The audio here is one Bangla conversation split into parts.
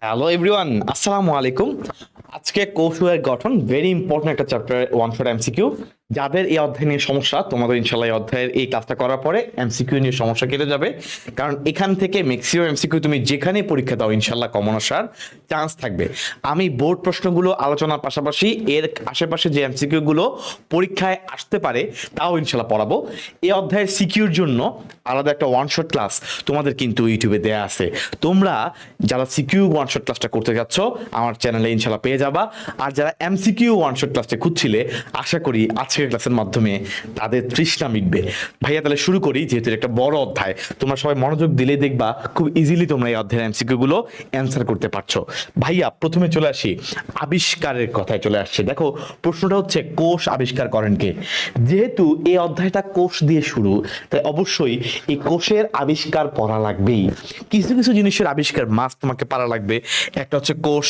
হ্যালো এভরিওয়ান, আসসালামু আলাইকুম। আজকে কৌশলের গঠন ভেরি ইম্পর্টেন্ট একটা চ্যাপ্টার, ওয়ান শট এমসিকিউ। যাদের এই অধ্যায় নিয়ে সমস্যা, তোমাদের ইনশাল্লাহ এই অধ্যায়ের এই ক্লাসটা করার পরে এমসিকিউ নিয়ে সমস্যা কেটে যাবে। কারণ এখান থেকে ম্যাক্সিমাম এমসিকিউ তুমি যেখানে পরীক্ষা দাও ইনশাল্লাহ কমন আসার চান্স থাকবে। আমি বোর্ড প্রশ্নগুলো আলোচনার পাশাপাশি এর আশেপাশে যে এমসিকিউ গুলো পরীক্ষায় আসতে পারে তাও ইনশাল্লাহ পড়াবো। এই অধ্যায়ের সিকিউর জন্য আলাদা একটা ওয়ান শট ক্লাস তোমাদের কিন্তু ইউটিউবে দেয়া আছে। তোমরা যারা সিকিউ ওয়ান শট ক্লাসটা করতে যাচ্ছ আমার চ্যানেলে ইনশাল্লাহ পেয়ে যাবা। আর যারা এমসিকিউ ওয়ান শট ক্লাসটা খুঁজছিলে, আশা করি আজকের ক্লাসের মাধ্যমে তাদের তৃষ্ণা মিটবে। ভাইয়া তাহলে শুরু করি, যেহেতু এটা একটা বড় অধ্যায়, তোমরা সবাই মনোযোগ দিলেই দেখবা খুব ইজিলি তোমরা এই অধ্যায়ের এমসিকিউ গুলো অ্যান্সার করতে পারছো। ভাইয়া প্রথমে চলে আসি আবিষ্কারের কথায় চলে আসছে। দেখো প্রশ্নটা হচ্ছে কোষ আবিষ্কার করেন কে। যেহেতু এই অধ্যায়টা কোষ দিয়ে শুরু, তাই অবশ্যই এই কোষের আবিষ্কার পড়া লাগবেই। কিছু কিছু জিনিসের আবিষ্কার মাস্ট তোমাকে পারা লাগবে। একটা হচ্ছে কোষ,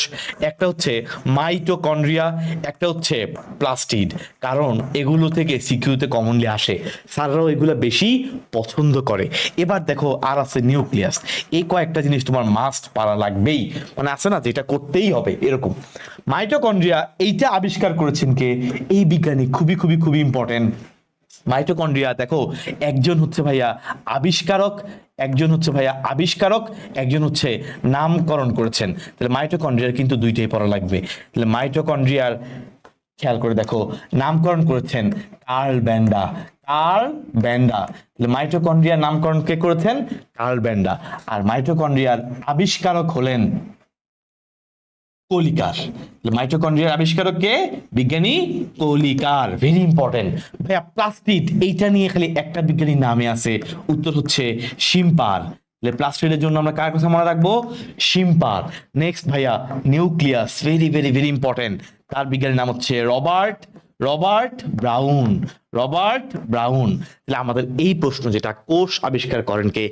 একটা হচ্ছে মাইটোকন্ড্রিয়া, একটা হচ্ছে প্লাস্টিড। কারণ এগুলো থেকে সিকিউতে কমনলি আসে, স্যাররাও এগুলো বেশি পছন্দ করে। এবার দেখো আর আছে নিউক্লিয়াস। এই কয়েকটা জিনিস তোমার মাস্ট পারা লাগবেই, মানে আছে না যেটা করতেই হবে এরকম। মাইটোকন্ড্রিয়া এইটা আবিষ্কার করেছেন কে? এই বিজ্ঞানী, খুবই খুবই খুবই ইম্পর্টেন্ট। মাইটোকন্ড্রিয়া দেখো, একজন হচ্ছে ভাইয়া আবিষ্কারক, একজন হচ্ছে নামকরণ করেছেন। তাহলে মাইটোকন্ড্রিয়ার কিন্তু দুইটাই পড়া লাগবে। তাহলে মাইটোকন্ড্রিয়ার খেয়াল করে দেখো, নামকরণ করেছেন কার্ল ব্যান্ডা। তাহলে মাইটোকন্ড্রিয়ার নামকরণ কে করেছেন? কার্ল ব্যান্ডা। আর মাইটোকন্ড্রিয়ার আবিষ্কারক হলেন কলিকার। মাইটোকন্ড্রিয়ার আবিষ্কারক কে? বিজ্ঞানী কলিকার। Very important. ভাইয়া প্লাস্টিড এইটা নিয়ে খালি একটা বিজ্ঞানীর নামে আছে, উত্তর হচ্ছে শিম্পার। প্লাস্টিডের জন্য আমরা কার কথা মনে রাখবো? শিম্পার। নেক্সট ভাইয়া nucleus, very very very important. তার বিজ্ঞানীর নাম হচ্ছে রবার্ট ব্রাউন। তাহলে আমাদের এই প্রশ্ন যেটা কোষ আবিষ্কার করেন কে,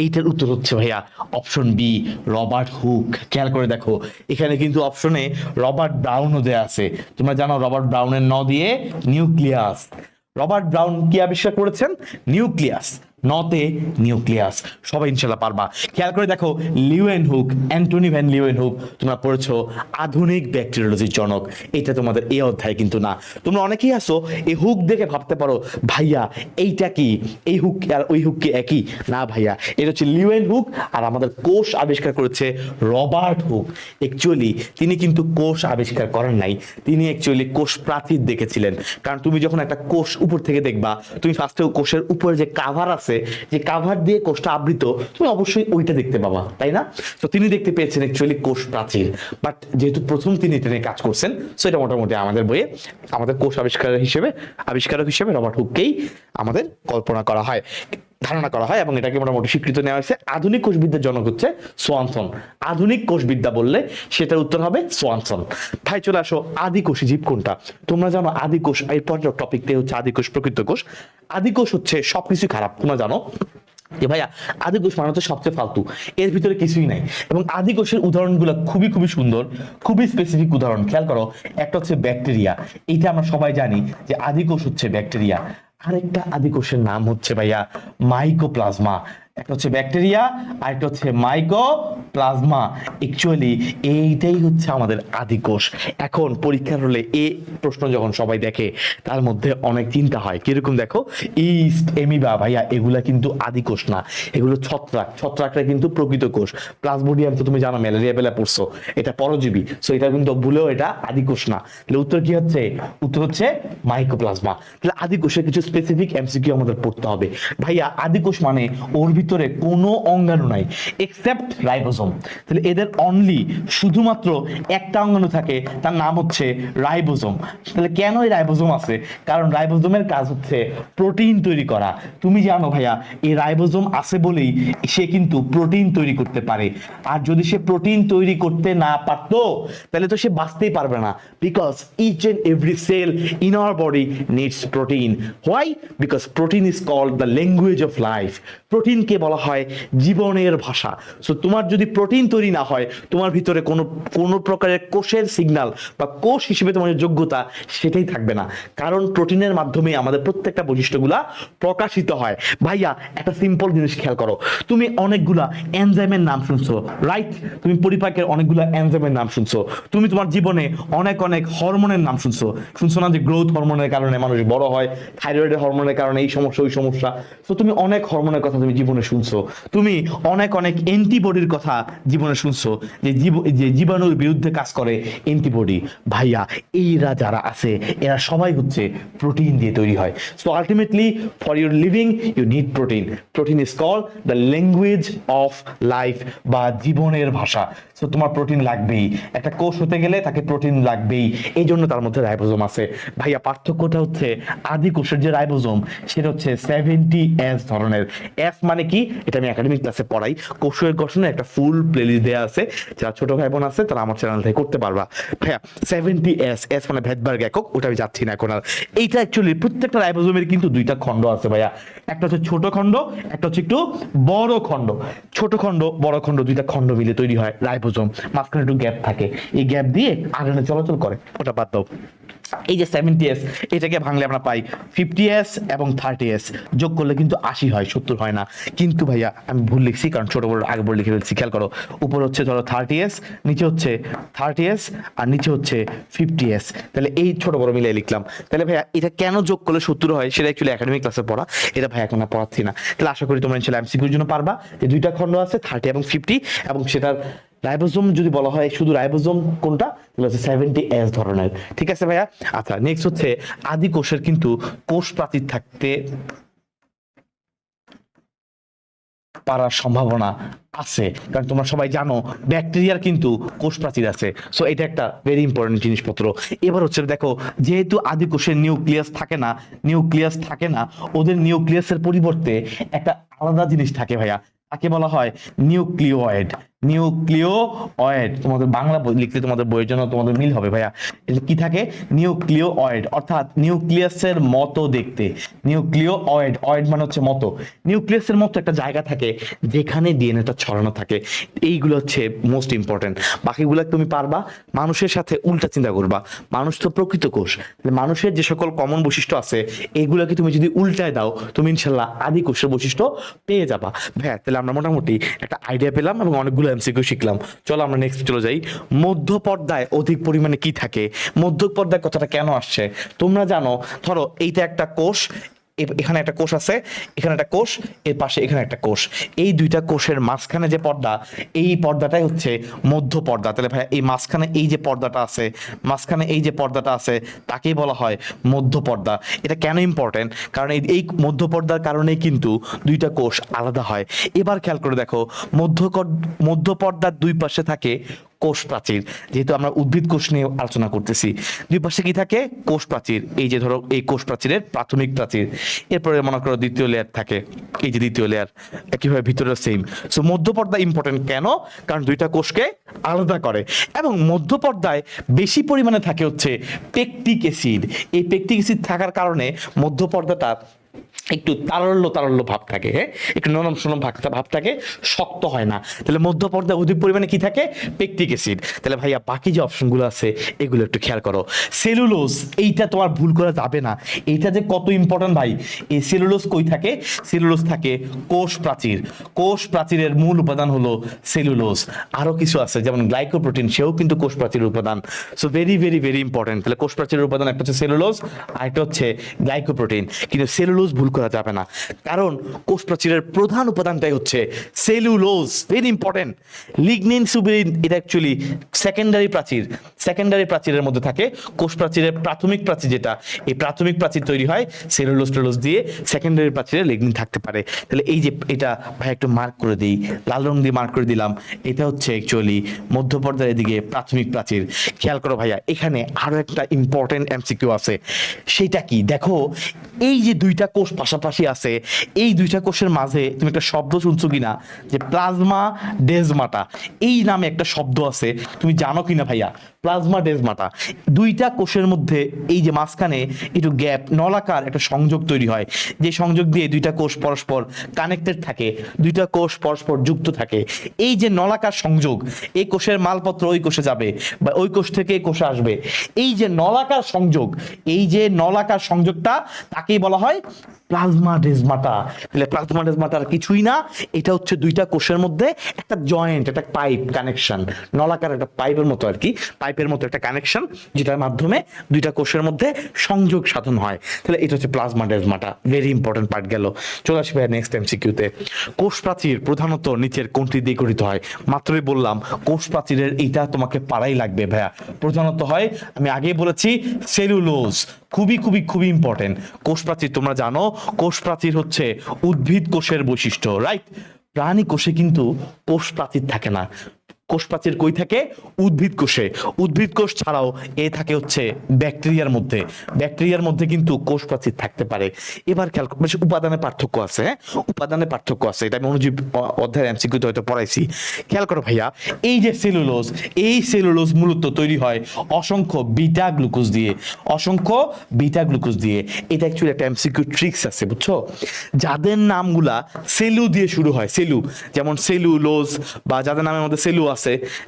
এইটার উত্তর হচ্ছে ভাইয়া অপশন বি, রবার্ট হুক। খেয়াল করে দেখো এখানে কিন্তু অপশনে রবার্ট ব্রাউনও দেয়া আছে। তোমরা জানো রবার্ট ব্রাউনের ন দিয়ে নিউক্লিয়াস। রবার্ট ব্রাউন কি আবিষ্কার করেছেন? নিউক্লিয়াস, নতে নিউক্লিয়াস। সবাই ইনশাল্লাহ পারবা। খেয়াল করে দেখো লিউয়েনহুক, অ্যান্টনি ভ্যান লিউয়েনহুক, তোমরা পড়েছো আধুনিক ব্যাকটেরিওলজির জনক। এটা তোমাদের এই অধ্যায় কিন্তু না। তোমরা অনেকেই আসো এই হুক দেখে ভাবতে পারো ভাইয়া এইটা কি, এই হুক আর ওই হুক কি একই? না ভাইয়া, এটা হচ্ছে লিউয়েনহুক, আর আমাদের কোষ আবিষ্কার করেছে রবার্ট হুক। অ্যাকচুয়ালি তিনি কিন্তু কোষ আবিষ্কার করেন নাই, তিনি অ্যাকচুয়ালি কোষ প্রাচীর দেখেছিলেন। কারণ তুমি যখন একটা কোষ উপর থেকে দেখবা, তুমি ফার্স্টে কোষের উপরে যে কাভার আছে, যে কাভার দিয়ে কোষটা আবৃত, তুমি অবশ্যই ওইটা দেখতে পাবা, তাই না? তো তিনি দেখতে পেয়েছেন অ্যাকচুয়ালি কোষ প্রাচীর। বাট যেহেতু প্রথম তিনি এটা নিয়ে কাজ করছেন, সো এটা মোটামুটি আমাদের বইয়ে আমাদের কোষ আবিষ্কারক হিসেবে রবার্ট হুককেই আমাদের ধারণা করা হয়, এবং এটাকে মোটামুটি স্বীকৃত নেওয়া হয়েছে। আধুনিক কোষবিদ্যার জনক হচ্ছে সোয়ানসন। আধুনিক কোষবিদ্যা বললে সেটার উত্তর হবে সোয়ানসন। ভাই চলে আসো, আদিকোষী জীব কোনটা? তোমরা জানো আদিকোষ, এই পর্যায়ে টপিকটাই হচ্ছে আদিকোষ প্রকৃত কোষ। আদিকোষ হচ্ছে সবকিছু খারাপ, তোমরা জানো যে ভাইয়া আদিকোষ মানে হচ্ছে সবচেয়ে ফালতু, এর ভিতরে কিছুই নাই। এবং আদিকোষের উদাহরণগুলো খুবই খুবই সুন্দর, খুবই স্পেসিফিক উদাহরণ। খেয়াল করো, একটা হচ্ছে ব্যাকটেরিয়া, এইটা আমরা সবাই জানি যে আদিকোষ হচ্ছে ব্যাকটেরিয়া। আরেকটা আদিকোষের নাম হচ্ছে ভাইয়া মাইকোপ্লাজমা। একটা হচ্ছে ব্যাকটেরিয়া, আর একটা হচ্ছে মাইকোপ্লাজমা। অ্যাকচুয়ালি এইটাই হচ্ছে আমাদের আদিকোষ। এখন পরীক্ষার হলে এই প্রশ্ন যখন সবাই দেখে, তার মধ্যে অনেক চিন্তা হয় কিরকম, দেখো ইস্ট, এমিবা, ভাইয়া এগুলা কিন্তু আদিকোষ না, এগুলো ছত্রাকটা কিন্তু প্রকৃত কোষ। প্লাজমোডিয়াম তো তুমি জানো, ম্যালেরিয়া বেলা পড়ছো, এটা পরজীবী, সো এটা কিন্তু ভুলেও এটা আদিকোষ না। তাহলে উত্তর কি হচ্ছে? উত্তর হচ্ছে মাইকোপ্লাজমা। তাহলে আদিকোষের কিছু স্পেসিফিক এমসিকিউ আমাদের পড়তে হবে। ভাইয়া আদিকোষ মানে ওর ভিতরে কোনো অঙ্গাণু নাই এক্সেপ্ট রাইবোজোম। তাহলে এদের অনলি শুধুমাত্র একটা অঙ্গাণু থাকে, তার নাম হচ্ছে রাইবোজোম। তাহলে কেন এই রাইবোজোম আছে? কারণ রাইবোজোমের কাজ হচ্ছে প্রোটিন তৈরি করা। তুমি জানো ভাইয়া এই রাইবোজোম আছে বলেই সে কিন্তু প্রোটিন তৈরি করতে পারে। আর যদি সে প্রোটিন তৈরি করতে না পারতো, তাহলে তো সে বাঁচতেই পারবে না। Because each and every cell in our body needs protein. Why? Because protein is called the language of life. Protein প্রোটিনকে বলা হয় জীবনের ভাষা। সো তোমার যদি প্রোটিন তৈরি না হয়, তোমার ভিতরে কোনো প্রকারের কোষের সিগন্যাল বা কোষ হিসেবে তোমার যে যোগ্যতা সেটাই থাকবে না, কারণ প্রোটিনের মাধ্যমে আমাদের প্রত্যেকটা বৈশিষ্ট্যগুলা প্রকাশিত হয়। ভাইয়া একটা সিম্পল জিনিস খেয়াল করো, তুমি অনেকগুলা এনজাইমের নাম শুনছো, রাইট? তুমি পরিপাকের অনেকগুলা এনজাইমের নাম শুনছো, তুমি তোমার জীবনে অনেক অনেক হরমোনের নাম শুনছো না যে গ্রোথ হরমোনের কারণে মানুষ বড় হয়, থাইরয়েডের হরমোনের কারণে এই সমস্যা ওই সমস্যা। তো তুমি অনেক হরমোনের কথা তুমি জীবনে শুনছো, তুমি অনেক অনেক অ্যান্টিবডির কথা জীবনে শুনছো, যে জীবাণুর বিরুদ্ধে কাজ করে অ্যান্টিবডি। ভাইয়া এইরা যারা আছে এরা সবাই হচ্ছে প্রোটিন দিয়ে তৈরি হয়। So ultimately for your living you need protein. Protein is called the language of life, বা জীবনের ভাষা। সো তোমার প্রোটিন লাগবেই, একটা কোষ হতে গেলে তাকে প্রোটিন লাগবেই, এই জন্য তার মধ্যে রাইবোজোম আছে। ভাইয়া পার্থক্যটা হচ্ছে আদি কোষের যে রাইবোজোম সেটা হচ্ছে 70S ধরনের। এস মানে কি এটা আমি একাডেমিক ক্লাসে পড়াই, কোষের গঠনে একটা ফুল প্লেলিস্ট দেওয়া আছে, যারা ছোট ভাই বোন আছে তারা আমার চ্যানেল থেকে করতে পারবা। ভাইয়া 70S, এস মানে ভেদবার্গ একক, ওটা আমি যাচ্ছি না এখন আর। এইটা অ্যাকচুয়ালি প্রত্যেকটা রাইবোজোমের কিন্তু দুইটা খণ্ড আছে ভাইয়া, একটা হচ্ছে ছোট খণ্ড, একটা হচ্ছে একটু বড় খণ্ড। ছোট খণ্ড বড় খণ্ড দুইটা খণ্ড মিলে তৈরি হয় রাইবোজোম, মাঝখানে একটু গ্যাপ থাকে, এই গ্যাপ দিয়ে আরএনএ চলাচল করে, ওটা বাদ দাও। এই যে 70S, এটাকে ভাঙলে আমরা পাই 50S এবং 30S, যোগ করলে কিন্তু 80 হয়, 70 হয় না। কিন্তু ভাইয়া আমি ভুল লিখছি, কারণ ছোট বড় আগে বড় লিখে ফেলছি, খেয়াল করো। উপর হচ্ছে ধরো 30S, নিচে হচ্ছে 30S, আর নিচে হচ্ছে 50S, তাহলে এই ছোট বড় মিলিয়ে লিখলাম। তাহলে ভাইয়া এটা কেন যোগ করলে 70 হয় সেটা অ্যাকচুয়ালি একাডেমিক ক্লাসে পড়া, এটা ভাই এখন আর পড়াচ্ছি না। তাহলে আশা করি তোমরা ইনশাআল্লাহ এমসিকিউর জন্য পারবা যে দুইটা খণ্ড আছে 30 এবং 50, এবং সেটার রাইবোজোম যদি বলা হয় শুধু রাইবোজোম কোনটা, তাহলে হচ্ছে 70S ধরনের। ঠিক আছে ভাইয়া? আচ্ছা, নেক্সট হচ্ছে আদি কোষের কিন্তু কোষ প্রাচীর থাকতে পারার সম্ভাবনা আছে, কারণ তোমরা সবাই জানো ব্যাকটেরিয়ার কিন্তু কোষ প্রাচীর আছে। সো এটা একটা ভেরি ইম্পর্টেন্ট জিনিসপত্র। এবার হচ্ছে দেখো, যেহেতু আদি কোষের নিউক্লিয়াস থাকে না, ওদের নিউক্লিয়াসের পরিবর্তে একটা আলাদা জিনিস থাকে ভাইয়া, তাকে বলা হয় নিউক্লিওয়েড। তোমাদের বাংলা বই লিখতে তোমাদের বইয়ের জন্য তোমাদের মিল হবে ভাইয়া। এটা কি থাকে? নিউক্লিওয়েড, অর্থাৎ নিউক্লিয়াসের মতো দেখতে। অয়েড মানে হচ্ছে মতো। নিউক্লিয়াসের মতো একটা জায়গা থাকে যেখানে ডিএনএটা ছড়ানো থাকে। এইগুলো হচ্ছে মোস্ট ইম্পর্টেন্ট। বাকিগুলো তুমি পারবা। মানুষের সাথে উল্টা চিন্তা করবা, মানুষ তো প্রকৃত কোষ, মানুষের যে সকল কমন বৈশিষ্ট্য আছে এইগুলোকে তুমি যদি উল্টায় দাও, তুমি ইনশাল্লাহ আদি কোষের বৈশিষ্ট্য পেয়ে যাবা। ভাইয়া তাহলে আমরা মোটামুটি একটা আইডিয়া পেলাম এবং অনেকগুলো এমসিকিউ শিখলাম। চলো আমরা নেক্সট চলে যাই। মধ্য পর্দায় অধিক পরিমাণে কি থাকে? মধ্য পর্দায় কথাটা কেন আসছে তোমরা জানো, ধরো এইটা একটা কোষ, এখানে একটা কোষ আছে, এখানে একটা কোষ, এর পাশে এখানে একটা কোষ, এই দুইটা কোষের মাঝখানে যে পর্দা, এই পর্দাটাই হচ্ছে মধ্য পর্দা। তাহলে ভাই এই মাঝখানে এই যে পর্দাটা আছে তাকেই বলা হয় মধ্য পর্দা। এটা কেন ইম্পর্টেন্ট? কারণ এই মধ্য পর্দার কারণেই কিন্তু দুইটা কোষ আলাদা হয়। এবার খেয়াল করে দেখো, মধ্য পর্দার দুই পাশে থাকে কোষ প্রাচীর। যেহেতু আমরা উদ্ভিদ কোষ নিয়ে আলোচনা করতেছি, দুই পাশে কি থাকে? কোষ প্রাচীর। এই যে ধরো এই কোষ প্রাচীরের প্রাথমিক প্রাচীর, এরপরে মনে করো দ্বিতীয় লেয়ার থাকে, এই যে দ্বিতীয় লেয়ার, একইভাবে ভিতরে সেম। সো মধ্যপর্দা ইম্পর্টেন্ট কেন? কারণ দুইটা কোষকে আলাদা করে। এবং মধ্যপর্দায় বেশি পরিমাণে থাকে হচ্ছে পেকটিক অ্যাসিড। এই পেকটিক অ্যাসিড থাকার কারণে মধ্যপর্দাটা একটু তারল্য ভাব থাকে, হ্যাঁ, একটু নরম ভাব থাকে, শক্ত হয় না। তাহলে মধ্য পর্দায় অধিক পরিমাণে কি থাকে? Pectic acid. তাহলে ভাইয়া বাকি যে অপশনগুলো আছে এগুলো একটু খেয়াল করো। সেলুলোজ, এইটা তোমার ভুল করা যাবে না, এইটা যে কত ইম্পর্টেন্ট ভাই। এই সেলুলোজ কই থাকে? সেলুলোজ থাকে কোষ প্রাচীর। কোষ প্রাচীরের মূল উপাদান হলো সেলুলোজ। আরো কিছু আছে যেমন গ্লাইকোপ্রোটিন, সেও কিন্তু কোষ প্রাচীরের উপাদান। So very very very important. তাহলে কোষ প্রাচীরের উপাদান একটা হচ্ছে সেলুলোজ, আর একটা হচ্ছে গ্লাইকোপ্রোটিন। কিন্তু সেলুলোজ ভুল করা যাবে না, কারণ কোষ প্রাচীরের প্রধান উপাদানটাই হচ্ছে cellulose. Very important. Lignin suberin, এটা অ্যাকচুয়ালি সেকেন্ডারি প্রাচীরের মধ্যে থাকে। কোষ প্রাচীরের প্রাথমিক প্রাচীর যেটা, এই প্রাথমিক প্রাচীর তৈরি হয় সেলুলোজ দিয়ে, সেকেন্ডারি প্রাচীরে লিগনিন থাকতে পারে। তাহলে এই যে এটা ভাই একটু মার্ক করে দিই, লাল রং দিয়ে মার্ক করে দিলাম, এটা হচ্ছে অ্যাকচুয়ালি মধ্যপর্দার এদিকে প্রাথমিক প্রাচীর। খেয়াল করো ভাইয়া, এখানে আরো একটা ইম্পর্টেন্ট এমসিকিউ আছে। সেটা কি দেখো, এই যে দুইটা কোষ পাশাপাশি আছে, এই দুইটা কোষের মাঝে তুমি একটা শব্দ শুনছো কিনা, যে প্লাজমা ডেজমাটা, এই নামে একটা শব্দ আছে, তুমি জানো কিনা ভাইয়া? প্লাজমা ডেজমাটা। দুইটা কোষের মধ্যে এই যে মাঝখানে একটু গ্যাপ, নলাকার একটা সংযোগ তৈরি হয়, যে সংযোগ দিয়ে দুইটা কোষ পরস্পর কানেক্টেড থাকে, দুইটা কোষ পরস্পর যুক্ত থাকে। এই যে নলাকার সংযোগ, এই কোষের মালপত্র ওই কোষে যাবে বা ওই কোষ থেকে এই কোষে আসবে, এই যে নলাকার সংযোগ, এই যে নলাকার সংযোগটা তাকেই বলা হয় প্লাজমা ডেজমাটা। তাহলে প্লাজমা ডেজমাটার কিছুই না, এটা হচ্ছে দুইটা কোষের মধ্যে একটা জয়েন্ট, একটা পাইপ কানেকশন, নলাকার একটা পাইপের মতো আর কি, পাইপের মতো একটা কানেকশন, যেটার মাধ্যমে দুইটা কোষের মধ্যে সংযোগ সাধন হয়। তাহলে এটা হচ্ছে প্লাজমা ডেজমাটা, ভেরি ইম্পর্টেন্ট পার্ট গেল। চলে আসবে নেক্সট এমসিকিউতে। কোষ প্রাচীর প্রধানত নিচের কোনটি দিয়ে গঠিত হয়? মাত্রই বললাম কোষ প্রাচীরের এইটা তোমাকে পারাই লাগবে ভাইয়া। প্রধানত হয়, আমি আগেই বলেছি, সেলুলোজ। খুবই খুবই খুবই ইম্পর্টেন্ট। কোষ প্রাচীর তোমরা জানো, কোষ প্রাচীর হচ্ছে উদ্ভিদ কোষের বৈশিষ্ট্য, রাইট? প্রাণী কোষে কিন্তু কোষ প্রাচীর থাকে না। কোষ প্রাচীর কই থাকে? উদ্ভিদ কোষে। উদ্ভিদ কোষ ছাড়াও এ থাকে হচ্ছে ব্যাকটেরিয়ার মধ্যে। ব্যাকটেরিয়ার মধ্যে কিন্তু কোষ প্রাচীর থাকতে পারে। এবার খেয়াল বেশ উপাদানের পার্থক্য আছে, হ্যাঁ, উপাদানের পার্থক্য আছে, এটা আমি অনুজীব অধ্যায়ের এমসিকিউতে হয়তো পড়াইছি। খেয়াল করো ভাইয়া, এই যে সেলুলোজ, এই সেলুলোজ মূলত তৈরি হয় অসংখ্য বিটা গ্লুকোজ দিয়ে, অসংখ্য বিটা গ্লুকোজ দিয়ে। এটা অ্যাকচুয়ালি একটা এমসিকিউ ট্রিক্স আছে, বুঝছো? যাদের নামগুলা সেলু দিয়ে শুরু হয়, সেলু, যেমন সেলুলোজ, বা যাদের নামের মধ্যে সেলু আছে,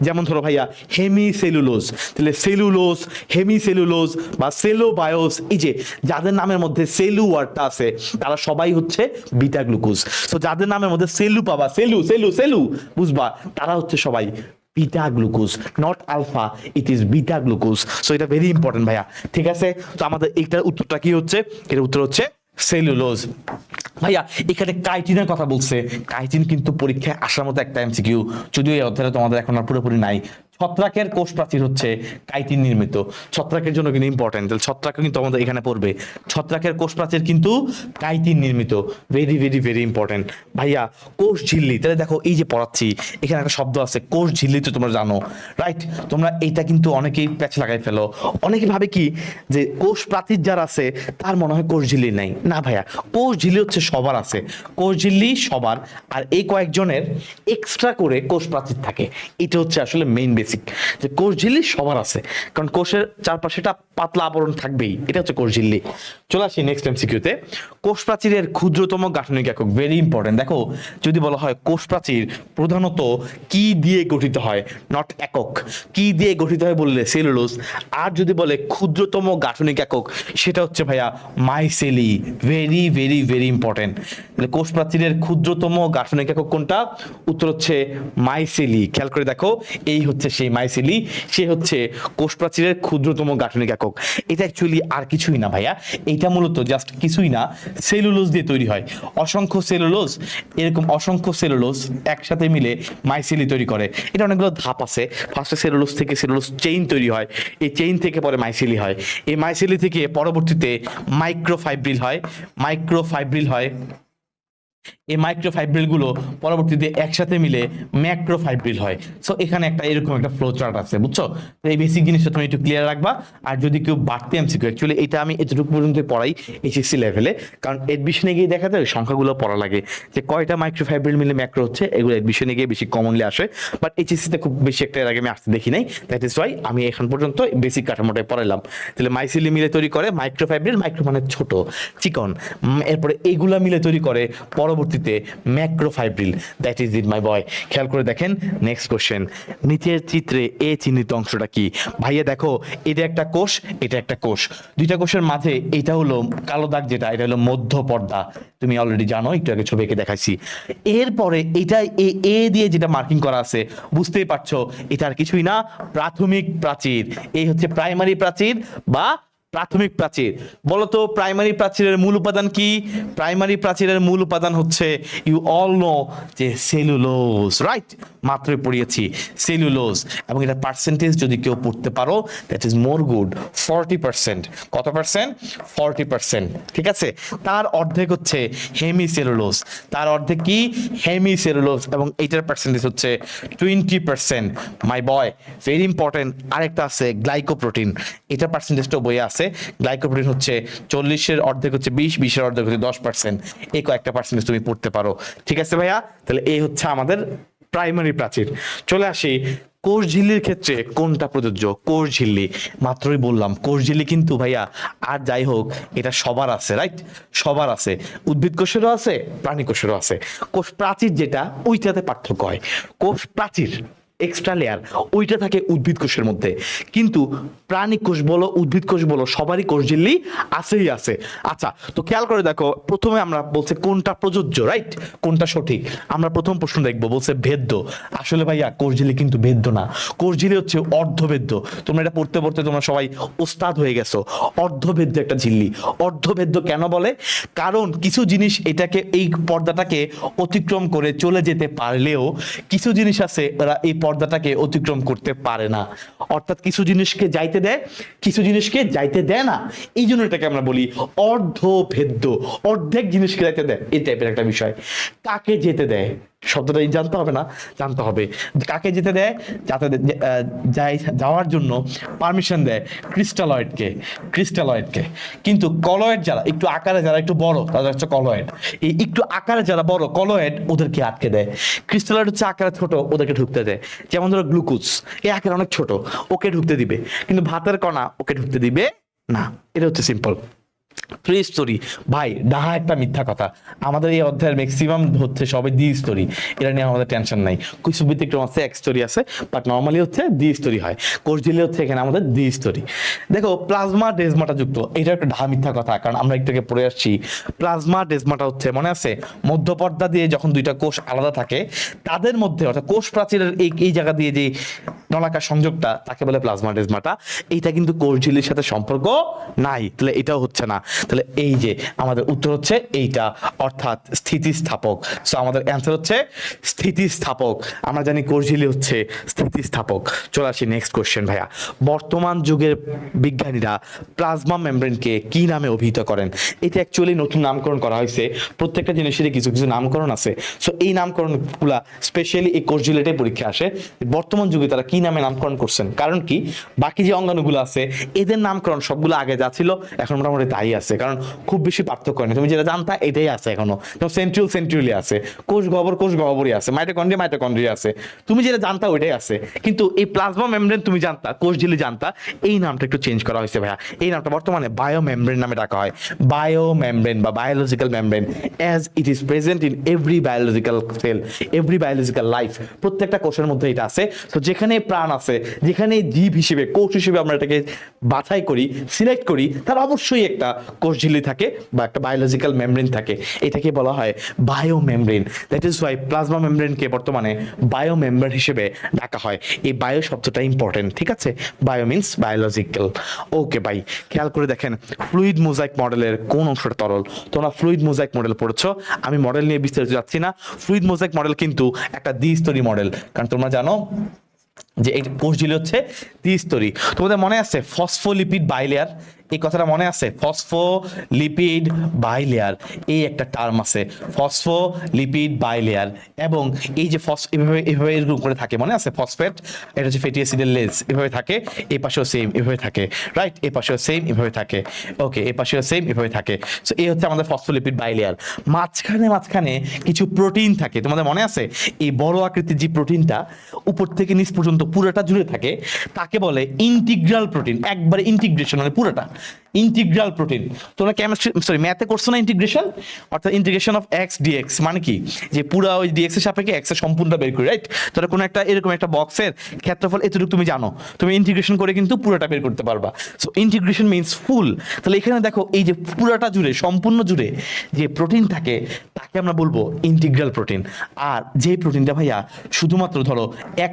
যেমন ধরো ভাইয়া হেমি সেলুলোজ, তাহলে সেলুলোজ, হেমি সেলুলোজ বা সেলোবায়োস, এই যে যাদের নামের মধ্যে সেলু ওয়ার্ডটা আছে তারা সবাই হচ্ছে বিটা গ্লুকোজ। তো যাদের নামের মধ্যে সেলু পাবা, সেলু সেলু সেলু, বুঝবা, তারা হচ্ছে সবাই beta glucose, not alpha, it is beta glucose. So এটা ভেরি ইম্পর্টেন্ট ভাইয়া, ঠিক আছে? তো আমাদের এইটার উত্তরটা কি হচ্ছে? এর উত্তর হচ্ছে সেলুলোজ। ভাইয়া এখানে কাইটিনের কথা বলছে, কাইটিন কিন্তু পরীক্ষায় আসার মতো একটা এমসিকিউ, যদিও এই অধ্যায়ে তোমাদের এখন আর পুরোপুরি নাই। ছত্রাকের কোষ প্রাচীর হচ্ছে কাইটিন নির্মিত, ছত্রাকের জন্য কিন্তু ইম্পর্টেন্ট, তাহলে ছত্রাক কিন্তু আমাদের এখানে পড়বে। ছত্রাকের কোষ প্রাচীর কিন্তু কাইটিন নির্মিত, ভেরি ভেরি ভেরি ইম্পর্টেন্ট। ভাইয়া কোষ ঝিল্লি, তাহলে দেখো এই যে পড়াচ্ছি এখানে একটা শব্দ আছে কোষ ঝিল্লি, তো তোমরা জানো, রাইট? তোমরা এইটা কিন্তু অনেকেই প্যাচ লাগাই ফেলো। অনেকে ভাবে কি যে কোষ প্রাচীর যার আছে তার মনে হয় কোষ ঝিল্লি নাই। না ভাইয়া, কোষ ঝিল্লি হচ্ছে সবার আছে, কোষ ঝিল্লি সবার, আর এই কয়েকজনের এক্সট্রা করে কোষ প্রাচীর থাকে। এটা হচ্ছে আসলে মেইন বেসিক, যে কোষ ঝিল্লি সবার আছে, কারণ কোষের চারপাশে একটা পাতলা আবরণ থাকবেই, এটা হচ্ছে কোষ ঝিল্লি। চলে আসি নেক্সট এমসিকিউতে। কোষ প্রাচীরের ক্ষুদ্রতম গাঠনিক একক, ভেরি ইম্পর্টেন্ট। দেখো যদি বলা হয় কোষ প্রাচীর প্রধানত কি দিয়ে গঠিত হয়, নট একক, কি দিয়ে গঠিত হয় বললে সেলুলোজ, আর যদি বলে ক্ষুদ্রতম গাঠনিক একক সেটা হচ্ছে ভাইয়া মাইসেলি, ভেরি ভেরি ভেরি ইম্পর্টেন্ট। কোষ প্রাচীরের ক্ষুদ্রতম গাঠনিক একক কোনটা? উত্তর হচ্ছে মাইসেলি। খেয়াল করে দেখো, এই হচ্ছে সেই মাইসেলি, সে হচ্ছে কোষ প্রাচীরের ক্ষুদ্রতম গাঠনিক একক। এটা অ্যাকচুয়ালি আর কিছুই না ভাইয়া, এটা মূলত জাস্ট কিছুই না, সেলুলোজ দিয়ে তৈরি হয়। অসংখ্য সেলুলোজ, এরকম অসংখ্য সেলুলোজ একসাথে মিলে মাইসেলি তৈরি করে। এটা অনেকগুলো ধাপ আছে। ফার্স্টে সেলুলোজ থেকে সেলুলোজ চেইন তৈরি হয়, এই চেইন থেকে পরে মাইসেলি হয়, এই মাইসেলি থেকে পরবর্তীতে মাইক্রোফাইব্রিল হয়, মাইক্রোফাইব্রিল হয়, এই মাইক্রোফাইব্রিল গুলো পরবর্তীতে একসাথে মিলে ম্যাক্রোফাইব্রিল হয়। সো এখানে একটা এরকম একটা ফ্লো চার্ট আছে, বুঝছো? তো এই বেসিক জিনিসটা তুমি একটু ক্লিয়ার রাখবা। আর যদি কেউ বাড়তি এমসিকিউ, অ্যাকচুয়ালি এটা আমি এতটুকু পর্যন্ত পড়াই এইচএসসি লেভেলে, কারণ এডমিশনে গিয়ে দেখা যায় সংখ্যাগুলো পড়া লাগে, যে কয়টা মাইক্রোফাইব্রিল মিলে ম্যাক্রো হচ্ছে, এগুলো এডমিশনে গিয়ে বেশি কমনলি আসে, বাট এইচএসসিতে খুব বেশি একটা এর আগে আমি আসতে দেখি নাই। দ্যাট ইজ ওয়াই আমি এখন পর্যন্ত বেসিক কাঠামোটাই পড়াইলাম। তাহলে মাইসেলি মিলে তৈরি করে মাইক্রোফাইব্রিল, মাইক্রো মানে ছোট চিকন, এরপরে এইগুলা মিলে তৈরি করে পরবর্তীতে ম্যাক্রোফাইব্রিল। দ্যাট ইজ ইট মাই বয়। খেয়াল করে দেখেন নেক্সট কোশ্চেন, নিচের চিত্রে এ চিহ্নিত অংশটা কি? ভাইয়া দেখো, এটা একটা কোষ, এটা একটা কোষ, দুইটা কোষের মাঝে এটা হলো কালো দাগ, যেটা এটা হলো মধ্য পর্দা, তুমি অলরেডি জানো, একটু আগে ছবি এঁকে দেখাইছি। এরপরে এটা এ দিয়ে যেটা মার্কিং করা আছে, বুঝতেই পারছো এটা আর কিছুই না, প্রাথমিক প্রাচীর। এই হচ্ছে প্রাইমারি প্রাচীর বা প্রাথমিক প্রাচীর। বলতো প্রাইমারি প্রাচীরের মূল উপাদান কি? প্রাইমারি প্রাচীরের মূল উপাদান হচ্ছে, ইউ অল নো, যে সেলুলোজ, রাইট? মাত্রই পড়িয়েছি সেলুলোজ, এবং এটা পার্সেন্টেজ যদি কেউ পড়তে পারো দ্যাট ইজ মোর গুড, 40%। কত পার্সেন্ট? 40%, ঠিক আছে? তার অর্ধেক হচ্ছে হেমি সেলুলোজ, তার অর্ধেক কি? হেমি সেলুলোজ, এবং এইটার পার্সেন্টেজ হচ্ছে 20%। মাই বয়, ভেরি ইম্পর্টেন্ট। আরেকটা আছে গ্লাইকোপ্রোটিন, এটা পার্সেন্টেজটা বইয়ে আছে। গ্লাইকোপ্রোটিন হচ্ছে 40-এর অর্ধেক হচ্ছে 20, 20-এর অর্ধেক হচ্ছে 10%। এই কয়েকটা পার্সেন্টেজ তুমি পড়তে পারো, ঠিক আছে ভাইয়া? তাহলে এই হচ্ছে আমাদের প্রাইমারি প্রাচীর। চলে আসি কোষ ঝিল্লির ক্ষেত্রে কোনটা প্রযোজ্য? কোষ ঝিল্লি, মাত্রই বললাম কোষ ঝিল্লি কিন্তু ভাইয়া, আর যাই হোক এটা সবার আছে, রাইট? সবার আছে, উদ্ভিদ কোষেরও আছে, প্রাণী কোষেরও আছে। কোষ প্রাচীর যেটা, ওইটাতে পার্থক্য হয়। কোষ প্রাচীর এক্সট্রা লেয়ার, ওইটা থাকে উদ্ভিদ কোষের মধ্যে, কিন্তু প্রাণী কোষ বলো উদ্ভিদ কোষ বলো সবারই কোষ ঝিল্লি আছেই আছে। আচ্ছা, তো খেয়াল করে দেখো, প্রথমে আমরা বলছে কোনটা প্রযোজ্য, রাইট? কোনটা সঠিক? আমরা প্রথম প্রশ্ন দেখবো, বলছে ভেদ্য। আসলে ভাইয়া কোষ ঝিল্লি কিন্তু ভেদ্য না, কোষ ঝিল্লি হচ্ছে অর্ধভেদ্য। তোমরা এটা পড়তে পড়তে তোমরা সবাই ওস্তাদ হয়ে গেছো। অর্ধভেদ্য একটা ঝিল্লি। অর্ধভেদ্য কেন বলে? কারণ কিছু জিনিস এটাকে, এই পর্দাটাকে অতিক্রম করে চলে যেতে পারলেও কিছু জিনিস আছে ওরা এই পর্দাটাকে অতিক্রম করতে পারে না। অর্থাৎ কিছু জিনিসকে যাইতে দেয়, কিছু জিনিসকে যাইতে দেয় না। এই জন্য এটাকে আমরা বলি অর্ধভেদ্য। অর্ধেক জিনিসকে যাইতে দেয়, এই টাইপের একটা বিষয়। কাকে যেতে দেয় শব্দটা জানতে হবে না? জানতে হবে। কাকে যেতে দেয়? যাতে যাওয়ার জন্য পারমিশন দেয় ক্রিস্টালয়েডকে। ক্রিস্টালয়েডকে। কিন্তু কলয়েড যারা একটু আকারে, যারা একটু বড়, তাদের হচ্ছে কলয়েড। এই একটু আকারে যারা বড় কলয়েড, ওদেরকে আটকে দেয়। ক্রিস্টালয়েড হচ্ছে আকারে ছোট, ওদেরকে ঢুকতে দেয়। যেমন ধরো গ্লুকোজ, এই আকারে অনেক ছোট, ওকে ঢুকতে দিবে। কিন্তু ভাতের কণা ওকে ঢুকতে দিবে না। এটা হচ্ছে সিম্পল। ত্রিস্তরী ভাই, ডাহা একটা মিথ্যা কথা। আমাদের এই অধ্যায়ের ম্যাক্সিমাম হচ্ছে সবে দ্বিস্তরী। এটা নিয়ে আমাদের টেনশন নাই। কিছু ব্যতিক্রম আছে, এক স্তরী আছে, বাট নর্মালি হচ্ছে দ্বিস্তরী হয়। কোষ ঝিল্লি হচ্ছে এখানে আমাদের দ্বিস্তরী। দেখো প্লাজমা ডেজমাটা যুক্ত, এটা একটা ডাহা মিথ্যা কথা, কারণ আমরা একটু আগে পড়ে আসছি। প্লাজমা ডেজমাটা হচ্ছে, মনে আছে, মধ্যপর্দা দিয়ে যখন দুইটা কোষ আলাদা থাকে, তাদের মধ্যে অর্থাৎ কোষ প্রাচীরের এই জায়গা দিয়ে যে নলাকার সংযোগটা, তাকে বলে প্লাজমা ডেজমাটা। এইটা কিন্তু কোষ ঝিল্লির সাথে সম্পর্ক নাই, তাহলে এটাও হচ্ছে না। তাহলে এই যে আমাদের উত্তর হচ্ছে এইটা, অর্থাৎ স্থিতিস্থাপক। সো আমাদের অ্যান্সার হচ্ছে স্থিতিস্থাপক। আমরা জানি কোষ ঝিল্লি হচ্ছে স্থিতিস্থাপক। চলে আসি নেক্সট কোশ্চেন ভাইয়া। বর্তমান যুগের বিজ্ঞানীরা প্লাজমা মেমব্রেনকে কি নামে অভিহিত করেন? এটা অ্যাকচুয়ালি নতুন নামকরণ করা হয়েছে। প্রত্যেকটা জিনিসেরই কিছু কিছু নামকরণ আছে। সো এই নামকরণগুলা স্পেশালি এই কোষ ঝিল্লিটাই পরীক্ষা আসে। বর্তমান যুগে তারা কি নামে নামকরণ করছেন? কারণ কি, বাকি যে অঙ্গাণুগুলো আছে এদের নামকরণ সবগুলো আগে যা ছিল এখন মোটামুটি তাই আছে, কারণ খুব বেশি পার্থক্য নেই। তুমি যেটা জানতা এটাই আছে এখনো। যেমন সেন্ট্রিওল সেন্ট্রিওলি আছে, কোষ গহ্বরই আছে, মাইটোকন্ড্রিয়া আছে। তুমি যেটা জানতা ওইটাই আছে। কিন্তু এই প্লাজমা মেমব্রেন তুমি জানতা, কোষ ঝিল্লি জানতা, এই নামটা একটু চেঞ্জ করা হয়েছে ভাইয়া। এই নামটা বর্তমানে বায়ো মেমব্রেন নামে ডাকা হয়। বায়ো মেমব্রেন বা biological membrane, as it is present in every biological cell, every biological life. প্রত্যেকটা কোষের মধ্যে এটা আছে। তো যেখানে প্রাণ আছে, যেখানে জীব হিসেবে, কোষ হিসেবে আমরা এটাকে বাছাই করি, সিলেক্ট করি, তার অবশ্যই একটা কোষ ঝিল্লি থাকে বা একটা বায়োলজিক্যাল মেমব্রেন থাকে। এটাকে বলা হয় bio membrane. That is why plasma মেমব্রেনকে বর্তমানে বায়ো মেমব্রেন হিসেবে ডাকা হয়। এই বায়ো শব্দটা ইম্পর্টেন্ট, ঠিক আছে? Bio means biological. ওকে ভাই, খেয়াল করে দেখেন ফ্লুইড মোজাইক মডেলের কোন অংশটা তরল? তোমরা ফ্লুইড মোজাইক মডেল পড়েছো, আমি মডেল নিয়ে বিস্তারিত যাচ্ছি না। ফ্লুইড মোজাইক মডেল কিন্তু একটা দ্বিস্তরী মডেল, কারণ তোমরা জানো যে এই কোষ ঝিল্লি হচ্ছে দ্বিস্তরী। তোমাদের মনে আছে ফসফোলিপিড বাইলেয়ার? এই কথাটা মনে আছে? ফসফোলিপিড বাইলেয়ার, এই একটা টার্ম আছে, ফসফোলিপিড বাইলেয়ার। এবং এই যে এভাবে এভাবে এরকম করে থাকে, মনে আছে? ফসফেট, এটা হচ্ছে ফ্যাটি অ্যাসিডের লেজ, এভাবে থাকে। এই পাশেও সেম এভাবে থাকে, রাইট? এই পাশেও সেম এভাবে থাকে। ওকে, এই পাশেও সেম এভাবে থাকে। সো এই হচ্ছে আমাদের ফসফোলিপিড বাইলেয়ার। মাঝখানে কিছু প্রোটিন থাকে, তোমাদের মনে আছে? এই বড় আকৃতির যে প্রোটিনটা উপর থেকে নিচ পর্যন্ত পুরোটা জুড়ে থাকে, তাকে বলে ইন্টিগ্রাল প্রোটিন। একবারে ইন্টিগ্রেশন, মানে পুরোটা ইন্টিগ্রাল প্রোটিন। তোমরা ম্যাথে করছো না ইন্টিগ্রেশন? অর্থাৎ ইন্টিগ্রেশন অফ এক্স ডিএক্স, মানে কি, যে পুরো ওই ডিএক্স এর সাপেক্ষে এক্স এর সম্পূর্ণটা বের করি, রাইট? তোমরা কোনো একটা এরকম একটা বক্সের ক্ষেত্রফল এতটুকু তুমি জানো, তুমি ইন্টিগ্রেশন করে কিন্তু পুরোটা বের করতে পারবা। সো ইন্টিগ্রেশন মিন্স ফুল। তাহলে এখানে দেখো এই যে পুরোটা জুড়ে, সম্পূর্ণ জুড়ে যে প্রোটিন থাকে, তাকে আমরা বলবো ইন্টিগ্রাল প্রোটিন। আর যে প্রোটিনটা ভাইয়া শুধুমাত্র ধরো এক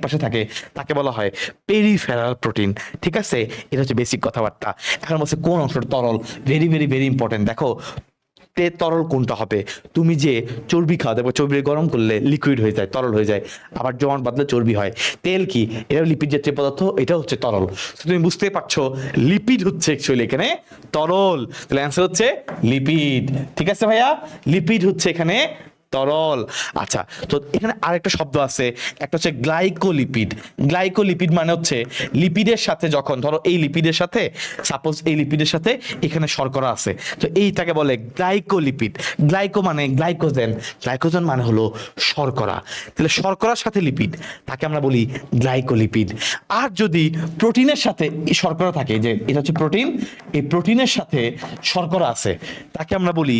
পাশে থাকে, তাকে বলা হয় পেরিফেরাল প্রোটিন। ঠিক আছে, এটা হচ্ছে বেসিক কথাবার্তা। এখন বলছে কোন অংশটা তরল? Very very very important. দেখো তরল কোনটা হবে? তুমি যে চর্বি খাও, দেখো চর্বি গরম করলে লিকুইড হয়ে যায়, তরল হয়ে যায়, আবার জমাট বাঁধলে চর্বি হয়। তেল কি? এটা লিপিড জাতীয় পদার্থ, এটা হচ্ছে তরল। তুমি বুঝতেই পারছো লিপিড হচ্ছে অ্যাকচুয়ালি এখানে তরল। তাহলে অ্যান্সার হচ্ছে লিপিড। ঠিক আছে ভাইয়া, লিপিড হচ্ছে এখানে তরল। আচ্ছা, তো এখানে আরেকটা শব্দ আছে, একটা হচ্ছে গ্লাইকোলিপিড। গ্লাইকোলিপিড মানে হচ্ছে লিপিডের সাথে, যখন ধরো এই লিপিডের সাথে, সাপোজ এই লিপিডের সাথে এখানে শর্করা আছে, তো এইটাকে বলে গ্লাইকোলিপিড। গ্লাইকো মানে গ্লাইকোজেন, গ্লাইকোজেন মানে হলো শর্করা। তাহলে শর্করার সাথে লিপিড, তাকে আমরা বলি গ্লাইকোলিপিড। আর যদি প্রোটিনের সাথে শর্করা থাকে, যে এটা হচ্ছে প্রোটিন, এই প্রোটিনের সাথে শর্করা আছে, তাকে আমরা বলি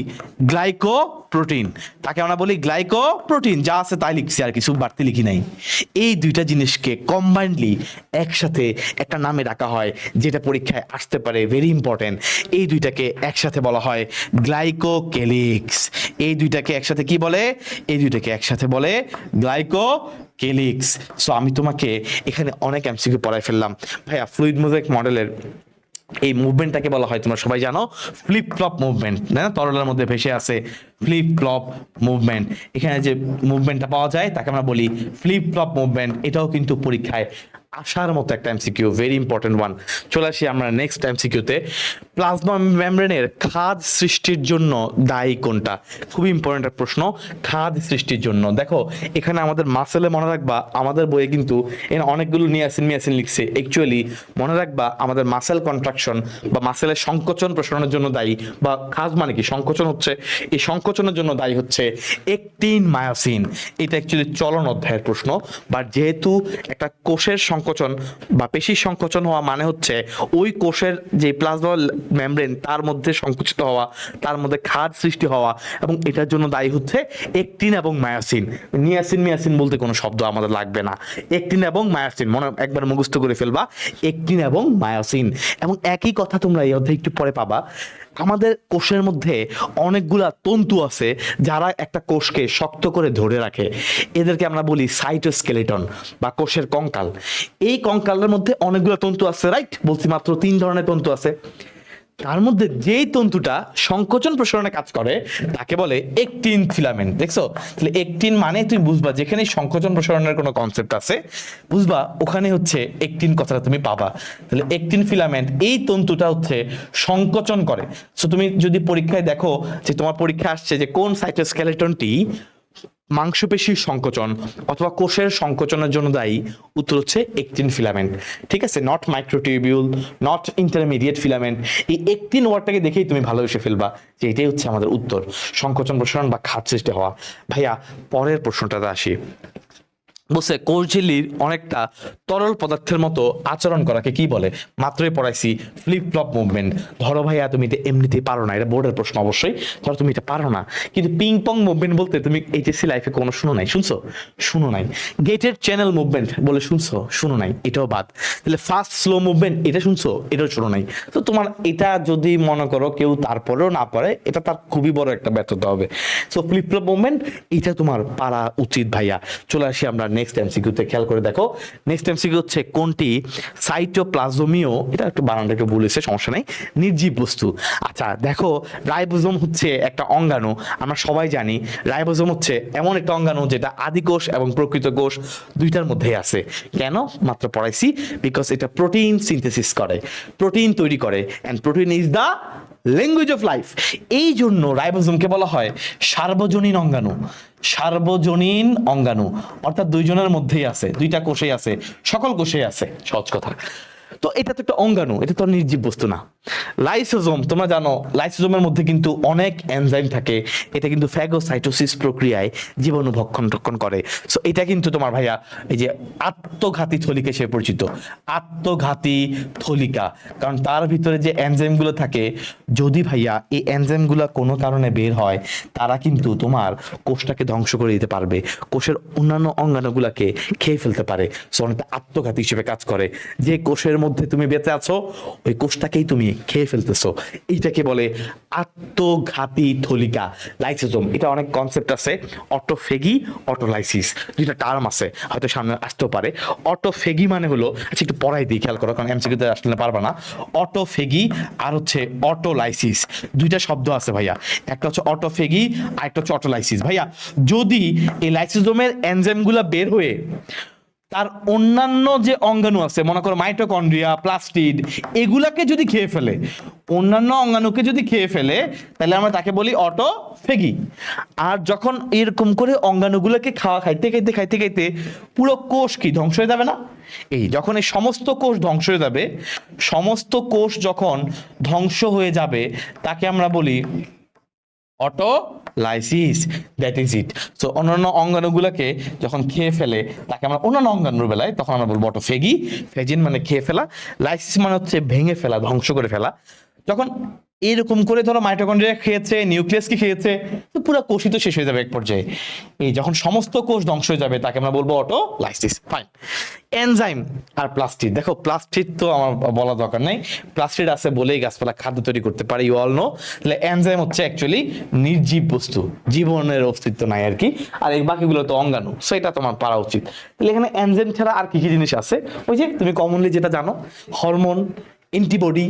গ্লাইকো প্রোটিন। তাকে আমরা বলি গ্লাইকো প্রোটিন। যা আছে তাই লিখছি, আর কিছু বাড়তি লিখি নাই। এই দুইটা জিনিসকে কম্বাইন্ডলি একসাথে একটা নামে ডাকা হয়, যেটা পরীক্ষায় আসতে পারে, ভেরি ইম্পর্টেন্ট। এই দুইটাকে একসাথে বলা হয় গ্লাইকোকেলিক্স। এই দুইটাকে একসাথে কি বলে? এই দুইটাকে একসাথে বলে গ্লাইকোকেলিক্স। সো আমি তোমাকে এখানে অনেক এমসিকিউ পড়াই ফেললাম ভাইয়া। ফ্লুইড মোজাইক মডেলের এই মুভমেন্টটাকে বলা হয়, তোমরা সবাই জানো, ফ্লিপ ফ্লপ মুভমেন্ট। না, তরলের মধ্যে ভেসে আছে ফ্লিপ ফ্লপ মুভমেন্ট। এখানে যে মুভমেন্টটা পাওয়া যায় তাকে আমরা বলি ফ্লিপ ফ্লপ মুভমেন্ট। এটাও কিন্তু পরীক্ষায় আসার মতো একটা এমসিকিউ, ভেরি ইম্পর্টেন্ট ওয়ান। চলে আসি আমরা নেক্সট এমসিকিউতে। প্লাজমা মেমব্রেনের খাদ সৃষ্টির জন্য দায়ী কোনটা? খুবই ইম্পর্টেন্ট একটা প্রশ্ন। খাদ সৃষ্টির জন্য, দেখো এখানে আমাদের মাসেলে মনে রাখবা, আমাদের বইয়ে কিন্তু এখানে অনেকগুলো নিয়াসিন মিয়াসিন লিখছে। অ্যাকচুয়ালি মনে রাখবা, আমাদের মাসেল কন্ট্রাকশন বা মাসেলের সংকোচন প্রসারণের জন্য দায়ী, বা খাদ মানে কি সংকোচন হচ্ছে, এই সংকোচনের জন্য দায়ী হচ্ছে একটিন মায়োসিন। এটা অ্যাকচুয়ালি চলন অধ্যায়ের প্রশ্ন। বাট যেহেতু একটা কোষের সংকোচন বা পেশির সংকোচন হওয়া মানে হচ্ছে ওই কোষের যে প্লাজমা মেমব্রেন তার মধ্যে সংকুচিত হওয়া, তার মধ্যে খাদ সৃষ্টি হওয়া, এবং এটার জন্য দায়ী হচ্ছে একটিন এবং মায়োসিন। নিয়াসিন মিয়াসিন বলতে কোনো শব্দ আমাদের লাগবে না, একটিন এবং মায়োসিন মনে একবার মুখস্থ করে ফেলবা, একটিন এবং মায়োসিন। এবং একই কথা তোমরা এই অধ্যায়ে একটু পরে পাবা। আমাদের কোষের মধ্যে অনেকগুলা তন্তু আছে যারা একটা কোষকে শক্ত করে ধরে রাখে, এদেরকে আমরা বলি সাইটোস্কেলেটন বা কোষের কঙ্কাল। এই কঙ্কালের মধ্যে অনেকগুলো তন্তু আছে, রাইট? বলছি মাত্র 3 ধরনের তন্তু আছে। তার মধ্যে যেই তন্তুটা সংকোচন প্রসারণে কাজ করে তাকে বলে একটিন ফিলামেন্ট। দেখছো? তাহলে একটিন মানে তুমি বুঝবা, যেখানে সংকোচন প্রসারণের কোনো কনসেপ্ট আছে বুঝবা, ওখানে হচ্ছে একটিন কথাটা তুমি পাবা। তাহলে একটিন ফিলামেন্ট, এই তন্তুটা হচ্ছে সংকোচন করে। সো তুমি যদি পরীক্ষায় দেখো যে তোমার পরীক্ষা আসছে যে কোন সাইটোস্কেলেটনটি মাংসপেশির সংকোচন অথবা কোষের সংকোচনের জন্য দায়ী, উত্তর হচ্ছে একটিন ফিলামেন্ট। ঠিক আছে? Not microtubule, not intermediate filament. এই একটিন ওয়ার্ডটাকে দেখেই তুমি ভালোবেসে ফেলবা যে এটাই হচ্ছে আমাদের উত্তর, সংকোচন প্রসারণ বা খাদ সৃষ্টি হওয়া। ভাইয়া পরের প্রশ্নটাতে আসি। বলছে কোষ ঝিল্লির অনেকটা তরল পদার্থের মতো আচরণ করাকে কি বলে? মাত্রই পড়াইছি ফ্লিপ ফ্লপ মুভমেন্ট। ধরো ভাইয়া তুমি এটা এমনিতেই পারো না, এটা বোর্ডের প্রশ্ন অবশ্যই। ধরো তুমি এটা পারো না, কিন্তু পিং পং মুভমেন্ট বলতে তুমি এইচএসসি লাইফে কোনো শুনো নাই, শুনছো? শুনো নাই। গেটেড চ্যানেল মুভমেন্ট বলে শুনছো? শুনো নাই, এটাও বাদ। তাহলে ফাস্ট স্লো মুভমেন্ট এটা শুনছো? এটাও শুনো নাই। তো তোমার এটা যদি মনে করো কেউ তারপরেও না পারে, এটা তার খুবই বড় একটা ব্যর্থতা হবে। সো ফ্লিপ ফ্লপ মুভমেন্ট এটা তোমার পারা উচিত ভাইয়া। চলে আসি আমরা নেক্সট এমসিকিউতে, খেয়াল করে দেখো। নেক্সট এমসিকিউ হচ্ছে কোনটি সাইটোপ্লাজমীয়, এটা একটু বানানটা একটু ভুল হয়েছে, সমস্যা নেই, নির্জীব বস্তু। আচ্ছা দেখো, রাইবোজোম হচ্ছে একটা অঙ্গাণু। আমরা সবাই জানি রাইবোজোম হচ্ছে এমন একটা অঙ্গাণু যেটা আদিকোষ এবং প্রকৃত কোষ দুইটার মধ্যেই আছে। কেন? মাত্র পড়াইছি, বিকজ এটা প্রোটিন সিনথেসিস করে, প্রোটিন তৈরি করে, and protein is the language of life. এই জন্য রাইবোজোমকে বলা হয় সার্বজনীন অঙ্গাণু। সার্বজনীন অঙ্গাণু অর্থাৎ দুইজনের মধ্যেই আছে, দুইটা কোষেই আছে, সকল কোষেই আছে, সহজ কথা। তো এটা তো একটা অঙ্গাণু, এটা তো নির্জীব বস্তু না। লাইসোজোম, তোমরা জানো লাইসোজোমের মধ্যে কিন্তু অনেক এনজাইম থাকে। এটা কিন্তু ফ্যাগোসাইটোসিস প্রক্রিয়ায় জীবাণু ভক্ষণ টক্ষণ করে। সো এটা কিন্তু তোমার ভাইয়া এই যে আত্মঘাতী থলিকা হিসেবে পরিচিত, আত্মঘাতী থলিকা। কারণ তার ভিতরে যে এনজাইমগুলো থাকে, যদি ভাইয়া এই এনজাইমগুলো কোনো কারণে বের হয়, তারা কিন্তু তোমার কোষটাকে ধ্বংস করে দিতে পারবে, কোষের অন্যান্য অঙ্গাণুগুলোকে খেয়ে ফেলতে পারে। সো অনেকটা আত্মঘাতী হিসেবে কাজ করে। যে কোষের মধ্যে তুমি বেঁচে আছো ওই কোষটাকেই তুমি খেয়ে ফেলতেছো, এইটাকে বলে আত্মঘাতী থলিকা, লাইসোজোম। এটা অনেক কনসেপ্ট আছে, অটোফেগি, অটোলাইসিস, দুইটা টার্ম আছে, হয়তো সামনে আসতেও পারে। অটোফেগি মানে হলো, আচ্ছা একটু পড়াই দিই, খেয়াল করো, কারণ এমসিকিউতে আসলে পারবা না। অটোফেগি আর হচ্ছে অটোলাইসিস, দুইটা শব্দ আছে ভাইয়া, একটা হচ্ছে অটোফেগি আর একটা হচ্ছে অটোলাইসিস। ভাইয়া যদি এই লাইসোজোমের এনজাইমগুলো বের হয়ে তার অন্যান্য যে অঙ্গাণু আছে, মনে করো মাইটোকন্ড্রিয়া, প্লাস্টিড, এগুলাকে যদি খেয়ে ফেলে, অন্যান্য অঙ্গাণুকে যদি খেয়ে ফেলে, তাহলে আমরা তাকে বলি অটোফেগি। আর যখন এরকম করে অঙ্গাণুগুলোকে খাইতে খাইতে খাইতে খাইতে পুরো কোষ কি ধ্বংস হয়ে যাবে না? এই যখন এই সমস্ত কোষ ধ্বংস হয়ে যাবে, সমস্ত কোষ যখন ধ্বংস হয়ে যাবে, তাকে আমরা বলি autolysis. That is it. So অন্যান্য অঙ্গাণুগুলোকে যখন খেয়ে ফেলে, তাকে আমরা অন্যান্য অঙ্গাণুর বেলায় তখন আমরা বলবো অটোফেগি। ফেজিন মানে খেয়ে ফেলা, লাইসিস মানে হচ্ছে ভেঙে ফেলা, ধ্বংস করে ফেলা। যখন এরকম করে ধরো মাইটোকন্ড্রিয়া খেয়েছে, নিউক্লিয়াস কি খেয়েছে, তো পুরো কোষই তো শেষ হয়ে যাবে এক পর্যায়ে। এই যখন সমস্ত কোষ ধ্বংস হয়ে যাবে, তাকে আমরা বলবো অটোলাইসিস। ফাইন। এনজাইম আর প্লাস্টিড, দেখো প্লাস্টিড তো আমার বলা দরকার নাই, প্লাস্টিড আছে বলেই গাছপালা খাদ্য তৈরি করতে পারে, ইউ অল নো। তাহলে এনজাইম হচ্ছে অ্যাকচুয়ালি নির্জীব বস্তু, জীবনের অস্তিত্ব নাই আর কি, আর এই বাকিগুলো তো অঙ্গাণু, সো এটা তোমার পারা উচিত। তাহলে এখানে এনজাইম ছাড়া আর কি কি জিনিস আছে? ওই যে তুমি কমনলি যেটা জানো, হরমোন, অ্যান্টিবডি,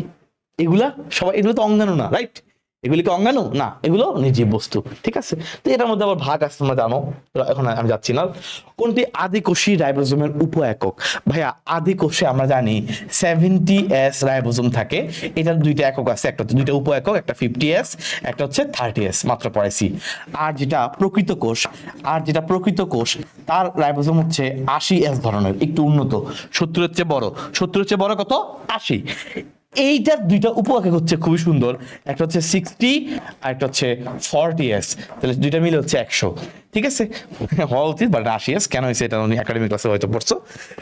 এগুলা সবাই, এগুলো তো অঙ্গাণু না, রাইট? এগুলি কি অঙ্গাণু না, এগুলো নির্জীব বস্তু, ঠিক আছে? তো এটার মধ্যে আবার ভাগ আছে, তোমরা জানো, এখন আমি যাচ্ছি না। কোনটি আদিকোষী রাইবোজোমের উপ একক? ভাইয়া আদিকোষে আমরা জানি 70S রাইবোজোম থাকে, এটার দুইটা একক আছে, একটা হচ্ছে দুইটা উপ একক, একটা 50S, একটা হচ্ছে 30S, মাত্র পড়াইছি। আর যেটা প্রকৃত কোষ, তার রাইবোজোম হচ্ছে 80S ধরনের, একটু উন্নত, 70-এর চেয়ে বড়, 70-এর চেয়ে বড় কত? 80। এইটার দুইটা উপএকক হচ্ছে খুবই সুন্দর, একটা হচ্ছে 60 আর একটা হচ্ছে 40S, তাহলে দুইটা মিলে হচ্ছে 100, ঠিক আছে? হওয়া উচিত, বাট 80S কেন হয়েছে এটা উনি একাডেমিক ক্লাসে হয়তো পড়ছো।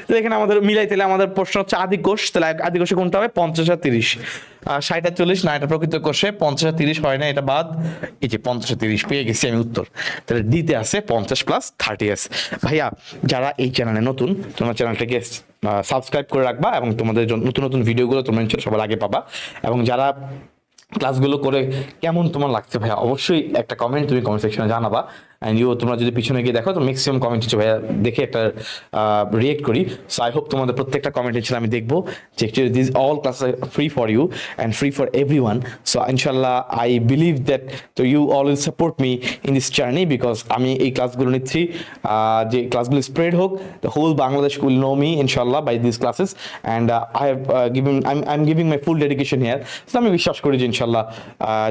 তো এখানে আমাদের মিলাই, তাহলে আমাদের প্রশ্ন হচ্ছে আদিকোষ, তাহলে আদিকোষে কোনটা হবে? 50 আর 30, 60 আর 40 না, এটা প্রকৃত কোষে 50 আর 30 হয় না, এটা বাদ, এই যে 50 আর 30 পেয়ে গেছি আমি উত্তর। তাহলে ডিতে আছে 50 প্লাস 30S। ভাইয়া যারা এই চ্যানেলে নতুন, তোমার চ্যানেলটাকে সাবস্ক্রাইব করে রাখবা, এবং তোমাদের জন্য নতুন নতুন ভিডিওগুলো তোমরা সবার আগে পাবা। এবং যারা ক্লাসগুলো করে কেমন তোমার লাগছে ভাইয়া, অবশ্যই একটা কমেন্ট তুমি কমেন্ট সেকশনে জানাবা। অ্যান্ড তোমরা যদি পিছনে গিয়ে দেখো, তো ম্যাক্সিমাম কমেন্ট হচ্ছে ভাইয়া দেখে একটা রিয়েক্ট করি। সো আই হোপ তোমাদের প্রত্যেকটা কমেন্ট হচ্ছে আমি দেখবো, যে actually this all class free for you and free for everyone. So ইনশাল্লাহ আই বিলিভ দ্যাট তো you all will support me in this journey, because আমি এই ক্লাসগুলো নিচ্ছি, যে ক্লাসগুলো স্প্রেড হোক, the whole Bangladesh will know me ইনশাল্লাহ by this classes, and I have given I am giving my full dedication here. So আমি বিশ্বাস করি যে ইনশাল্লাহ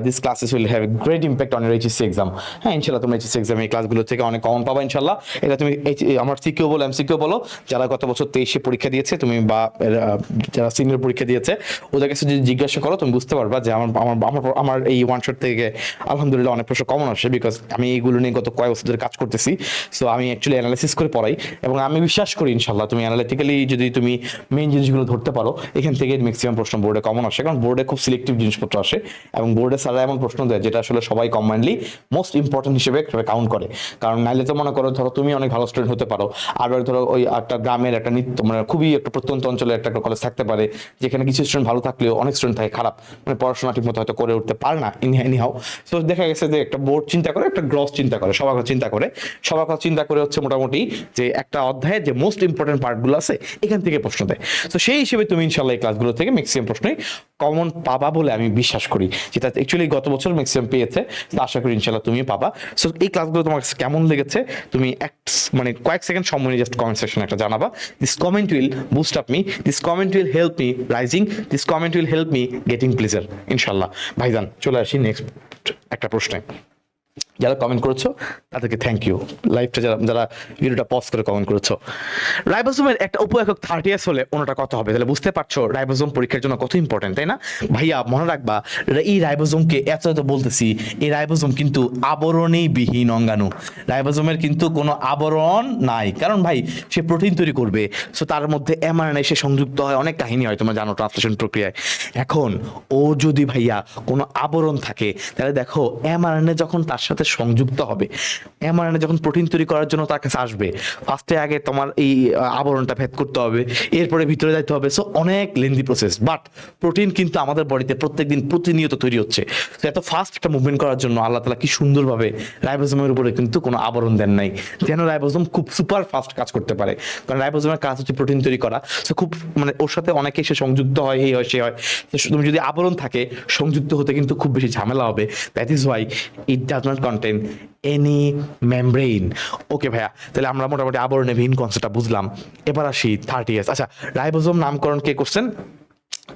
this classes will have great impact on your HSC exam. হ্যাঁ ইনশাল্লাহ তোমরা এইচএসসি এক্সাম এই ক্লাসগুলো থেকে অনেক কমন পাবা ইনশাল্লাহ। এটা তুমি আমার সিকিউ বলো, এমসিকিউ বলো, যারা গত বছর 23-এ পরীক্ষা দিয়েছে তুমি, বা যারা সিনিয়র পরীক্ষা দিয়েছে, ওদের কাছে যদি জিজ্ঞাসা করো, তুমি বুঝতে পারবা যে আমার এই ওয়ান শট থেকে আলহামদুলিল্লাহ অনেক প্রশ্ন কমন আসে, বিকজ আমি এইগুলো নিয়ে গত কয়েক বছর ধরে কাজ করতেছি। সো আমি অ্যাকচুয়ালি অ্যানালাইসিস করে পড়াই, এবং আমি বিশ্বাস করি ইনশাল্লাহ তুমি অ্যানালিটিক্যালি যদি তুমি মেইন জিনিসগুলো ধরতে পারো, এখান থেকে ম্যাক্সিমাম প্রশ্ন বোর্ডে কমন আসে, কারণ বোর্ডে খুব সিলেক্টিভ জিনিসপত্র আসে, এবং বোর্ডে স্যাররা এমন প্রশ্ন দেয় যেটা আসলে সবাই কম্বাইন্ডলি মোস্ট ইম্পর্টেন্ট হিসেবে কাউন্ট করে। কারণ নাইলে তো মনে করো, ধরো তুমি অনেক ভালো স্টুডেন্ট হতে পারো, আর ধরো ওই একটা গ্রামের একটা মানে খুবই একটা প্রত্যন্ত অঞ্চলে একটা কলেজ থাকতে পারে, যেখানে কিছু স্টুডেন্ট ভালো থাকলেও অনেক স্টুডেন্ট থাকে খারাপ, মানে পড়াশোনা ঠিক মতো হয়তো করে উঠতে পারে না এনিহাও। সো দেখা গেছে যে একটা বোর্ড চিন্তা করে, একটা গ্রস চিন্তা করে, সবার কথা চিন্তা করে হচ্ছে মোটামুটি যে একটা অধ্যায়ের যে মোস্ট ইম্পর্টেন্ট পার্টগুলো আছে এখান থেকে প্রশ্ন দেয়। তো সেই হিসেবে তুমি ইনশাল্লাহ এই ক্লাসগুলো থেকে ম্যাক্সিমাম প্রশ্নই কমন পাবা বলে আমি বিশ্বাস করি, যেটা অ্যাকচুয়ালি গত বছর ম্যাক্সিমাম পেয়েছে, তো আশা করি ইনশাল্লাহ তুমিও পাবা। সো এই ক্লাসগুলো তোমার কাছে কেমন লেগেছে তুমি মানে কয়েক সেকেন্ড সময় নিয়ে জাস্ট কমেন্ট সেকশনে একটা জানাবা। This comment will boost up me, this comment will help me rising, this comment will help me getting pleasure ইনশাল্লাহ। ভাইজান চলে আসি নেক্সট একটা প্রশ্নে। যারা কমেন্ট করেছো তাদেরকে থ্যাংক ইউ, লাইভটা যারা ভিডিওটা পজ করে কমেন্ট করেছো। রাইবোজোমের একটা উপ-একক 30S হলে অন্যটা কত হবে? তাহলে বুঝতে পারছো রাইবোজোম পরীক্ষার জন্য কত ইম্পর্টেন্ট, তাই না ভাইয়া? মনে রাখবা, এই রাইবোজোমকে এত বলতেছি, এই রাইবোজোম কিন্তু আবরণেই বিহীন অঙ্গাণু। রাইবোজোমের কিন্তু কোনো আবরণ নাই, কারণ ভাই সে প্রোটিন তৈরি করবে, সো তার মধ্যে এমআরএনএ সে সংযুক্ত হয়, অনেক কাহিনী হয় তোমরা জানো ট্রান্সলেশন প্রক্রিয়ায়। এখন ও যদি ভাইয়া কোনো আবরণ থাকে, তাহলে দেখো এমআরএনএ যখন তার সাথে সংযুক্ত হবে, এমআরএনএ যখন প্রোটিন তৈরি করার জন্য তার কাছে আসবে, ফার্স্টে আগে তোমার এই আবরণটা ভেদ করতে হবে, এরপরে ভিতরে যাইতে হবে, সো অনেক লেন্দি প্রসেস। বাট প্রোটিন কিন্তু আমাদের বডিতে প্রত্যেকদিন প্রতিনিয়ত তৈরি হচ্ছে, তো এত ফাস্ট একটা মুভমেন্ট করার জন্য আল্লাহ তাআলা কি সুন্দরভাবে রাইবোজোমের উপরে কিন্তু কোনো আবরণ দেন নাই, যেন রাইবোজোম খুব সুপার ফাস্ট কাজ করতে পারে। কারণ রাইবোজোমের কাজ হচ্ছে প্রোটিন তৈরি করা, সো খুব মানে ওর সাথে অনেকে এসে সংযুক্ত হয়, এই হয় সে হয়। তুমি যদি আবরণ থাকে, সংযুক্ত হতে কিন্তু খুব বেশি ঝামেলা হবে। That is why it does not contain any membrane. Okay ভাইয়া, তাহলে আমরা মোটামুটি আবরণে ভিন কনসেপ্টটা বুঝলাম। এবার আসি 30S। আচ্ছা, রাইবোজোম নামকরণ কে করছেন?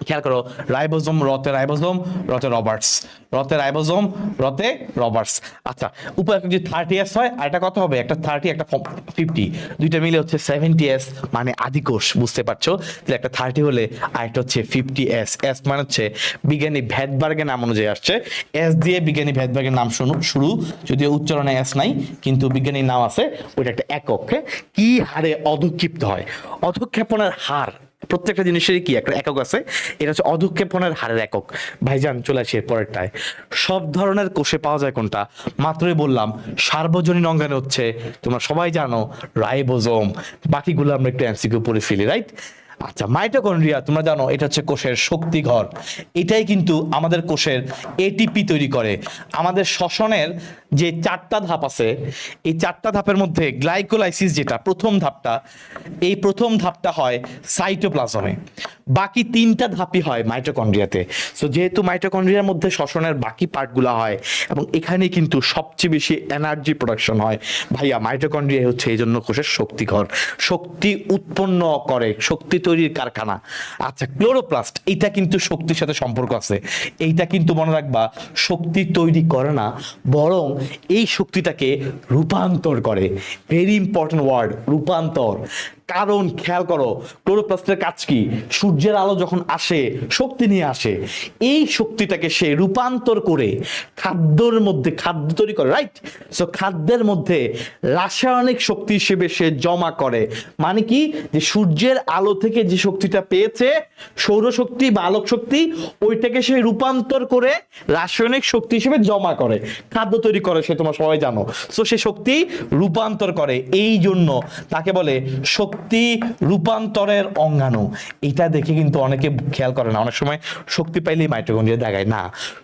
খেয়াল করো, রাইবোজোম, রতে রাইবোজোম, রতে রবার্টস, রতে রাইবোজোম, রতে রবার্টস। আচ্ছা, উপরে যদি 30S হয় আর একটা কত হবে? একটা 30 একটা 50, দুইটা মিলে হচ্ছে 70S, মানে আদিকোষ। বুঝতে পারছো? তাহলে একটা 30 হলে আর একটা হচ্ছে 50S। এস মানে হচ্ছে বিজ্ঞানী ভ্যাটবার্গের নাম অনুযায়ী আসছে, এস দিয়ে বিজ্ঞানী ভ্যাটবার্গের নাম শুরু, যদিও উচ্চারণে এস নাই কিন্তু বিজ্ঞানীর নাম আছে। ওইটা একটা একক। কি হারে অধক্ষিপ্ত হয়? অধক্ষেপণের হার প্রত্যেকটা জিনিসেরই কি একটা একক আছে, এটা হচ্ছে অধক্ষেপণের হারের একক। ভাইজান চলে আসি পরেরটায়। সব ধরনের কোষে পাওয়া যায় কোনটা? মাত্রই বললাম, সার্বজনীন অঙ্গাণু হচ্ছে, তোমরা সবাই জানো, রাইবোজোম। বাকিগুলো আমরা একটু এমসিকিউ পড়ে ফেলি, রাইট? আচ্ছা, মাইটোকন্ড্রিয়া তোমরা জানো এটা হচ্ছে কোষের শক্তিঘর। এটাই কিন্তু আমাদের কোষের এটিপি তৈরি করে। আমাদের শ্বসনের যে 4টা ধাপ আছে, এই 4টা ধাপের মধ্যে গ্লাইকোলাইসিস যেটা প্রথম ধাপটা, এই প্রথম ধাপটা হয় সাইটোপ্লাজমে, বাকি 3টা ধাপই হয় মাইটোকন্ড্রিয়াতে। সো যেহেতু মাইটোকন্ড্রিয়ার মধ্যে শ্বসনের বাকি পার্টগুলো হয় এবং এখানে কিন্তু সবচেয়ে বেশি এনার্জি প্রোডাকশন হয়, ভাইয়া মাইটোকন্ড্রিয়া হচ্ছে এই জন্য কোষের শক্তিঘর, শক্তি উৎপন্ন করে, শক্তি তৈরির কারখানা। আচ্ছা, ক্লোরোপ্লাস্ট, এটা কিন্তু শক্তির সাথে সম্পর্ক আছে। এইটা কিন্তু মনে রাখবা, শক্তি তৈরি করে না, বরং এই শক্তিটাকে রূপান্তর করে। ভেরি ইম্পর্টেন্ট ওয়ার্ড, রূপান্তর। কারণ খেয়াল করো, ক্লোরোপ্লাস্টের কাজ কি? সূর্যের আলো যখন আসে, শক্তি নিয়ে আসে, এই শক্তিটাকে সে রূপান্তর করে খাদ্যের মধ্যে খাদ্য তৈরি করে, রাইট? সো খাদ্যের মধ্যে রাসায়নিক শক্তি হিসেবে সে জমা করে। মানে কি? যে সূর্যের আলো থেকে যে শক্তিটা পেয়েছে, সৌরশক্তি বা আলোক শক্তি, ওইটাকে সে রূপান্তর করে রাসায়নিক শক্তি হিসেবে জমা করে, খাদ্য তৈরি করে, সে তোমরা সবাই জানো। সো সে শক্তি রূপান্তর করে, এই জন্য তাকে বলে শক্তি রূপান্তরের অঙ্গাণু। এটা দেখে কিন্তু অনেকে খেয়াল করে না, অনেক সময় শক্তি পাইলেই মাইটোকন্ড্রিয়া দেখায় না।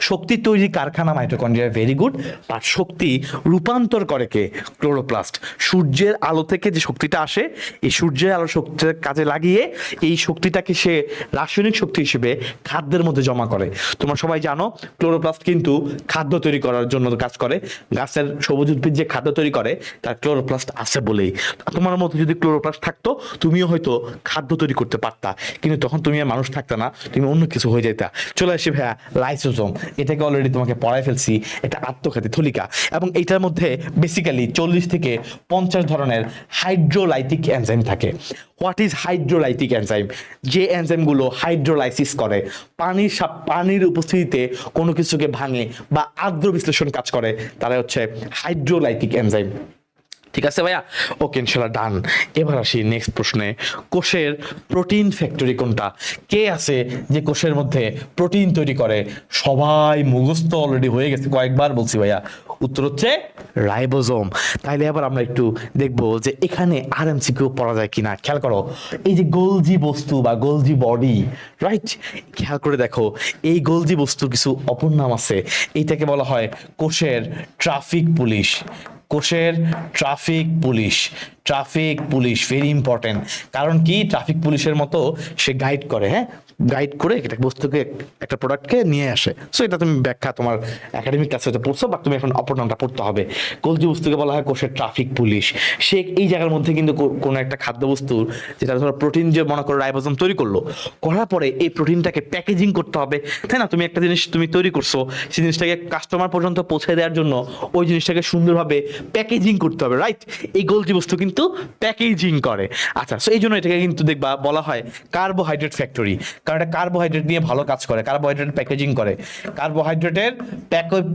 শক্তি তৈরির কারখানা মাইটোকন্ড্রিয়া, ভেরি গুড। বাট শক্তি রূপান্তর করে কে? ক্লোরোপ্লাস্ট। সূর্যের আলো থেকে যে শক্তিটা আসে, এই সূর্যের আলো শক্তির কাজে লাগিয়ে এই শক্তিটাকে সে রাসায়নিক শক্তি হিসেবে খাদ্যের মধ্যে জমা করে। তোমরা সবাই জানো, ক্লোরোপ্লাস্ট কিন্তু খাদ্য তৈরি করার জন্য কাজ করে। গাছের সবুজ উদ্ভিদ যে খাদ্য তৈরি করে, তার ক্লোরোপ্লাস্ট আছে বলেই। তোমার মধ্যে যদি ক্লোরোপ্লাস্ট থাকতো, তুমিও হয়তো খাদ্য তৈরি করতে পারতা, কিন্তু তখন তুমি আর মানুষ থাকতা না, তুমি অন্য কিছু হয়ে যেতা। চলে আসি ভাইয়া লাইসোজোম। এটাকে অলরেডি তোমাকে পড়াই ফেলছি, এটা আত্মঘাতী থলিকা, এবং এইটার মধ্যে বেসিক্যালি 40 থেকে 50 ধরনের হাইড্রোলাইটিক এনজাইম থাকে। What is hydrolytic enzyme? যে এনজাইমগুলো হাইড্রোলাইসিস করে, পানির উপস্থিতিতে কোনো কিছুকে ভাঙে বা আর্দ্র বিশ্লেষণ কাজ করে, তারা হচ্ছে হাইড্রোলাইটিক এনজাইম। ঠিক আছে ভাইয়া, ওকে, ইনশাল্লাহ ডান। এবার আসি নেক্সট প্রশ্নে। কোষের প্রোটিন ফ্যাক্টরি কোনটা? কে আছে যে কোষের মধ্যে প্রোটিন তৈরি করে? সবাই মুখস্থ অলরেডি হয়ে গেছে, কয়েকবার বলছি ভাইয়া। উত্তর হচ্ছে রাইবোজোম। তাইলে এবার আমরা একটু দেখবো যে এখানে আর এমসিকিউ পড়া যায় কিনা। খেয়াল করো, এই যে গোলজি বস্তু বা গোলজি বডি, রাইট? খেয়াল করে দেখো, এই গোলজি বস্তুর কিছু অপর নাম আছে। এইটাকে বলা হয় কোষের ট্রাফিক পুলিশ। কোষের traffic police, traffic police very important. কারণ কি? ট্রাফিক পুলিশের মতো সে গাইড করে, হ্যাঁ, গাইড করে একটা বস্তুকে, একটা প্রোডাক্টকে নিয়ে আসে। সো এটা তুমি ব্যাখ্যা তোমার একাডেমিক ক্লাসে পড়ছো, বাট তুমি এখন অপর নামটা পড়তে হবে। গোলজি বস্তুকে বলা হয় কোষের ট্রাফিক পুলিশ। সে এই জায়গার মধ্যে কিন্তু কোনো একটা খাদ্যবস্তুর, যেটা ধরো প্রোটিন, যে মনে করো রাইবোজোম তৈরি করলো, করার পরে এই প্রোটিনটাকে প্যাকেজিং করতে হবে, তাই না? তুমি একটা জিনিস তুমি তৈরি করছো, সেই জিনিসটাকে কাস্টমার পর্যন্ত পৌঁছে দেওয়ার জন্য ওই জিনিসটাকে সুন্দরভাবে প্যাকেজিং করতে হবে, রাইট? এই গোলজি বস্তু কিন্তু প্যাকেজিং করে। আচ্ছা, সো এই জন্য এটাকে কিন্তু দেখবা বলা হয় কার্বোহাইড্রেট ফ্যাক্টরি, কারণ এটা কার্বোহাইড্রেট নিয়ে ভালো কাজ করে, কার্বোহাইড্রেট প্যাকেজিং করে, কার্বোহাইড্রেটের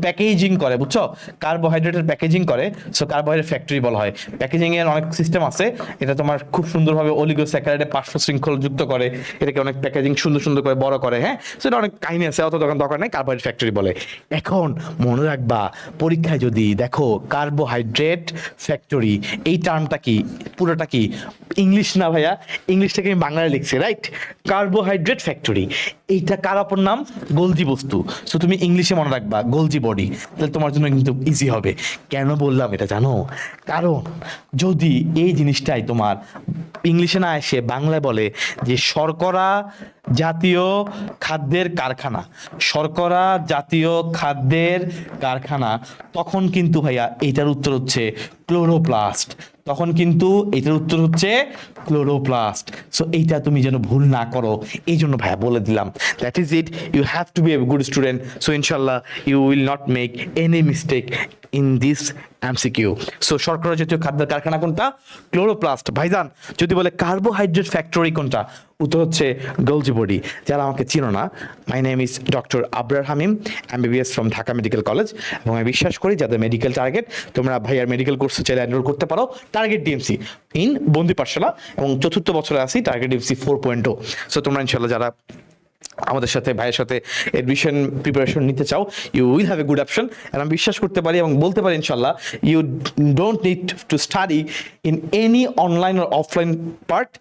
প্যাকেজিং করে, বুঝছো? কার্বোহাইড্রেটের প্যাকেজিং করে, সো কার্বোহাইড্রেট ফ্যাক্টরি বলা হয়। প্যাকেজিং এর অনেক সিস্টেম আছে, এটা তোমার খুব সুন্দরভাবে অলিগোস্যাকারাইডে পার্শ্ব শৃঙ্খল যুক্ত করে, এটাকে অনেক প্যাকেজিং সুন্দর সুন্দর করে বড় করে, হ্যাঁ। সো এটা অনেক কাহিনী আছে, অত তখন দরকার নেই, কার্বোহাইড্রেট ফ্যাক্টরি বলে। এখন মনে রাখবা, পরীক্ষায় যদি দেখো কার্বোহাইড্রেট ফ্যাক্টরি, এই টার্মটা কি পুরোটা কি ইংলিশ না ভাইয়া, ইংলিশটাকে আমি বাংলায় লিখছি, রাইট? কার্বোহাইড্রেট ফ্যাক্টরি, এইটা কার অপর নাম? গোলজি বস্তু। সো তুমি ইংলিশে মনে রাখবা গোলজি বডি, তাহলে তোমার জন্য কিন্তু ইজি হবে। কেন বললাম এটা জানো? কারণ যদি এই জিনিসটাই তোমার ইংলিশে না এসে বাংলায় বলে যে শর্করা জাতীয় খাদ্যের কারখানা, শর্করা জাতীয় খাদ্যের কারখানা, তখন কিন্তু ভাইয়া এটার উত্তর হচ্ছে ক্লোরোপ্লাস্ট। তখন কিন্তু এটার উত্তর হচ্ছে ক্লোরোপ্লাস্ট। সো এইটা তুমি যেন ভুল না করো, এই জন্য ভাইয়া বলে দিলাম। That is it, you have to be a good student. So ইনশাল্লাহ you will not make any mistake in this MCQ. So শর্করা জাতীয় খাদ্যের কারখানা কোনটা? ক্লোরোপ্লাস্ট। ভাইজান যদি বলে কার্বোহাইড্রেট ফ্যাক্টরি কোনটা? উত্তর হচ্ছে গোলজি বডি। যারা আমাকে চিনো না, my name is doctor Abrar Hamim, MBBS from Dhaka medical college. এবং আমি বিশ্বাস করি যাদের মেডিকেল টার্গেট, তোমরা ভাইয়ার মেডিকেল কোর্সে চাইলে এনরোল করতে পারো। টার্গেট ডিএমসি ইন বন্দি পাঠশালা, এবং চতুর্থ বছরে আছি টার্গেট ডিএমসি 4.0। সো তোমরা ইনশাল্লাহ যারা আমাদের সাথে ভাইয়ের সাথে এডমিশন প্রিপারেশন নিতে চাও, you will have a good option. আর আমি বিশ্বাস করতে পারি এবং বলতে পারি ইনশাল্লাহ, you don't need to study in any online or offline part.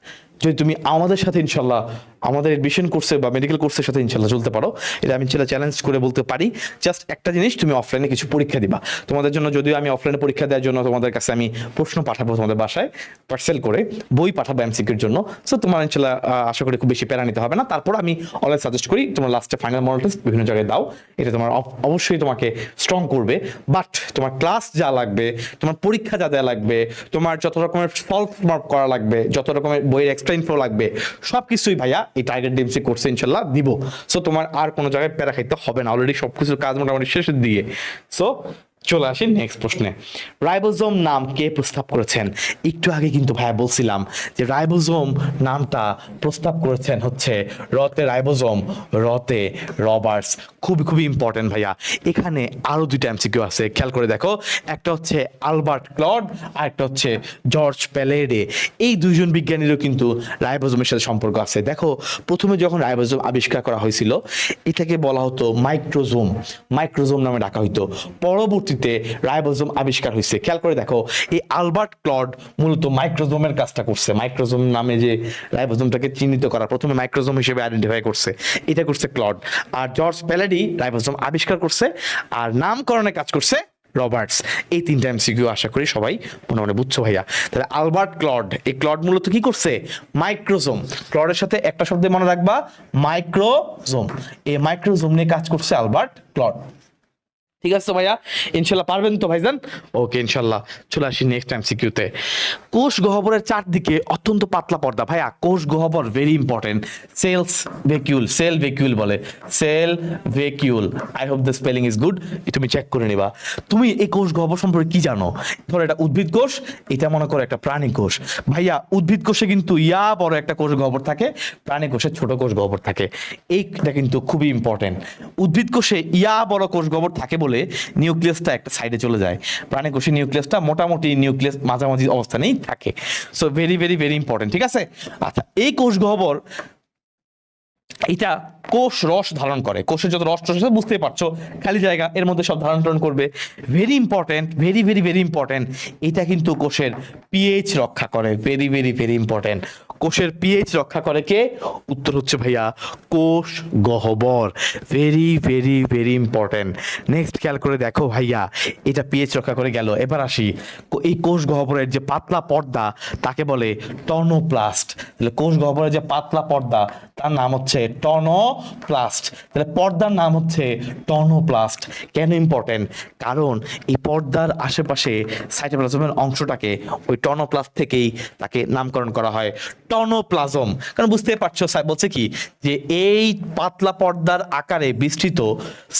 যদি তুমি আমাদের সাথে ইনশাল্লাহ আমাদের এডমিশন কোর্সে বা মেডিকেল কোর্সের সাথে ইনশাল্লাহ চলতে পারো, এটা আমি ইনশাল্লাহ চ্যালেঞ্জ করে বলতে পারি। জাস্ট একটা জিনিস, তুমি অফলাইনে কিছু পরীক্ষা দিবা। তোমাদের জন্য যদিও আমি অফলাইনে পরীক্ষা দেওয়ার জন্য তোমাদের কাছে আমি প্রশ্ন পাঠাবো তোমাদের বাসায় পার্সেল করে, বই পাঠাবো এমসিকিউর জন্য। সো তোমার ইনশাল্লাহ আশা করি খুব বেশি প্যারা নিতে হবে না। তারপর আমি অলওয়েজ সাজেস্ট করি তোমার লাস্টে ফাইনাল মডেল টেস্ট বিভিন্ন জায়গায় দাও, এটা তোমার অবশ্যই তোমাকে স্ট্রং করবে। বাট তোমার ক্লাস যা লাগবে, তোমার পরীক্ষা যা দেওয়া লাগবে, তোমার যত রকমের সলভ মার্ক করা লাগবে, যত রকমের বইয়ের এক্সট্রা ইনফো লাগবে, সব কিছুই ভাইয়া এই টার্গেট ডিএমসি কোর্সে ইনশাল্লাহ দিব। সো তোমার আর কোনো জায়গায় প্যারা খাইতে হবে না, অলরেডি সবকিছুর কাজ মোটামুটি শেষের দিকে। সো চলে আসি নেক্সট প্রশ্নে। রাইবোজোম নাম কে প্রস্তাব করেছেন? একটু আগে কিন্তু ভাইয়া বলছিলাম যে রাইবোজোম নামটা প্রস্তাব করেছেন হচ্ছে রতে রাইবোজোম, রতে রবার্টস। খুবই খুবই ইম্পর্টেন্ট ভাইয়া। এখানে আরো দুইটা এমসিকিউ আছে, খেয়াল করে দেখো। একটা হচ্ছে আলবার্ট ক্লড, আর একটা হচ্ছে জর্জ প্যালেডে। এই দুইজন বিজ্ঞানীরও কিন্তু রাইবোজোমের সাথে সম্পর্ক আছে। দেখো, প্রথমে যখন রাইবোজোম আবিষ্কার করা হয়েছিল, এটাকে বলা হতো মাইক্রোজোম, মাইক্রোজোম নামে ডাকা হইতো। পরবর্তীতে রাইবোজোম আবিষ্কার হয়েছে। খেয়াল করে দেখো, এই আলবার্ট ক্লড মূলত মাইক্রোজোমের কাজটা করছে। মাইক্রোজোম নামে যে রাইবোজোমটাকে চিহ্নিত করা, প্রথমে মাইক্রোজোম হিসেবে আইডেন্টিফাই করছে, এটা করছে ক্লড। আর জর্জ প্যালেডি রাইবোজোম আবিষ্কার করছে, আর নামকরণের কাজ করছে রবার্টস। এই তিনটা এমসিকিউ আশা করি সবাই মনে মনে বুঝছো ভাইয়া। তাহলে আলবার্ট ক্লড, এই ক্লড মূলত কি করছে? মাইক্রোজোম। ক্লডের সাথে একটা শব্দে মনে রাখবা, মাইক্রোজোম। এই মাইক্রোজোম নিয়ে কাজ করছে আলবার্ট ক্লড। ঠিক আছে ভাইয়া, ইনশাল্লাহ পারবেন তো ভাইজান? ওকে, ইনশাল্লাহ। চলে আসি নেক্সট এমসিকিউতে। কোষ গহ্বরের চারদিকে অত্যন্ত পাতলা পর্দা। ভাইয়া কোষ গহ্বর very important. Cells vacuole, cell vacuole বলে, cell vacuole. I hope the spelling is good, তুমি চেক করে নিবা। তুমি এই কোষ গহ্বর সম্পর্কে কি জানো? ধরো এটা উদ্ভিদ কোষ, এটা মনে করো একটা প্রাণী কোষ। ভাইয়া উদ্ভিদ কোষে কিন্তু ইয়া বড় একটা কোষ গহ্বর থাকে, প্রাণী কোষে ছোট কোষ গহ্বর থাকে। এইটা কিন্তু খুবই ইম্পর্টেন্ট। উদ্ভিদ কোষে ইয়া বড় কোষ গহ্বর থাকে বলে নিউক্লিয়াসটা একটা সাইডে চলে যায়। প্রাণী কোষে নিউক্লিয়াসটা মোটামুটি নিউক্লিয়াস মাঝামাঝি অবস্থানেই থাকে। So very very very important, ঠিক আছে? আচ্ছা, এই কোষ গহ্বর এটা কোষ রস ধারণ করে। কোষের যত রস টস আছে বুঝতেই পারছো, খালি জায়গা, এর মধ্যে সব ধারণ টারণ করবে। Very important, very very very important. এটা কিন্তু কোষের পিএইচ রক্ষা করে। Very very very important. কোষের পিএইচ রক্ষা করে কে? উত্তর হচ্ছে ভাইয়া কোষ গহ্বর। Very very very important. Next খেয়াল করে দেখো ভাইয়া, এটা পিএইচ রক্ষা করে গেল। এবার আসি, এই কোষ গহ্বরের যে পাতলা পর্দা তাকে বলে টনোপ্লাস্ট। তাহলে কোষ গহ্বরের যে পাতলা পর্দা তার নাম হচ্ছে টনোপ্লাস্ট। তাহলে পর্দার নাম হচ্ছে টনোপ্লাস্ট। কেন ইম্পর্টেন্ট? কারণ এই পর্দার আশেপাশে সাইটোপ্লাজমের অংশটাকে ওই টনোপ্লাস্ট থেকেই তাকে নামকরণ করা হয় টনোপ্লাজম। কারণ বুঝতে পারছো বলছে কি, যে এই পাতলা পর্দার আকারে বিস্তৃত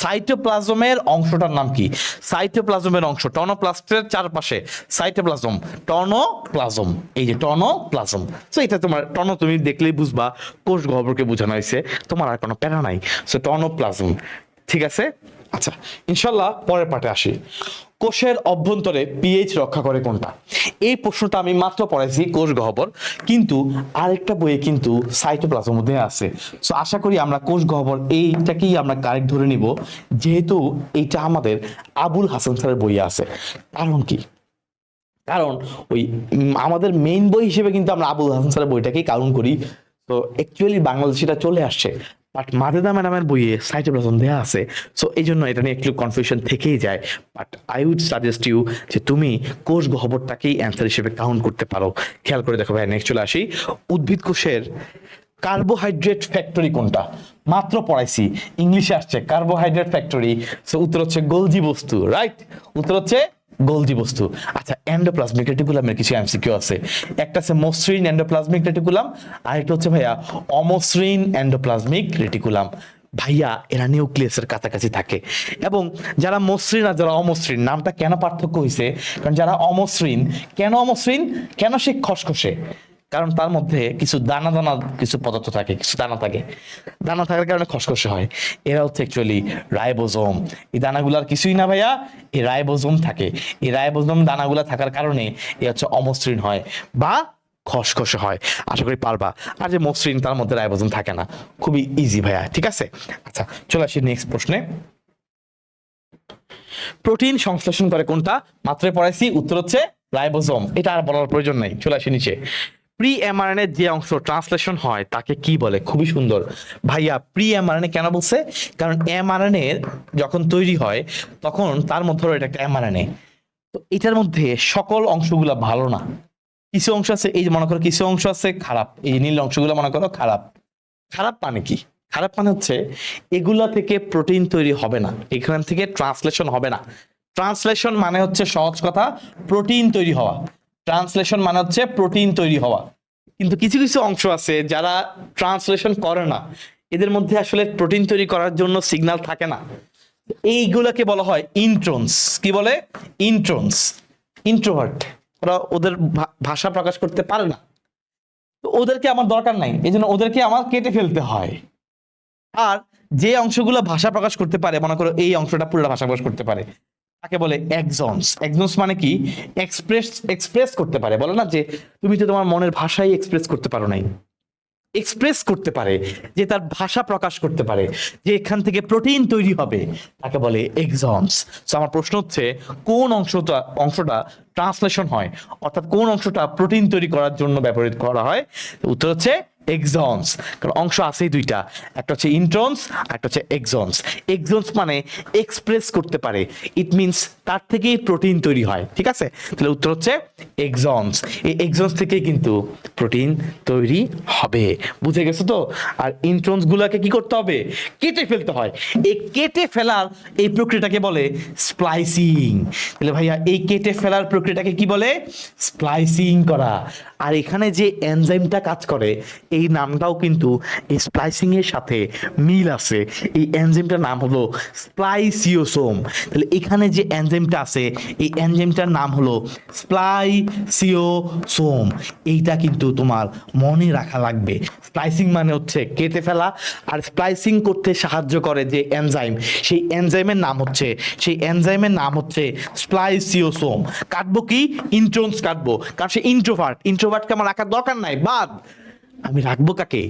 সাইটোপ্লাজমের অংশটার নাম কি? সাইটোপ্লাজমের অংশ টনোপ্লাস্টের চারপাশে সাইটোপ্লাজম, টনোপ্লাজম। এই যে টনোপ্লাজম। সো এটা তোমার টনো তুমি দেখলেই বুঝবা কোষ গহ্বরকে বোঝানো হয়েছে, তোমার আর কোনো প্যারা নাই। সো টনোপ্লাজম, ঠিক আছে? আচ্ছা, ইনশাল্লাহ পরের পার্টে আসি। কোষের অভ্যন্তরে পিএইচ রক্ষা করে কোনটা? এই প্রশ্নটা আমি মাত্র পড়াইছি কোষ গহ্বর, কিন্তু আরেকটা বইয়ে কিন্তু সাইটোপ্লাজম মধ্যে আছে। সো আশা করি আমরা কোষ গহ্বর এইটাকেই আমরা কারেক্ট ধরে নিব, যেহেতু এইটা আমাদের আবুল হাসান স্যারের বইয়ে আছে। কারণ কি? কারণ ওই আমাদের মেইন বই হিসেবে কিন্তু আমরা আবুল হাসান স্যারের বইটাকেই কাউন্ট করি। তো অ্যাকচুয়ালি বাংলাদেশিটা চলে আসছে, বাট মাজেদা ম্যাডামের বইয়ে সাইটোপ্লাজম দেওয়া আছে। সো এই জন্য এটা নিয়ে একটু কনফিউশন থেকেই যায়। But I would suggest you যে তুমি কোষ গহ্বরটাকেই অ্যান্সার হিসেবে কাউন্ট করতে পারো। খেয়াল করে দেখো ভাই, নেক্সট চলে আসি। উদ্ভিদ কোষের কার্বোহাইড্রেট ফ্যাক্টরি কোনটা? মাত্র পড়াইছি, ইংলিশে আসছে কার্বোহাইড্রেট ফ্যাক্টরি। সো উত্তর হচ্ছে গোলজি বস্তু, রাইট? উত্তর হচ্ছে গোলজি বস্তু। আচ্ছা, এন্ডোপ্লাজমিক রেটিকুলামের কিছু এমসিকিউ আছে। একটা আছে মসৃণ এন্ডোপ্লাজমিক রেটিকুলাম, আর একটা হচ্ছে ভাইয়া অমসৃণ এন্ডোপ্লাজমিক রেটিকুলাম। ভাইয়া এরা নিউক্লিয়াসের কাছাকাছি থাকে, এবং যারা মসৃণ আর যারা অমসৃণ, নামটা কেন পার্থক্য হয়েছে? কারণ যারা অমসৃণ, কেন অমসৃণ, কেন সে খসখসে? কারণ তার মধ্যে কিছু দানা দানা কিছু পদার্থ থাকে, কিছু দানা থাকে, দানা থাকার কারণে খসখসে হয়। এরা হচ্ছে অ্যাকচুয়ালি রাইবোজোম। এই দানাগুলার কিছুই না ভাইয়া, এই রাইবোজোম থাকে। এই রাইবোজোম দানাগুলা থাকার কারণে এ হচ্ছে অমসৃণ হয় বা খসখসে হয়। আশা করি পারবা। আর যে মসৃণ, তার মধ্যে রাইবোজোম থাকে না। খুবই ইজি ভাইয়া, ঠিক আছে? আচ্ছা, চলে আসি নেক্সট প্রশ্নে। প্রোটিন সংশ্লেষণ করে কোনটা? মাত্রই পড়াইছি, উত্তর হচ্ছে রাইবোজোম। এটা আর বলার প্রয়োজন নাই। চলে আসি নিচে। প্রি এমআরএনএ যে অংশ ট্রান্সলেশন হয় তাকে কি বলে? খুবই সুন্দর ভাইয়া। প্রি এমআরএনএ কেন বলছে? কারণ এমআরএনএ যখন তৈরি হয় তখন তার মধ্যে এটা একটা এমআরএনএ। তো এটার মধ্যে সকল অংশগুলো ভালো না, কিছু অংশ আছে, এই যে মনে করো কিছু অংশ আছে খারাপ, এই যে নীল অংশগুলো মনে করো খারাপ। খারাপ মানে কি? খারাপ মানে হচ্ছে এগুলা থেকে প্রোটিন তৈরি হবে না, এখান থেকে ট্রান্সলেশন হবে না। ট্রান্সলেশন মানে হচ্ছে সহজ কথা প্রোটিন তৈরি হওয়া। ট্রান্সলেশন মানে হচ্ছে প্রোটিন তৈরি হওয়া। কিন্তু কিছু কিছু অংশ আছে যারা ট্রান্সলেশন করে না, এদের মধ্যে আসলে প্রোটিন তৈরি করার জন্য সিগন্যাল থাকে না। এইগুলাকে বলা হয় ইন্ট্রন্স। কি বলে? ইন্ট্রন্স। ইন্ট্রোভার্ট, ওরা ওদের ভাষা প্রকাশ করতে পারে না। তো ওদেরকে আমার দরকার নাই, এই জন্য ওদেরকে আমার কেটে ফেলতে হয়। আর যে অংশগুলো ভাষা প্রকাশ করতে পারে, মনে করো এই অংশটা পুরো ভাষা প্রকাশ করতে পারে, তাকে বলে এক্সনস। এক্সনস মানে কি? এক্সপ্রেস করতে পারে। বলে না যে তুমি তো তোমার মনের ভাষাই এক্সপ্রেস করতে পারো নাই, এক্সপ্রেস করতে পারে, যে তার ভাষা প্রকাশ করতে পারে, যে এখান থেকে প্রোটিন তৈরি হবে, তাকে বলে এক্সনস। তো আমার প্রশ্ন হচ্ছে কোন অংশটা ট্রান্সলেশন হয়, অর্থাৎ কোন অংশটা প্রোটিন তৈরি করার জন্য ব্যবহৃত করা হয়? উত্তর হচ্ছে এক্সনস। কারণ অংশ আছেই দুইটা, একটা হচ্ছে ইন্ট্রন্স আর একটা হচ্ছে এক্সনস। এক্সনস মানে এক্সপ্রেস করতে পারে, ইট মিনস তার থেকেই প্রোটিন তৈরি হয়, ঠিক আছে? তাহলে উত্তর হচ্ছে এক্সনস। এই এক্সনস থেকেই কিন্তু প্রোটিন তৈরি হবে। বুঝে গেছো তো? আর ইন্ট্রন্স গুলাকে কি করতে হবে? কেটে ফেলতে হয়। এই কেটে ফেলার এই প্রক্রিয়াটাকে বলে স্প্লাইসিং। তাহলে ভাইয়া এই কেটে ফেলার প্রক্রিয়াটাকে কি বলে? স্প্লাইসিং করা। আর এখানে যে এনজাইমটা কাজ করে, এই নামটাও কিন্তু এই স্প্লাইসিং এর সাথে মিল আছে। এই এনজাইমটার নাম হলো স্প্লাইসিওসোম। তাহলে এখানে যে এনজাইমটা আছে, এই এনজাইমটার নাম হলো স্প্লাইসিওসোম। এইটা কিন্তু তোমার মনে রাখা লাগবে। স্প্লাইসিং মানে হচ্ছে কেটে ফেলা, আর স্প্লাইসিং করতে সাহায্য করে যে এনজাইম, সেই এনজাইমের নাম হচ্ছে স্প্লাইসিওসোম। কাটবো কি? ইন্ট্রন্স কাটবো, কারণ সে ইন্ট্রোভার্টকে আমার রাখার দরকার নাই। বাদ আমি রাখবো কাকে?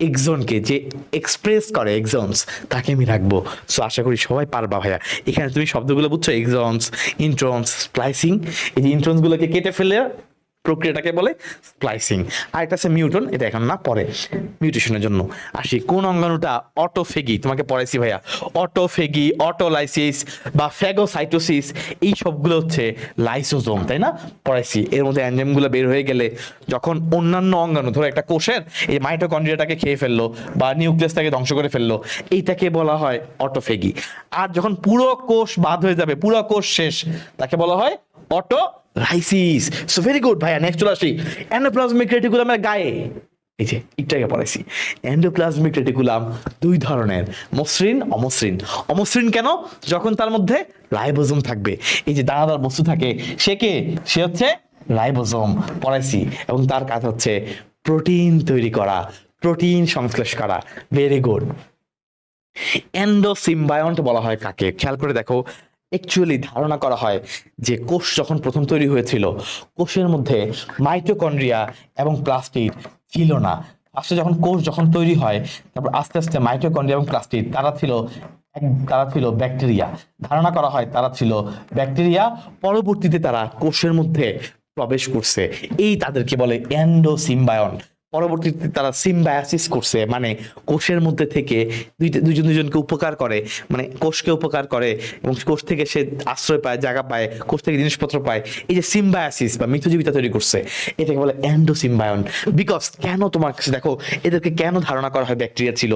এক্সনকে, যে এক্সপ্রেস করে এক্সনস, তাকে আমি রাখবো। সো আশা করি সবাই পারবা ভাইয়া। এখানে তুমি শব্দগুলো বুঝছো, এক্সনস, ইন্ট্রন্স, স্প্লাইসিং। এই যে ইন্ট্রন্স গুলোকে কেটে ফেলে প্রক্রিয়াটাকে বলে স্প্লাইসিং। আর এটা আছে মিউটন, এটা এখন না, পরে মিউটেশনের জন্য আসি। কোন অঙ্গাণুটা অটোফেগি? তোমাকে পড়াইছি ভাইয়া। অটোফেগি, অটোলাইসিস বা ফ্যাগোসাইটোসিস, এই সবগুলো হচ্ছে লাইসোজোম, তাই না? পড়াইছি। এর মধ্যে এনজাইমগুলো বের হয়ে গেলে যখন অন্যান্য অঙ্গাণু, ধরো একটা কোষের এই মাইটোকন্ড্রিয়াটাকে খেয়ে ফেললো বা নিউক্লিয়াসটাকে ধ্বংস করে ফেললো, এইটাকে বলা হয় অটোফেগি। আর যখন পুরো কোষ বাদ হয়ে যাবে, পুরো কোষ শেষ, তাকে বলা হয় অটোলাইসিস। সো ভেরি গুড ভাইয়া। নেক্সট চলে আসি। এন্ডোপ্লাজমিক রেটিকুলামের গায়ে, এই যে একটাকে পড়াইছি, এন্ডোপ্লাজমিক রেটিকুলাম দুই ধরনের, মসৃণ, অমসৃণ। অমসৃণ কেন? যখন তার মধ্যে রাইবোজোম থাকবে। এই যে দানাদার বস্তু থাকে, সে হচ্ছে রাইবোজোম, পড়াইছি। এবং তার কাজ হচ্ছে প্রোটিন তৈরি করা, প্রোটিন সংশ্লেষ করা। Very good. এন্ডোসিম্বায়ন্ট বলা হয় কাকে? খেয়াল করে দেখো। অ্যাকচুয়ালি ধারণা করা হয় যে কোষ যখন প্রথম তৈরি হয়েছিল, কোষের মধ্যে মাইটোকন্ড্রিয়া এবং প্লাস্টিড ছিল না। ফার্স্টে কোষ যখন তৈরি হয়, তারপর আস্তে আস্তে মাইটোকন্ড্রিয়া এবং প্লাস্টিড তারা ছিল ব্যাকটেরিয়া। ধারণা করা হয় তারা ছিল ব্যাকটেরিয়া। পরবর্তীতে তারা কোষের মধ্যে প্রবেশ করছে, এই তাদেরকে বলে এন্ডোসিম্বায়ন। পরবর্তীতে তারা সিম্বায়াসিস করছে, মানে কোষের মধ্যে থেকে দুজন দুজনকে উপকার করে, মানে কোষকে উপকার করে এবং কোষ থেকে সে আশ্রয় পায়, জায়গা পায়, কোষ থেকে জিনিসপত্র পায়। এই যে সিম্বায়াসিস বা মিথজীবিতা তৈরি করছে, এটাকে বলে এন্ডোসিম্বায়ন। বিকজ কেন তোমার কাছে দেখো এদেরকে কেন ধারণা করা হয় ব্যাকটেরিয়া ছিল,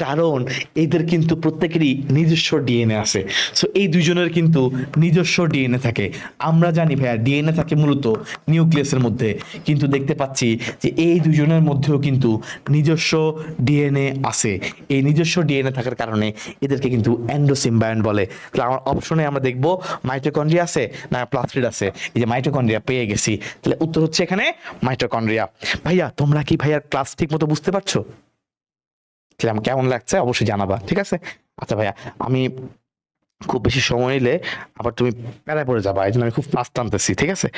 কারণ এদের কিন্তু প্রত্যেকেরই নিজস্ব ডিএনএ আছে। সো এই দুজনের কিন্তু নিজস্ব ডিএনএ থাকে। আমরা জানি ভাইয়া ডিএনএ থাকে মূলত নিউক্লিয়াসের মধ্যে, কিন্তু দেখতে পাচ্ছি যে এই দুজনের মধ্যেও কিন্তু নিজস্ব ডিএনএ আছে। এই নিজস্ব ডিএনএ থাকার কারণে এদেরকে কিন্তু এন্ডোসিম্বায়ন বলে। তাহলে আমার অপশনে আমরা দেখবো মাইটোকন্ড্রিয়া আছে না প্লাস্টিড আছে। এই যে মাইটোকন্ড্রিয়া পেয়ে গেছি, তাহলে উত্তর হচ্ছে এখানে মাইটোকন্ড্রিয়া। ভাইয়া তোমরা কি ভাইয়ার ক্লাস ঠিক মতো বুঝতে পারছো? কেমন লাগছে অবশ্যই জানাবা, ঠিক আছে? আচ্ছা ভাইয়া, আমি খুব বেশি সময় নিলে আবার তুমি প্যারায় পড়ে যাবা, এই জন্য আমি খুব ফাস্ট টানতেছি, ঠিক আছে?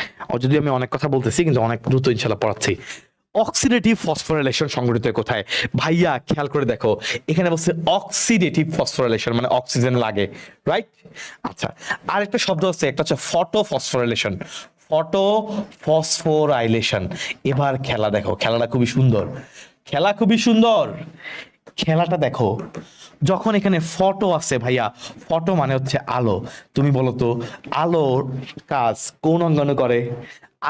যদি আমি অনেক কথা বলতেছি কিন্তু অনেক দ্রুত ইনশাল্লাহ পড়াচ্ছি। অক্সিডেটিভ ফসফোরাইলেশন সংঘটিত কোথায়? ভাইয়া খেয়াল করে দেখো, এখানে বলছে অক্সিডেটিভ ফসফোরাইলেশন, মানে অক্সিজেন লাগে, রাইট? আচ্ছা, আর একটা শব্দ আছে, একটা হচ্ছে ফটো ফসফোরাইলেশন। Photo phosphorylation. এবার খেলা দেখো, খেলাটা খুবই সুন্দর, খেলা খুবই সুন্দর। খেলাটা দেখো, যখন এখানে ফটো আছে ভাইয়া, ফটো মানে হচ্ছে আলো। তুমি বলো তো আলোর কাজ কোন অঙ্গাণু করে?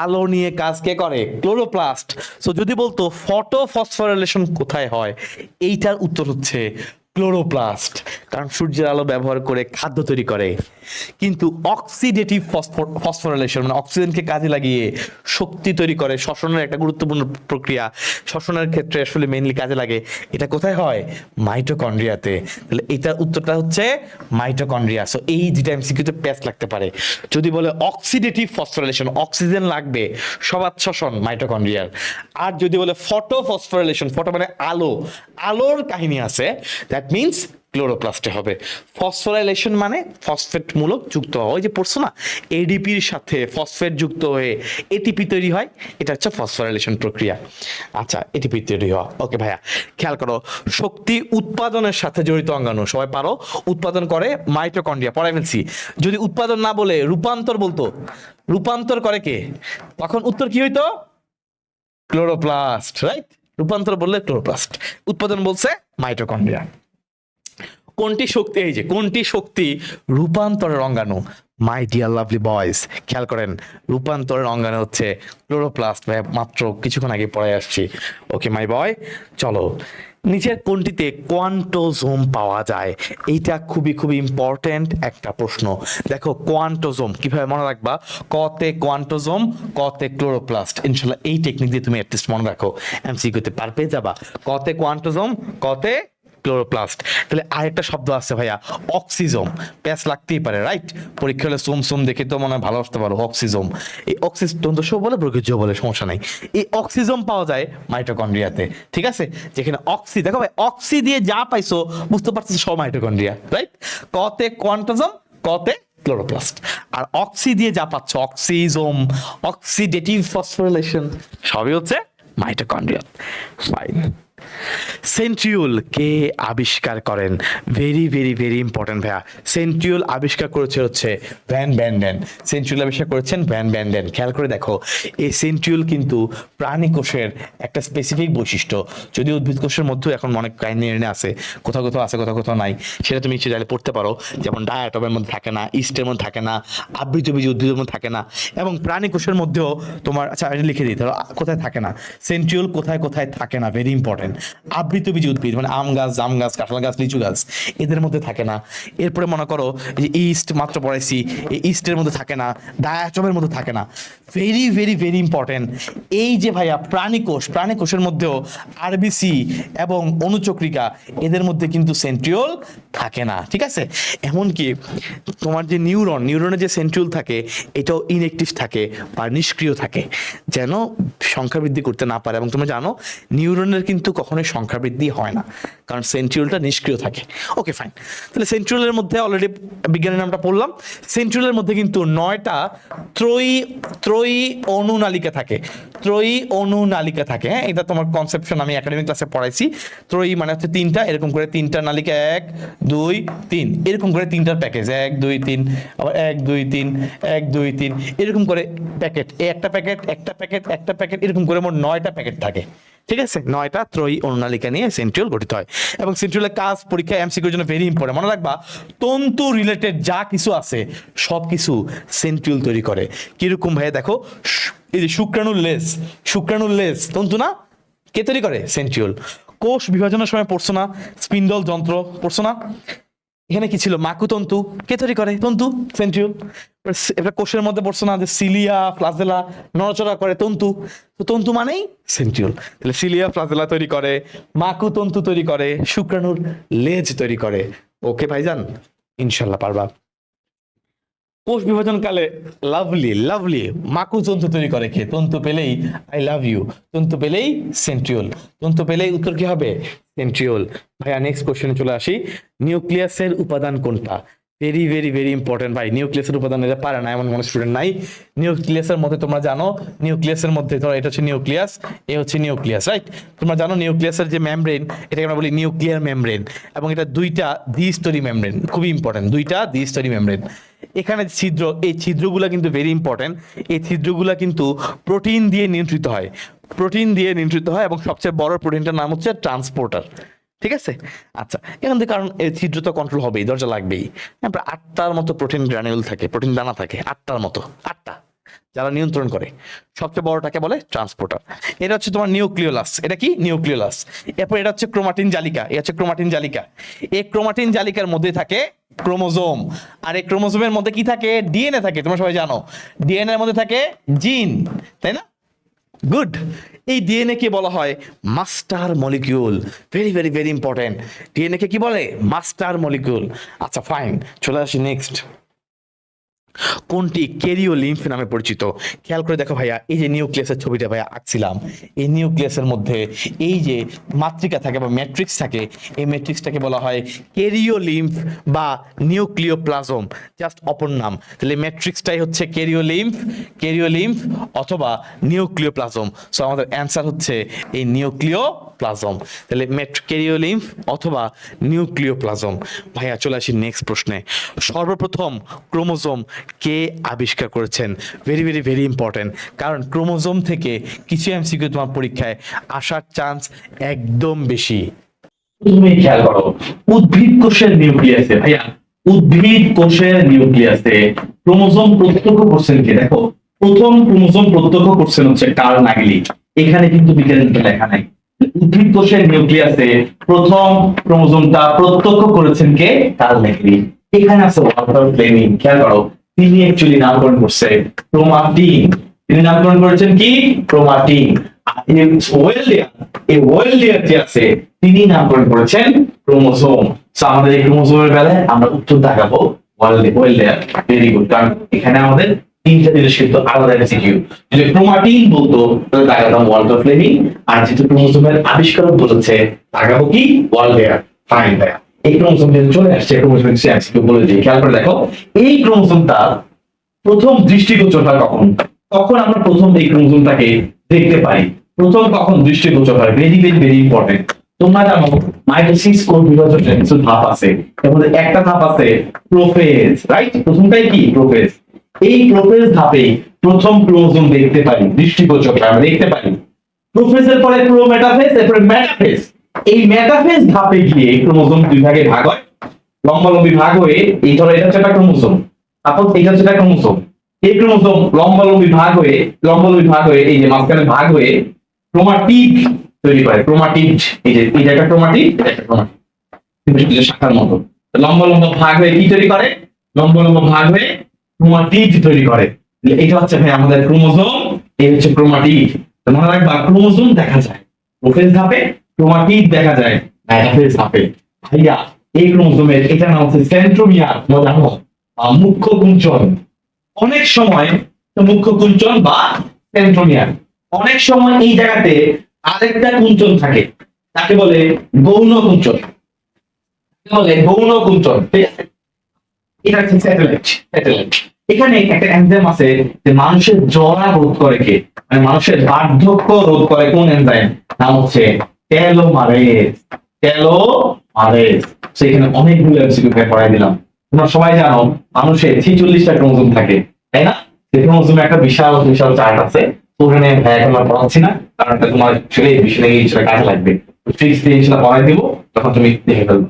আলো নিয়ে কাজ কে করে? ক্লোরোপ্লাস্ট। সো যদি বলতো ফটো ফসফোরাইলেশন কোথায় হয়, এইটার উত্তর হচ্ছে ক্লোরোপ্লাস্ট, কারণ সূর্যের আলো ব্যবহার করে খাদ্য তৈরি করে। কিন্তু অক্সিডেটিভ ফসফোরাইলেশন মানে অক্সিজেনকে কাজে লাগিয়ে শক্তি তৈরি করে, শ্বসনের একটা গুরুত্বপূর্ণ প্রক্রিয়া, শ্বসনের ক্ষেত্রে আসলে মেইনলি কাজে লাগে। এটা কোথায় হয়? মাইটোকন্ড্রিয়াতে। তাহলে এটার উত্তরটা হচ্ছে মাইটোকন্ড্রিয়া। সো এই দুইটা এমসিকিউতে প্যাচ লাগতে পারে। যদি বলে অক্সিডেটিভ ফসফোরাইলেশন, অক্সিজেন লাগবে, সবাত শ্বসন মাইটোকন্ড্রিয়ার। আর যদি বলে ফটো ফসফোরাইলেশন, ফটো মানে আলো, আলোর কাহিনী আছে, দ্যাট মিনস ক্লোরোপ্লাস্টে হবে। ফসফোরাইলেশন মানে ফসফেট মূলক যুক্ত হওয়া, ওই যে পড়ছো না, এডিপির সাথে ফসফেট যুক্ত হয়ে এটিপি তৈরি হয়, এটা হচ্ছে ফসফোরাইলেশন প্রক্রিয়া। আচ্ছা, এটিপি তৈরি হওয়া। ওকে ভাইয়া, খেয়াল করো, শক্তি উৎপাদনের সাথে জড়িত অঙ্গাণু সবাই পারো, উৎপাদন করে মাইটোকন্ড্রিয়া, পড়াই ফেলছি। যদি উৎপাদন না বলে রূপান্তর বলতো, রূপান্তর করে কে, তখন উত্তর কি হইতো? Chloroplast, right? রূপান্তর বললে ক্লোরোপ্লাস্ট, উৎপাদন বলছে মাইটোকন্ড্রিয়া। কোনটি শক্তি, এই যে কোনটি শক্তি রূপান্তরের অঙ্গাণু? মাই ডিয়ার লাভলি বয়েজ, খেয়াল করেন, রূপান্তরের অঙ্গাণু হচ্ছে ক্লোরোপ্লাস্ট। ভাই মাত্র কিছুক্ষণ আগে পড়ে আসছি। ওকে মাই বয়, চলো নিচের কোনটিতে কোয়ান্টোজোম পাওয়া যায়? এইটা খুবই খুবই ইম্পর্টেন্ট একটা প্রশ্ন। দেখো কোয়ান্টোজোম কিভাবে মনে রাখবা, কতে কোয়ান্টোজোম, কতে ক্লোরোপ্লাস্ট। ইনশাল্লাহ এই টেকনিক দিয়ে তুমি অ্যাটলিস্ট মনে রাখো, এমসিকিউতে পার পেয়ে যাবা। কতে কোয়ান্টোজোম, কতে ক্লোরোপ্লাস্ট। তাহলে আরেকটা শব্দ আছে ভাইয়া, অক্সিজোম। প্যাচ লাগতেই পারে, রাইট? পরীক্ষা হলে সোম সোম দেখে তো মনে হয় ভালো আসতে পারো। অক্সিজোম, এই অক্সিজ দন্তস্ব বলে প্রকৃতিও বলে, সমস্যা নাই। এই অক্সিজোম পাওয়া যায় মাইটোকন্ড্রিয়াতে, ঠিক আছে? যেখানে অক্সি, দেখো ভাই অক্সি দিয়ে যা পাইছো বুঝতে পারছো সব মাইটোকন্ড্রিয়া, রাইট? কতে কোয়ান্টোজোম, কতে ক্লোরোপ্লাস্ট। আর অক্সি দিয়ে যা পাচ্ছ, অক্সিজোম, অক্সিডেটিভ ফসফোরিলেশন, সবই হচ্ছে মাইটোকন্ড্রিয়া। ফাইন। সেন্ট্রিওল কে আবিষ্কার করেন? ভেরি ভেরি ভেরি ইম্পর্টেন্ট ভাইয়া। সেন্ট্রিওল আবিষ্কার করেছে হচ্ছে ভ্যান ব্যান্ডেন। সেন্ট্রিওল আবিষ্কার করেছেন ভ্যান ব্যান্ডেন। খেয়াল করে দেখো, এই সেন্ট্রিওল কিন্তু প্রাণী কোষের একটা স্পেসিফিক বৈশিষ্ট্য। যদি উদ্ভিদ কোষের মধ্যেও এখন অনেক কাহিনী আছে, কোথাও কোথাও আছে, কোথাও কোথাও নাই, সেটা তুমি চাইলে পড়তে পারো। যেমন ডায়াটমের মধ্যে থাকে না, ইস্টের মধ্যে থাকে না, আবৃতবীজী উদ্ভিদের মধ্যে থাকে না, এবং প্রাণী কোষের মধ্যেও তোমার, আচ্ছা এটা লিখে দিই, ধরো কোথায় থাকে না সেন্ট্রিওল, কোথায় কোথায় থাকে না, ভেরি ইম্পর্টেন্ট। আবৃতবীজী উদ্ভিদ মানে আম গাছ, জাম গাছ, কাঁঠাল গাছ, লিচু গাছ, এদের মধ্যে থাকে না। এরপরে মনে করো যে ইস্ট মাত্র পড়াইছি, এই ইস্টের মধ্যে থাকে না, ডায়াটমের মধ্যে থাকে না। Very very very important. এই যে ভাইয়া প্রাণী কোষ, প্রাণী কোষের মধ্যেও আরবিসি এবং অনুচক্রিকা, এদের মধ্যে কিন্তু সেন্ট্রিওল থাকে না, ঠিক আছে? এমনকি তোমার যে নিউরন, নিউরনের যে সেন্ট্রিওল থাকে এটাও ইনঅ্যাক্টিভ থাকে বা নিষ্ক্রিয় থাকে, যেন সংখ্যা বৃদ্ধি করতে না পারে। এবং তোমরা জানো নিউরনের কিন্তু কখনোই সংখ্যা বৃদ্ধি হয় না, কারণ সেন্ট্রিওলটা নিষ্ক্রিয় থাকে। ওকে ফাইন, তাহলে সেন্ট্রিওলের মধ্যে অলরেডি বিজ্ঞানের নামটা পড়লাম। সেন্ট্রিওলের মধ্যে কিন্তু 9টা ত্রয়ী অনুনালিকা থাকে, ত্রয়ী অনুনালিকা থাকে। হ্যাঁ, এটা তোমার কনসেপশন আমি একাডেমিক ক্লাসে পড়াইছি। ত্রয়ী মানে হচ্ছে 3টা, এরকম করে 3টা নালিকা, 1 2 3, এরকম করে 3টার প্যাকেজ, 1 2 3, আবার 1 2 3 1 2 3, এরকম করে প্যাকেট, একটা প্যাকেট একটা প্যাকেট একটা প্যাকেট, এরকম করে মোট 9টা প্যাকেট থাকে। ঠিক আছে, 9টা ত্রয়ী অনুনালিকা নিয়ে সেন্ট্রিওল গঠিত হয়। এবং সেন্ট্রিওলের কাজ পরীক্ষায় এমসিকিউর জন্য ভেরি ইম্পর্টেন্ট, মনে রাখবা তন্তু রিলেটেড যা কিছু আছে সব কিছু সেন্ট্রিওল তৈরি করে। কিরকম ভাইয়া দেখো, এই যে শুক্রাণুর লেজ তন্তু না, কে তৈরি করে? সেন্ট্রিওল। কোষ বিভাজনের সময় পড়ছো না স্পিন্ডল যন্ত্র, পড়ছো না? এখানে কি ছিল? মাকুতন্তু, কে তৈরি করে? তন্তু, সেন্ট্রিওল। এবার কোষের মধ্যে পড়ছো না যে সিলিয়া ফ্লাজেলা নড়াচড়া করে, তন্তু, তো তন্তু মানেই সেন্ট্রিওল। তাহলে সিলিয়া ফ্লাজেলা তৈরি করে, মাকুতন্তু তৈরি করে, শুক্রাণুর লেজ তৈরি করে। ওকে ভাইজান, ইনশাল্লাহ পারবা। কোষ বিভাজনকালে লাভলি মাকুতন্তু তৈরি করে কে? তন্তু পেলেই আই লাভ ইউ, তন্তু পেলেই সেন্ট্রিওল, তন্তু পেলেই উত্তর কি হবে? সেন্ট্রিওল। ভাইয়া নেক্সট কোশ্চেনে চলে আসি, নিউক্লিয়াসের উপাদান কোনটা? ভেরি ভেরি ভেরি ইম্পর্টেন্ট ভাই, নিউক্লিয়াসের উপাদান এটা পারে না এমন কোনো স্টুডেন্ট নাই। নিউক্লিয়াসের মধ্যে তোমরা জানো, নিউক্লিয়াসের মধ্যে ধরো এটা হচ্ছে নিউক্লিয়াস, এ হচ্ছে নিউক্লিয়াস, রাইট? তোমরা জানো নিউক্লিয়াসের যে মেমব্রেন, এটাকে আমরা বলি নিউক্লিয়ার মেমব্রেন, এবং এটা দুইটা দ্বিস্তরী মেমব্রেন, খুবই ইম্পর্টেন্ট, দুইটা দ্বিস্তরী মেমব্রেন। এখানে ছিদ্র, এই ছিদ্রগুলা কিন্তু ভেরি ইম্পর্টেন্ট, এই ছিদ্রগুলা কিন্তু প্রোটিন দিয়ে নিয়ন্ত্রিত হয়, প্রোটিন দিয়ে নিয়ন্ত্রিত হয়, এবং সবচেয়ে বড় প্রোটিনটার নাম হচ্ছে ট্রান্সপোর্টার। ঠিক আছে, আচ্ছা, এখান থেকে কারণ এই ছিদ্র তো কন্ট্রোল হবেই, দরজা লাগবেই। প্রায় 8টার মতো প্রোটিন গ্রানুল থাকে, প্রোটিন দানা থাকে 8টার মতো, 8টা, যারা নিয়ন্ত্রণ করে। সবচেয়ে বড়টাকে বলে ট্রান্সপোর্টার। এটা হচ্ছে তোমার নিউক্লিওলাস, এটা কি? নিউক্লিওলাস। এরপর এটা হচ্ছে ক্রোমাটিন জালিকা, এটা হচ্ছে ক্রোমাটিন জালিকা। এই ক্রোমাটিন জালিকার মধ্যে থাকে ক্রোমোজোম, আর এই ক্রোমোজোমের মধ্যে কি থাকে? ডিএনএ থাকে, তোমরা সবাই জানো। ডিএনএ এর মধ্যে থাকে জিন, তাই না? গুড। এই ডিএনএ কে বলা হয় master molecule. Very very very important, DNA কে কি বলে? Master molecule. আচ্ছা ফাইন, চলে আসি নেক্সট। কোনটি ক্যারিও লিম্ফ নামে পরিচিত? খেয়াল করে দেখো ভাইয়া, এই যে নিউক্লিয়াসের ছবিটা ভাইয়া আঁকছিলাম, এই নিউক্লিয়াসের মধ্যে এই যে মাতৃকা থাকে বা ম্যাট্রিক্স থাকে, এই ম্যাট্রিক্সটাকে বলা হয় ক্যারিও লিম্ফ বা নিউক্লিওপ্লাজম, জাস্ট অপর নাম। তাহলে ম্যাট্রিক্সটাই হচ্ছে ক্যারিও লিম্ফ অথবা নিউক্লিওপ্লাজম। সো আমাদের অ্যান্সার হচ্ছে এই নিউক্লিওপ্লাজম। তাহলে ক্যারিও লিম্ফ অথবা নিউক্লিওপ্লাজম। ভাইয়া চলে আসি নেক্সট প্রশ্নে। সর্বপ্রথম ক্রোমোজোম কে আবিষ্কার করেছেন? ভেরি ভেরি ভেরি ইম্পর্টেন্ট, কারণ ক্রোমোজোম থেকে কিছু এমসিকিউ তোমার পরীক্ষায় আসার চান্স একদম বেশি। তুমি খেয়াল করো, উদ্ভিদ কোষের নিউক্লিয়াসে, ভাইয়া উদ্ভিদ কোষের নিউক্লিয়াসে ক্রোমোজোম প্রত্যক্ষ করছেন কে? দেখো, প্রথম ক্রোমোজোম প্রত্যক্ষ করছেন হচ্ছে কার্ল নাগলি, এখানে কিন্তু বিজ্ঞানীকে লেখা নাই। উদ্ভিদ কোষের নিউক্লিয়াসে প্রথম ক্রোমোজোমটা প্রত্যক্ষ করেছেন কে? কার্ল নাগলি। এখানে আছে ওয়াল্টার ফ্লেমিং, খেয়াল করো, তিনি অ্যাকচুয়ালি নামকরণ করছে ক্রোমাটিন, তিনি নামকরণ করেছেন কি? ক্রোমাটিন। এই ওয়েলডিয়ার যে আছে, তিনি নামকরণ করেছেন ক্রোমোজোম। সো আমাদের এই ক্রোমোজোমের বেলায় আমরা উত্তর দেখাবো ওয়েলডিয়ার। ভেরি গুড, কারণ এখানে আমাদের 3টা জিনিস কিন্তু আলাদা এমসিকিউ। যদি ক্রোমাটিন বলতো তাহলে দেখাতাম ওয়াল্টার ফ্লেমিং, আর যেহেতু ক্রোমোজোমের আবিষ্কারক বলেছে দেখাবো কি? ওয়েলডিয়ার। ফাইন ভাইয়া, এই ক্রোমোজোম যেহেতু চলে আসছে, ক্রোমোজোমের কিছু এমসিকিউ বলে দিই, খেয়াল করে দেখো। এই ক্রোমোজোমটা প্রথম দৃষ্টিগোচর হয় কখন? তখন আমরা প্রথম এই ক্রোমোজোমটাকে দেখতে পাই, প্রথম কখন দৃষ্টিগোচর হয়? Very very very important. তোমরা জানো মাইটোসিস কোষ বিভাজনের কিছু ধাপ আছে, এর মধ্যে একটা ধাপ আছে প্রোফেজ, রাইট? প্রথমটাই কি? প্রোফেজ। এই প্রোফেজ ধাপে প্রথম ক্রোমোজোম দেখতে পাই, দৃষ্টিগোচর হয়, আমরা দেখতে পাই। প্রোফেজের পরে ক্রোমেটাফেজ, এরপরে মেটাফেজ। এই মেটাফেজ ধাপে গিয়ে ক্রোমোজোম দুই ভাগে ভাগ হয়, লম্বালম্বি ভাগ হয়ে, এই ধরো এটা হচ্ছে একটা ক্রোমোজোম, তারপর এটা হচ্ছে একটা ক্রোমোজোম, এই ক্রোমোজোম লম্বালম্বি ভাগ হয়ে এই যে মাঝখানে ভাগ হয়ে ক্রোমাটিড তৈরি করে। ক্রোমাটিড, এই যে এটা একটা ক্রোমাটিড, এটা একটা ক্রোমাটিড, শাখার মতো লম্বা লম্বা ভাগ হয়ে কি তৈরি করে? লম্বা লম্বা ভাগ হয়ে ক্রোমাটিড তৈরি করে। এটা হচ্ছে ভাই আমাদের ক্রোমোজোম, এই হচ্ছে ক্রোমাটিড। মনে রাখবা, ক্রোমোজোম দেখা যায় প্রোফেজ ধাপে, ক্রোমাটিড দেখা যায় মেটাফেজ ধাপে। ভাইয়া এই ক্রোমোজোমের এটা নাম হচ্ছে সেন্ট্রোমিয়ার, তোমরা জানো, মুখ্য কুঞ্চন। অনেক সময় মুখ্য কুঞ্চন বা সেন্ট্রোমিয়ার, অনেক সময় এই জায়গাতে আরেকটা কুঞ্চন থাকে, তাকে বলে গৌণ কুঞ্চন, বলে গৌণ কুঞ্চন, ঠিক আছে? এটা হচ্ছে স্যাটেলাইট, স্যাটেলাইট। এখানে একটা এনজাইম আছে যে মানুষের জরা রোধ করে, কে মানে মানুষের বার্ধক্য রোধ করে, কোন এনজাইম? নাম হচ্ছে টেলোমারেজ, টেলোমারেজ। সেখানে অনেকগুলো এমসিকিউ পড়াই দিলাম। তোমরা সবাই জানো মানুষের 46টা ক্রোমোজোম থাকে, তাই না? সেই ক্রোমোজোমে একটা বিশাল বিশাল চার্ট আছে। তো ওখানে এখন আর পড়াচ্ছি না, কারণ এটা তোমার আসলে এই বিষয়ে কিছুটা কাজে লাগবে। তো ট্রিক্স দিয়ে সেটা পড়াই দিব, তখন তুমি দেখে ফেলবে।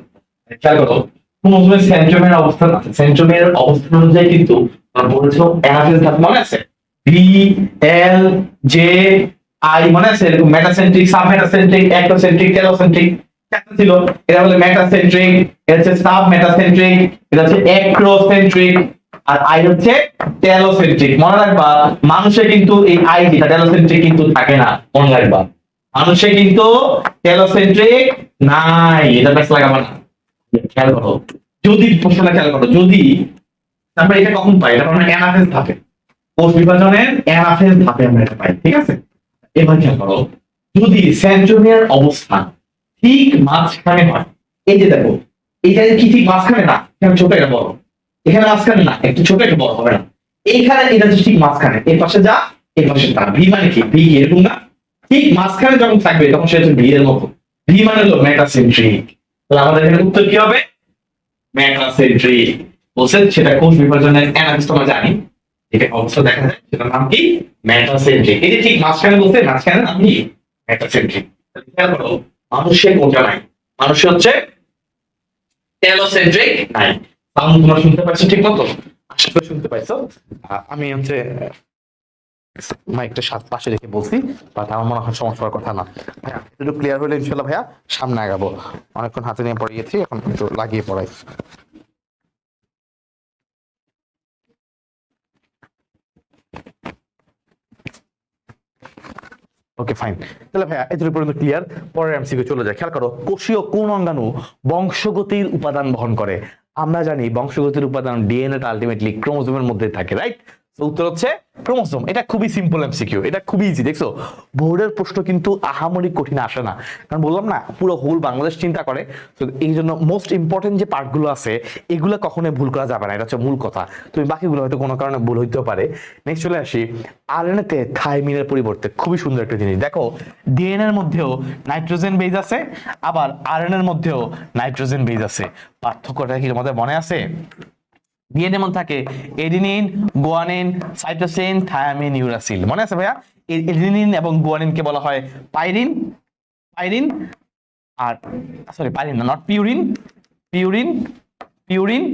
খেয়াল করো, ক্রোমোজোমের সেন্ট্রোমের অবস্থান আছে, সেন্ট্রোমের অবস্থান অনুযায়ী কিন্তু আমরা বলেছিলাম অ্যানাফেজ ধাপ, মনে আছে? ভি, এল, জে, আই, মনে আছে? এরকম metacentric, sub metacentric, acrocentric, telocentric চারটা ছিল। এটা হলো মেটাসেন্ট্রিক, এটা হচ্ছে সাব মেটাসেন্ট্রিক, এটা হচ্ছে একটোসেন্ট্রিক, আর আই হচ্ছে টেলোসেন্ট্রিক। মনে রাখবা মানুষে কিন্তু এই আই যেটা টেলোসেন্ট্রিক কিন্তু থাকে না, মনে রাখবা মানুষে কিন্তু টেলোসেন্ট্রিক নাই, এটা ব্যাস লাগাবা না। খেয়াল করো, যদি প্রশ্নটা খেয়াল করো, যদি তারপরে এটা কখন পাই? এটা আমরা অ্যানাফেজ ধাপে, কোষ বিভাজনের অ্যানাফেজ ধাপে আমরা এটা পাই, ঠিক আছে? এবার খেয়াল করো, যদি সেন্ট্রোমিয়ার অবস্থান ঠিক মাঝখানে হয়, এই যে দেখো এইটা কি ঠিক মাঝখানে না, এখানে ছোট এটা বড়, এখানে মাঝখানে না, একটু ছোট একটু বড় হবে না, এইখানে এটা যে ঠিক মাঝখানে, এই পাশে যা এই পাশে তা, ভি মানে কি? ভি এরকম না, ঠিক মাঝখানে যখন থাকবে তখন সেটা হচ্ছে ভি এর মতো। ভি মানে হলো মেটাসেন্ট্রিক। তাহলে আমাদের এখানে উত্তর কি হবে? মেটাসেন্ট্রিক। বলছেন সেটা কোষ বিভাজনের অ্যানালিসিস আমরা জানি, এটা অবস্থা দেখা যায়, সেটার নাম কি? মেটাসেন্ট্রিক। এই যে ঠিক মাঝখানে বলতে, মাঝখানে নাম কি? মেটাসেন্ট্রিক। খেয়াল করো, মানুষের কোনটা নাই? মানুষের হচ্ছে টেলোসেন্ট্রিক নাই। সাউন্ড তোমরা শুনতে পাচ্ছ ঠিক মতো? আশা করি শুনতে পাইছো। আমি হচ্ছে মাইকটা সাত পাশে রেখে বলছি, বাট আমার মনে হয় সমস্যা হওয়ার কথা না। ভাইয়া একটু ক্লিয়ার হলে ইনশাল্লাহ ভাইয়া সামনে আগাবো। অনেকক্ষণ হাতে নিয়ে পড়ে গেছি, এখন একটু লাগিয়ে পড়াই। ওকে ফাইন, তাহলে ভাইয়া এতটুকু পর্যন্ত ক্লিয়ার। পরের এমসিকিউ চলে যায়। খেয়াল করো, কোষীয় কোন অঙ্গাণু বংশগতির উপাদান বহন করে? আমরা জানি বংশগতির উপাদান ডিএনএ টা আলটিমেটলি ক্রোমোজোমের মধ্যে থাকে, রাইট? তো উত্তর হচ্ছে ক্রোমোজোম। এটা খুবই সিম্পল এমসিকিউ, এটা খুবই ইজি। দেখছো বোর্ডের প্রশ্ন কিন্তু আহামরি কঠিন আসে না, কারণ বললাম না পুরো হোল বাংলাদেশ চিন্তা করে। তো এই জন্য মোস্ট ইম্পর্টেন্ট যে পার্টগুলো আছে এগুলো কখনোই ভুল করা যাবে না, এটা হচ্ছে মূল কথা। তুমি বাকিগুলো হয়তো কোনো কারণে ভুল হইতেও পারে। নেক্সট চলে আসি, আরএনএ তে থাইমিনের পরিবর্তে খুবই সুন্দর একটা জিনিস দেখো, ডিএনএ এর মধ্যেও নাইট্রোজেন বেজ আছে, আবার আরএনএ এর মধ্যেও নাইট্রোজেন বেজ আছে। পার্থক্যটা কি তোমাদের মনে আছে? ডিএনএ মধ্যে থাকে adenine, guanine, cytosine, thymine, uracil. মনে আছে ভাইয়া? এডিনিন এবং গুয়ানিনকে বলা হয় পাইরিন, পাইরিন আর সরি পাইরিন না, not purine, purine, purine,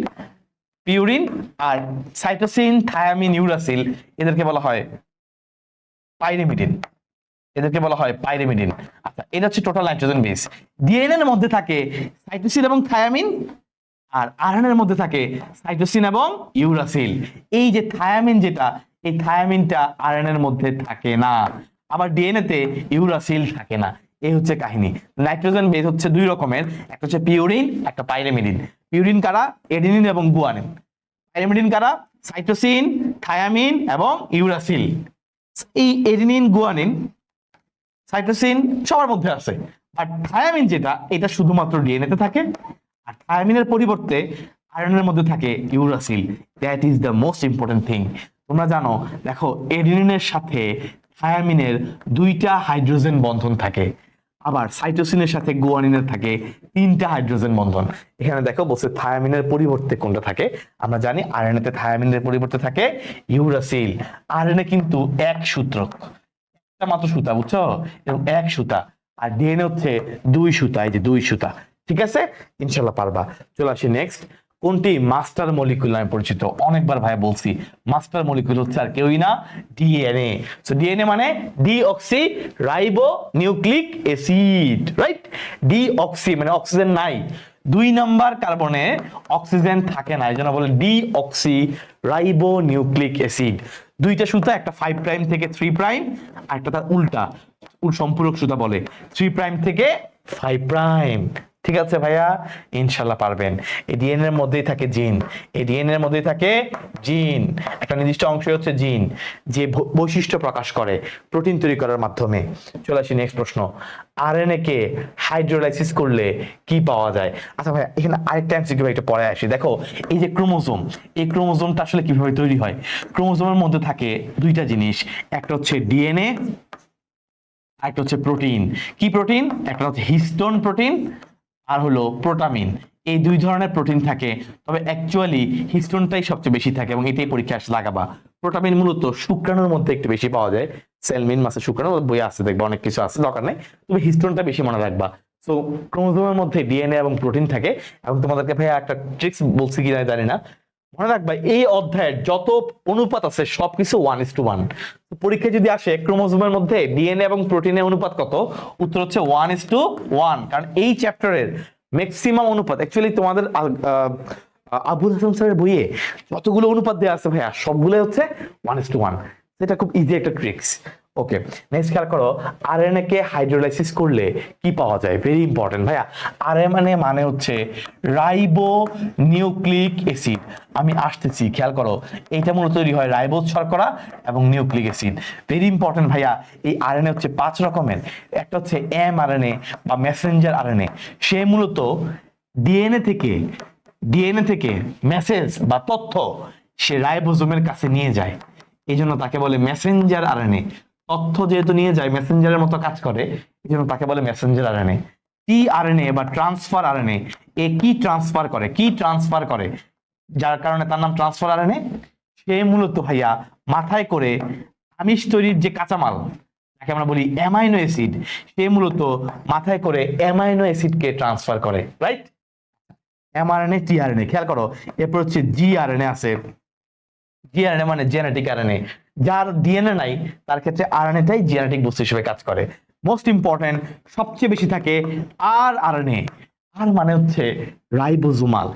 purine আর সাইটোসিন, থায়ামিন, ইউরাসিল এদেরকে বলা হয় পাইরিমিডিন, এদেরকে বলা হয় পাইরিমিডিন। আচ্ছা, এটা হচ্ছে টোটাল নাইট্রোজেন বেস। ডিএনএ এর মধ্যে থাকে সাইটোসিন এবং থায়ামিন, আর আরএনএ এর মধ্যে থাকে সাইটোসিন এবং ইউরাসিল। এই যে থায়ামিন যেটা, এই থায়ামিনটা আরএনএ এর মধ্যে থাকে না, আবার ডিএনএ তে ইউরাসিল থাকে না। এই হচ্ছে কাহিনী। নাইট্রোজেন বেস হচ্ছে দুই রকমের, একটা হচ্ছে পিউরিন, একটা পাইরিমিডিন। পিউরিন কারা? এডিনিন এবং গুয়ানিন। পাইরিমিডিন কারা? সাইটোসিন, থায়ামিন এবং ইউরাসিল। এই এডিনিন, গুয়ানিন, সাইটোসিন সবার মধ্যে আছে, আর থায়ামিন যেটা, এটা শুধুমাত্র ডিএনএ তে থাকে। আর থায়ামিনের পরিবর্তে আয়রনের মধ্যে থাকে uracil. That is the most important thing. তোমরা জানো, দেখো এডিনিনের সাথে থায়ামিনের দুইটা হাইড্রোজেন বন্ধন থাকে, আবার সাইটোসিনের সাথে গুয়ানিনের থাকে তিনটা হাইড্রোজেন বন্ধন। এখানে দেখো বলছে থায়ামিনের পরিবর্তে কোনটা থাকে? আমরা জানি আরএনএ তে থায়ামিনের পরিবর্তে থাকে ইউরাসিল। আরএনএ কিন্তু এক সূত্রক, একটা মাত্র সুতা, বুঝছো? এবং এক সুতা। আর ডিএনএ হচ্ছে দুই সুতা, এই যে দুই সুতা। ঠিক আছে, ইনশাল্লাহ পারবা। চলে আসি নেক্সট। কোনটি মাস্টার মলিকুল নামে পরিচিত? অনেকবার ভাই বলছি, মাস্টার মলিকুল হচ্ছে আর কেউই না, ডিএনএ। সো ডিএনএ মানে deoxy ribo nucleic acid, right? Deoxy মানে অক্সিজেন নাই, দুই নাম্বার কার্বনে অক্সিজেন থাকে না, এই জন্য বলে ডিঅক্সি রাইবো নিউক্লিক অ্যাসিড। দুইটা সুতা, একটা 5 প্রাইম থেকে 3 প্রাইম, আর একটা তার উল্টা, সম্পূরক সুতা বলে 3 প্রাইম থেকে 5 প্রাইম। ঠিক আছে ভাইয়া, ইনশাল্লাহ পারবেন। এই ডিএনএ এর মধ্যেই থাকে জিন, এই ডিএনএ এর মধ্যেই থাকে জিন, একটা নির্দিষ্ট অংশ হচ্ছে জিন, যে বৈশিষ্ট্য প্রকাশ করে প্রোটিন তৈরি করার মাধ্যমে। চলে আসি নেক্সট প্রশ্ন, আরএনএ কে হাইড্রোলাইসিস করলে কি পাওয়া যায়? আচ্ছা ভাইয়া, এখানে আরেকটা এমসিকিউ একটু পরে আসি। দেখো এই যে ক্রোমোজোম, এই ক্রোমোজোমটা আসলে কিভাবে তৈরি হয়? ক্রোমোজোমের মধ্যে থাকে দুইটা জিনিস, একটা হচ্ছে ডিএনএ, একটা হচ্ছে প্রোটিন। কি প্রোটিন? একটা হচ্ছে হিস্টোন প্রোটিন, আর হলো প্রোটামিন। এই দুই ধরনের প্রোটিন থাকে, তবে অ্যাকচুয়ালি হিস্টোনটাই সবচেয়ে বেশি থাকে এবং এটাই পরীক্ষায় আসে লাগাবা। প্রোটামিন মূলত শুক্রাণুর মধ্যে একটু বেশি পাওয়া যায়, সেলমিন মাসে শুক্রাণু বই আছে, দেখবা অনেক কিছু আছে, দরকার নেই, তুমি হিস্টোনটা বেশি মনে রাখবা। সো ক্রোমোজোমের মধ্যে ডিএনএ এবং প্রোটিন থাকে। এবং তোমাদেরকে ভাইয়া একটা ট্রিক্স বলছি কিনা জানি না, মনে রাখবা এই অধ্যায়ের যত অনুপাত আছে সবকিছু 1:1। পরীক্ষায় যদি আসে ক্রোমোজোমের মধ্যে ডিএনএ এবং প্রোটিনের অনুপাত কত, উত্তর হচ্ছে 1:1, কারণ এই চ্যাপ্টারের ম্যাক্সিমাম অনুপাত অ্যাকচুয়ালি তোমাদের আবুল হাসান স্যারের বইয়ে যতগুলো অনুপাত দেওয়া আছে ভাইয়া সবগুলো হচ্ছে 1:1। এটা খুব ইজি একটা ট্রিক্স। ওকে, নেক্সট খেয়াল করো, আরএনএ কে হাইড্রোলাইসিস করলে কি পাওয়া যায়? ভেরি ইম্পর্টেন্ট ভাইয়া, আরএনএ মানে হচ্ছে রাইবো নিউক্লিক অ্যাসিড। আমি আসতেছি, খেয়াল করো, এইটা মূলত তৈরি হয় রাইবোজ শর্করা এবং নিউক্লিক অ্যাসিড। ভেরি ইম্পর্টেন্ট ভাইয়া, এই আরএনএ হচ্ছে 5 রকমের। একটা হচ্ছে এমআরএনএ বা মেসেঞ্জার আরএনএ, সে মূলত ডিএনএ থেকে মেসেজ বা তথ্য সে রাইবোজোমের কাছে নিয়ে যায়, এই জন্য তাকে বলে মেসেঞ্জার আরএনএ। তথ্য যেহেতু নিয়ে যায়, মেসেঞ্জারের মতো কাজ করে, এই জন্য তাকে বলে মেসেঞ্জার আরএনএ। টিআরএনএ বা ট্রান্সফার আরএনএ, এ কি ট্রান্সফার করে, যার কারণে তার নাম ট্রান্সফার আরএনএ। সে মূলত ভাইয়া মাথায় করে আমিষ তৈরির যে কাঁচামাল, তাকে আমরা বলি অ্যামাইনো অ্যাসিড, সে মূলত মাথায় করে অ্যামাইনো অ্যাসিডকে ট্রান্সফার করে, রাইট? এমআরএনএ, টিআরএনএ, খেয়াল করো, এরপর হচ্ছে জিআরএনএ আছে। জিআরএনএ মানে জেনেটিক আরএনএ, যার ডিএনএ নাই তার ক্ষেত্রে আরএনএটাই জেনেটিক বস্তু হিসেবে কাজ করে। মোস্ট ইম্পর্টেন্ট, সবচেয়ে বেশি থাকে আরএনএ, আর মানে হচ্ছে রাইবোজোমাল।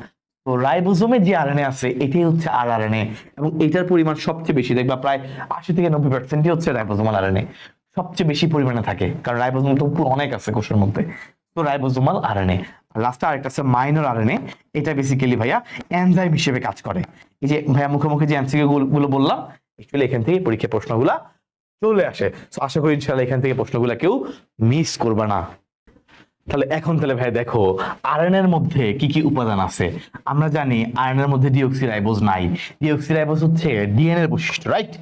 তো রাইবোজোমে যে আরএনএ আছে এটাই হচ্ছে আরএনএ, এবং এটার পরিমাণ সবচেয়ে বেশি, দেখবা প্রায় 80-90% হচ্ছে রাইবোজোমাল আরএনএ, সবচেয়ে বেশি পরিমাণে থাকে, কারণ রাইবোজোম তো অনেক আছে কোষের মধ্যে। তো রাইবোজোমাল আরএনএ। লাস্টে আরেকটা আছে মাইনর আরএনএ, এটা বেসিক্যালি ভাইয়া এনজাইম হিসেবে কাজ করে। এই যে ভাইয়া মুখে মুখে যে এমসিকিউ গুলো বললাম, অ্যাকচুয়ালি এখান থেকে পরীক্ষা প্রশ্নগুলা চলে আসে। তো আশা করি ইনশাআল্লাহ এখান থেকে প্রশ্নগুলা কেউ মিস করবে না। তাহলে ভাই দেখো, আরএনএ এর মধ্যে কি কি উপাদান আছে। আমরা জানি আরএনএ এর মধ্যে ডিঅক্সিরাইবোজ নাই, ডিঅক্সিরাইবোজ হচ্ছে ডিএনএ এর বৈশিষ্ট্য, রাইট?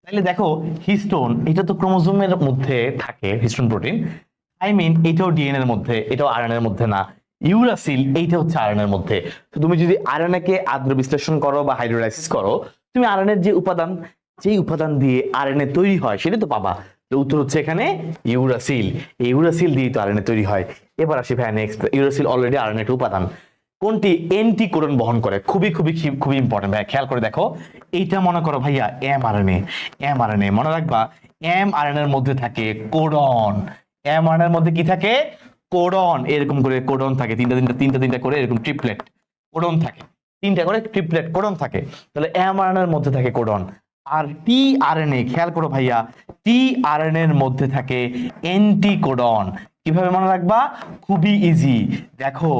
তাহলে দেখো হিস্টোন, এটা তো ক্রোমোজোমের মধ্যে থাকে, হিস্টোন প্রোটিন, আই মিন এটাও ডিএনএ এর মধ্যে, এটাও আরএনএ এর মধ্যে না। ইউরাসিল, এইটা হচ্ছে আরএনএ এর মধ্যে। তো তুমি যদি আরএনএ কে আদ্র বিশ্লেষণ করো বা হাইড্রোলাইসিস করো, তুমি আরএনএ এর যেই উপাদান দিয়ে আরএনএ তৈরি হয় সেটা তো পাবা। তো উত্তর হচ্ছে এখানে ইউরাসিল, এই ইউরাসিল দিয়ে তো আরএনএ তৈরি হয়। এবার আসি ভাই নেক্সট, ইউরাসিল অলরেডি আরএনএ এর উপাদান, কোনটি এন্টিকোডন বহন করে? খুবই ইম্পর্টেন্ট ভাই, খেয়াল করে দেখো, এইটা মনে করো ভাইয়া এমআরএনএ মনে রাখবা, এমআরএনএ এর মধ্যে থাকে কোডন, এমআরএনএ এর মধ্যে কি থাকে? কোডন, এরকম করে কোডন থাকে, তিনটা করে এরকম ট্রিপলেট কোডন থাকে, 3টা করে ট্রিপলেট কোডন থাকে। তাহলে এমআরএনএ এর মধ্যে থাকে কোডন। আর টিআরএনএ, খেয়াল করো ভাইয়া, টিআরএনএ এর মধ্যে থাকে অ্যান্টিকোডন। কিভাবে মনে রাখবা? খুবই ইজি, দেখো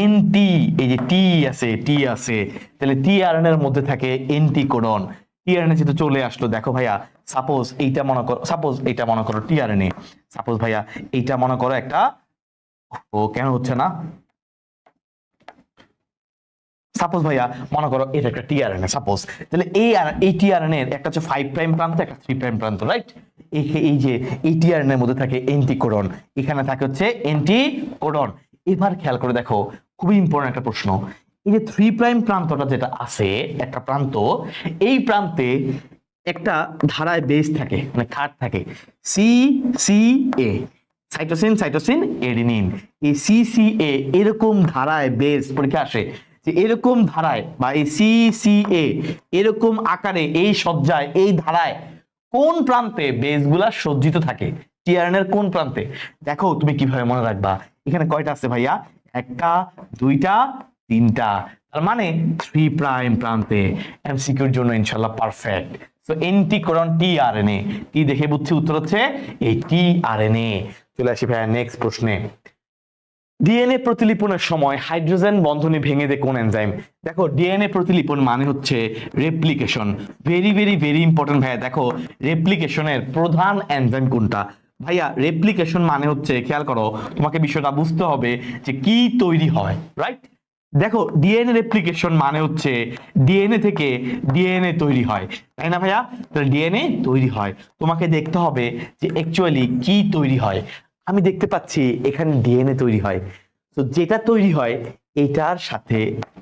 এনটি, এই যে টি আছে, তাহলে টিআরএনএ এর মধ্যে থাকে অ্যান্টিকোডন। টিআরএনএ যেহেতু চলে আসলো, দেখো ভাইয়া, সাপোজ এইটা মনে করো টিআরএনএ, সাপোজ ভাইয়া এইটা মনে করো একটা, ও কেন হচ্ছে না, সাপোজ ভাইয়া মনে করো এটা একটা টিআরএনএ, সাপোজ, তাহলে এই টিআরএনএ এর একটা হচ্ছে 5 প্রাইম প্রান্ত, একটা 3 প্রাইম প্রান্ত, রাইট? এই যে এই টিআরএনএ এর মধ্যে থাকে অ্যান্টিকোডন, এখানে থাকে হচ্ছে অ্যান্টিকোডন। এবার খেয়াল করে দেখো, খুবই ইম্পর্টেন্ট একটা প্রশ্ন, এই যে 3 প্রাইম প্রান্তটা যেটা আছে, একটা প্রান্ত, এই প্রান্তে একটা ধারায় বেস থাকে, মানে খাট থাকে, সি সি এ, সাইটোসিন এডিনিন। এই সিসিএ এরকম ধারায় বেস পরীক্ষা আসে, যে এরকম ধারায় বা এই সিসিএ এরকম আকারে, এই সজ্জায়, এই ধারায় কোন প্রান্তে বেসগুলা সজ্জিত থাকে? টিআরএনএ এর কোন প্রান্তে? দেখো তুমি কিভাবে মনে রাখবা, এখানে কয়টা আছে ভাইয়া? 1টা 2টা 3টা, তার মানে 3 প্রাইম প্রান্তে। এমসিকিউর জন্য ইনশাআল্লাহ পারফেক্ট। সো অ্যান্টিকোডন টিআরএনএ, টি দেখে বুঝছি উত্তর হচ্ছে এই টিআরএনএ। চলে আসি ভাইয়া নেক্সট প্রশ্নে, ডিএনএ প্রতিলিপনের সময় হাইড্রোজেন বন্ধনী ভেঙে দেয় কোন এনজাইম? দেখো ডিএনএ প্রতিলিপন মানে হচ্ছে replication. Very very very important ভাইয়া। দেখো রেপ্লিকেশনের প্রধান এনজাইম কোনটা? ভাইয়া রেপ্লিকেশন মানে হচ্ছে, খেয়াল করো, তোমাকে বিষয়টা বুঝতে হবে যে কি তৈরি হয়, রাইট? দেখো ডিএনএ রেপ্লিকেশন মানে হচ্ছে ডিএনএ থেকে ডিএনএ তৈরি হয়, তাই না ভাইয়া? তাহলে ডিএনএ তৈরি হয়, তোমাকে দেখতে হবে যে অ্যাকচুয়ালি কি তৈরি হয়। আমি দেখতে পাচ্ছি এখানে ডিএনএ তৈরি হয়, তো যেটা তৈরি হয় এটার সাথে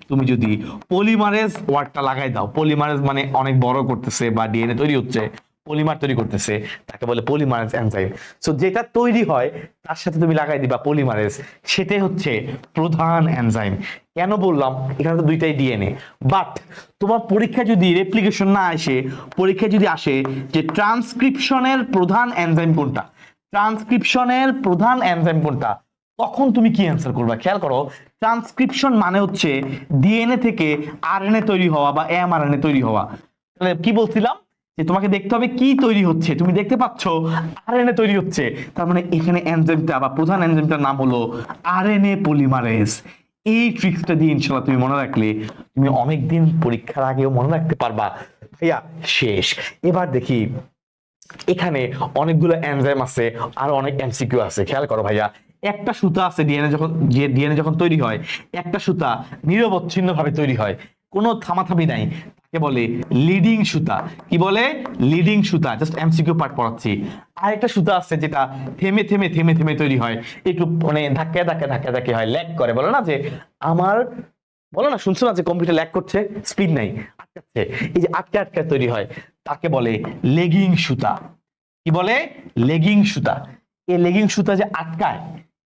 তুমি যদি পলিমারেজ ওয়ার্ডটা লাগাই দাও, পলিমারেজ মানে অনেক বড় করতেছে বা ডিএনএ তৈরি হচ্ছে, পলিমার তৈরি করতেছে, তাকে বলে পলিমারেজ এনজাইম। সো যেটা তৈরি হয় তার সাথে তুমি লাগাই দিবা পলিমারেজ, সেটাই হচ্ছে প্রধান এনজাইম। কেন বললাম? এখানে তো দুইটাই ডিএনএ, বাট তোমার পরীক্ষা যদি রেপ্লিকেশন না আসে, পরীক্ষায় যদি আসে যে ট্রান্সক্রিপশনের প্রধান এনজাইম কোনটা, ট্রান্সক্রিপশনের প্রধান এনজাইম কোনটা, তখন তুমি কি অ্যান্সার করবে? খেয়াল করো, ট্রান্সক্রিপশন মানে হচ্ছে ডিএনএ থেকে আরএনএ তৈরি হওয়া বা এমআরএনএ তৈরি হওয়া। তাহলে কি বলছিলাম যে তোমাকে দেখতে হবে কি তৈরি হচ্ছে, তুমি দেখতে পাচ্ছ আরএনএ তৈরি হচ্ছে, তার মানে এখানে এনজাইমটা বা প্রধান এনজাইমটার নাম হলো আরএনএ পলিমারেজ। এই ট্রিক্সটা দিয়ে ইনশাআল্লাহ তুমি মনে রাখলে তুমি অনেকদিন পরীক্ষার আগেও মনে রাখতে পারবা। ভাইয়া শেষ। এবার দেখি এখানে অনেকগুলো এনজাইম আছে আর অনেক এমসিকিউ আছে, খেয়াল করো ভাইয়া। একটা সুতা আছে ডিএনএ যখন তৈরি হয়, একটা সুতা নিরবচ্ছিন্ন ভাবে তৈরি হয়, কোনো থামাথামি নাই, তাকে বলে লিডিং সুতা। কি বলে? লিডিং সুতা। জাস্ট এমসিকিউ পার্ট পড়াচ্ছি। আর একটা সুতা আছে যেটা থেমে থেমে থেমে থেমে তৈরি হয়, একটু মানে ধাক্কা ধাক্কা ধাক্কা ধাক্কা হয়, ল্যাগ করে, বলে না যে আমার, বলো না, শুনছো না যে কম্পিউটার ল্যাগ করছে, স্পিড নাই, আটকাচ্ছে, এই যে আটকে আটকে তৈরি হয়, তাকে বলে লেগিং সুতা। কি বলে? লেগিং সুতা। এই লেগিং সুতা যে আটকায়,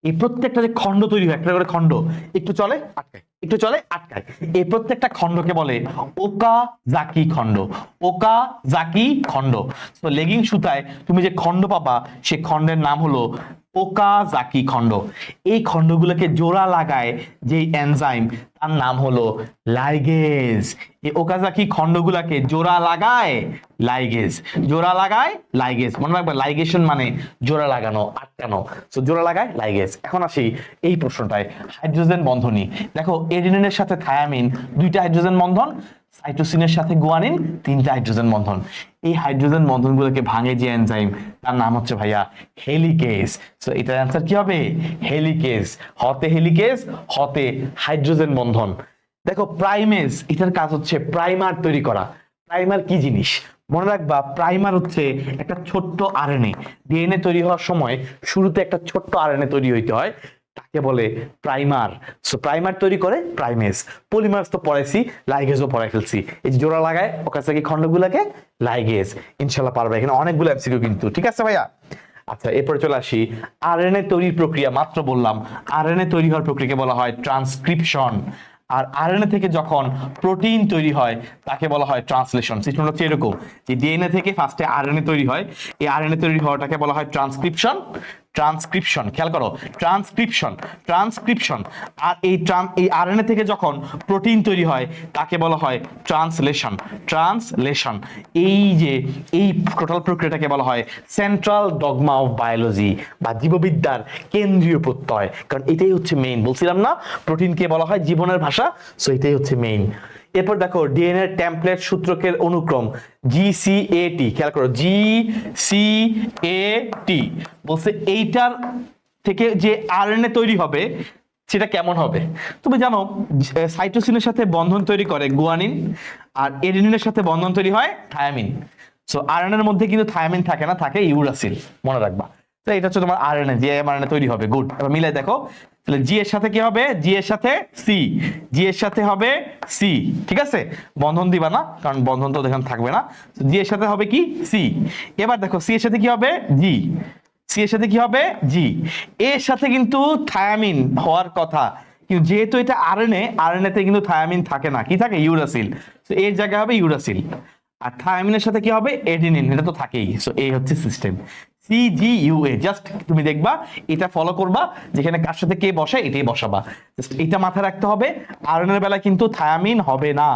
এই প্রত্যেকটা যে খণ্ড তৈরি হয়, একটা করে খণ্ড, একটু চলে আটকায়, একটু চলে আটকায়, এই প্রত্যেকটা খণ্ডকে বলে ওকাজাকি খণ্ড। ওকাজাকি খণ্ড। তো লেগিং সুতায় তুমি যে খণ্ড পাবা, সে খণ্ডের নাম হলো ওকাজাকি খণ্ড। এই খণ্ডগুলোকে জোড়া লাগায় যে এনজাইম, তার নাম হলো লাইগেজ। এই ওকাজাকি খণ্ডগুলোকে জোড়া লাগায় লাইগেজ, জোড়া লাগায় লাইগেজ। মনে রাখবে লাইগেশন মানে জোড়া লাগানো, আটকানো। সো জোড়া লাগায় লাইগেজ। এখন আসি এই প্রশ্নটায়, হাইড্রোজেন বন্ধনী। দেখো এডিনিনের সাথে থায়ামিন দুইটা হাইড্রোজেন বন্ধন, সাইটোসিনের সাথে গুয়ানিন তিনটা হাইড্রোজেন বন্ধন। এই হাইড্রোজেন বন্ধনগুলোকে ভাঙে যে এনজাইম, তার নাম হচ্ছে ভাইয়া হেলিকেজ। সো এটার অ্যান্সার কি হবে? হেলিকেজ। হতে হেলিকেজ, হতে হাইড্রোজেন বন্ধন। দেখো প্রাইমেজ, এটার কাজ হচ্ছে প্রাইমার তৈরি করা। প্রাইমার কি জিনিস? মনে রাখবা, প্রাইমার হচ্ছে একটা ছোট্ট আরএনএ। ডিএনএ তৈরি হওয়ার সময় শুরুতে একটা ছোট্ট আরএনএ তৈরি হইতে হয়, তাকে বলে প্রাইমার। সো প্রাইমার তৈরি করে প্রাইমেজ। পলিমার্স তো পড়াইছি, লাইগেজও পড়াই ফেলছি। এই যে জোড়া লাগায় ওকাজাকি খণ্ডগুলোকে লাইগেজ। ইনশাআল্লাহ পারবে। এখানে অনেকগুলো এমসিকিউ কিন্তু, ঠিক আছে ভাইয়া? আচ্ছা এরপরে চলে আসি আরএনএ তৈরির প্রক্রিয়া। মাত্র বললাম আরএনএ তৈরি হওয়ার প্রক্রিয়াকে বলা হয় ট্রান্সক্রিপশন। আর আরএনএ থেকে যখন প্রোটিন তৈরি হয় তাকে বলা হয় ট্রান্সলেশন। সিস্টেমটা হচ্ছে এরকম যে ডিএনএ থেকে ফার্স্টে আরএনএ তৈরি হয়, এই আরএনএ তৈরি হওয়াটাকে বলা হয় ট্রান্সক্রিপশন। ট্রান্সক্রিপশন, খেয়াল করো, ট্রান্সক্রিপশন, ট্রান্সক্রিপশন। আর এই আরএনএ থেকে যখন প্রোটিন তৈরি হয় তাকে বলা হয় ট্রান্সলেশন। ট্রান্সলেশন। এই যে এই টোটাল প্রক্রিয়াটাকে বলা হয় সেন্ট্রাল ডগমা অফ বায়োলজি বা জীববিদ্যার কেন্দ্রীয় প্রত্যয়। কারণ এটাই হচ্ছে মেইন, বলছিলাম না প্রোটিনকে বলা হয় জীবনের ভাষা। সো এটাই হচ্ছে মেইন। এরপর দেখো ডিএনএ টেমপ্লেট সূত্রকের অনুক্রম জিসিএটি। খেয়াল করো, জিসিএটি বলছে এইটার থেকে যে আরএনএ তৈরি হবে সেটা কেমন হবে? তুমি জানো সাইটোসিনের সাথে বন্ধন তৈরি করে গুয়ানিন, আর এডিনিনের সাথে বন্ধন তৈরি হয় থায়ামিন। সো আরএনএ এর মধ্যে কিন্তু থায়ামিন থাকে না, থাকে ইউরাসিল। মনে রাখবা। তো এটা হচ্ছে তোমার আরএনএ, যে এমআরএনএ তৈরি হবে। গুড। এবার মিলাই দেখো, তাহলে জি এর সাথে কি হবে? জি এর সাথে সি, জি এর সাথে হবে সি। ঠিক আছে, বন্ধন দিবা না, কারণ বন্ধন তো এখানে থাকবে না। জি এর সাথে হবে কি? সি। এবার দেখো সি এর সাথে কি হবে? জি। সি এর সাথে কি হবে? জি। এর সাথে কিন্তু থায়ামিন হওয়ার কথা, কিন্তু যেহেতু এটা আরএনএ, আরএনএ তে কিন্তু থায়ামিন থাকে না, কি থাকে? ইউরাসিল। তো এর জায়গায় হবে ইউরাসিল। আর থায়ামিনের সাথে কি হবে? এডিনিন। এটা তো থাকেই। সো এই হচ্ছে সিস্টেম সিজিইউএ। জাস্ট তুমি দেখবা, এটা ফলো করবা, যেখানে কার সাথে কে বসে এটাই বসাবা। জাস্ট এটা মাথায় রাখতে হবে। আয়রনের বেলা কিন্তু থায়ামিন হবে না,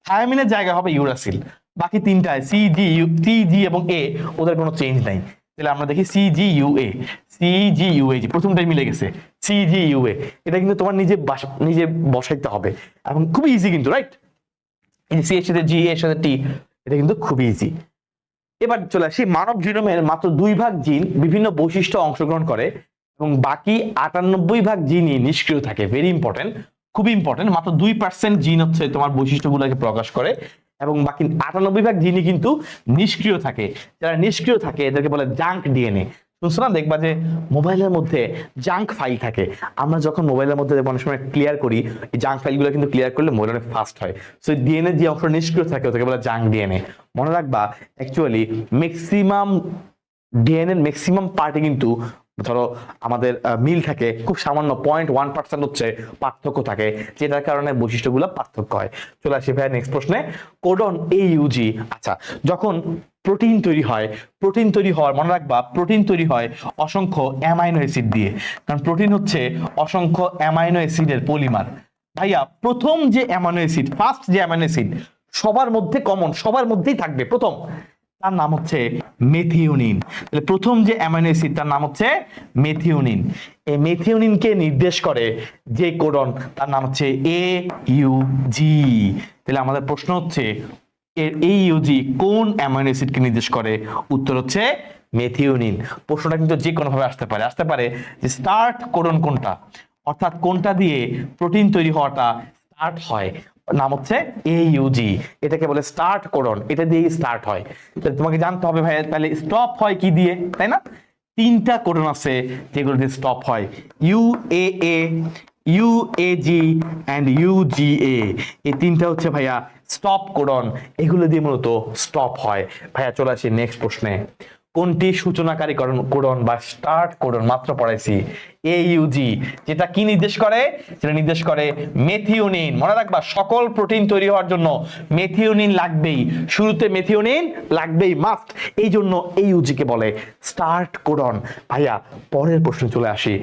থায়ামিনের জায়গা হবে ইউরাসিল। বাকি তিনটায় সিজি এবং এ, ওদের কোনো চেঞ্জ নাই। তাহলে আমরা দেখি সিজিইউএ, সিজিইউএ প্রথমটাই মিলে গেছে, সিজিইউএ। এটা কিন্তু তোমার নিজে বসাইতে হবে এবং খুবই ইজি কিন্তু, রাইট? এই সি এর সাথে জি এর সাথে টি, এটা কিন্তু খুবই ইজি। এবার চলে আসি, মানব জিনোমের মাত্র 2 ভাগ জিন বিভিন্ন বৈশিষ্ট্য অংশগ্রহণ করে এবং বাকি 98 ভাগ জিনই নিষ্ক্রিয় থাকে। ভেরি ইম্পর্টেন্ট, খুবই ইম্পর্টেন্ট। মাত্র 2% জিন হচ্ছে তোমার বৈশিষ্ট্যগুলোকে প্রকাশ করে এবং বাকি 98 ভাগ জিনই কিন্তু নিষ্ক্রিয় থাকে। যারা নিষ্ক্রিয় থাকে এদেরকে বলে জাঙ্ক ডিএনএ। শুনছো না, দেখবা যে মোবাইলের মধ্যে জাঙ্ক ফাইল থাকে। আমরা যখন মোবাইলের মধ্যে অনেক সময় ক্লিয়ার করি, এই জাঙ্ক ফাইলগুলো কিন্তু ক্লিয়ার করলে মোবাইল অনেক ফাস্ট হয়। সো ডিএনএ যে অংশ নিষ্ক্রিয় থাকে ওটাকে বলে জাঙ্ক ডিএনএ। মনে রাখবা, অ্যাকচুয়ালি ম্যাক্সিমাম ডিএনএ ম্যাক্সিমাম পার্টে কিন্তু ধরো আমাদের মিল থাকে, খুব সামান্য 0.1% হচ্ছে পার্থক্য থাকে, যেটার কারণে বৈশিষ্ট্যগুলো পার্থক্য হয়। চলে আসি ভাই নেক্সট প্রশ্নে, কোডন এইউজি। আচ্ছা, যখন প্রোটিন তৈরি হয়, প্রোটিন তৈরি হওয়ার মনে রাখবা, প্রোটিন তৈরি হয় অসংখ্য অ্যামাইনো অ্যাসিড দিয়ে, কারণ প্রোটিন হচ্ছে অসংখ্য অ্যামাইনো অ্যাসিডের পলিমার। ভাইয়া প্রথম যে অ্যামাইনো অ্যাসিড, ফার্স্ট যে অ্যামাইনো অ্যাসিড সবার মধ্যে কমন, সবার মধ্যেই থাকবে প্রথম, তার নাম হচ্ছে মেথিওনিন। তাহলে প্রথম যে অ্যামাইনো অ্যাসিড তার নাম হচ্ছে মেথিওনিন। এই মেথিওনিনকে নির্দেশ করে যে কোডন, তার নাম হচ্ছে AUG। তাহলে আমাদের প্রশ্ন হচ্ছে এর AUG কোন অ্যামাইনো অ্যাসিডকে নির্দেশ করে? উত্তর হচ্ছে মেথিওনিন। প্রশ্নটা কিন্তু যে কোনো ভাবে আসতে পারে যে স্টার্ট কোডন কোনটা, অর্থাৎ কোনটা দিয়ে প্রোটিন তৈরি হওয়াটা স্টার্ট হয়, নাম হচ্ছে AUG। এটাকে বলে স্টার্ট কোডন, এটা দিয়েই স্টার্ট হয়। তাহলে তোমাকে জানতে হবে ভাই তাহলে স্টপ হয় কি দিয়ে, তাই না? 3টা কোডন আছে যেগুলো দিয়ে স্টপ হয়, UAA, UAG and UGA। এই 3টা হচ্ছে ভাইয়া স্টপ কোডন, এগুলো দিয়ে মূলত স্টপ হয়। ভাইয়া চলে আসি নেক্সট প্রশ্নে, কোনটি সূচনাকারী কোডন বা স্টার্ট কোডন? মাত্র পড়াইছি AUG, যেটা কি নির্দেশ করে? যেটা নির্দেশ করে মেথিওনিন। মনে রাখবা, সকল প্রোটিন তৈরি হওয়ার জন্য মেথিওনিন লাগবেই, শুরুতে মেথিওনিন লাগবেই, মাস্ট। এই জন্য AUG কে বলে স্টার্ট কোডন। ভাইয়া পরের প্রশ্নে চলে আসি,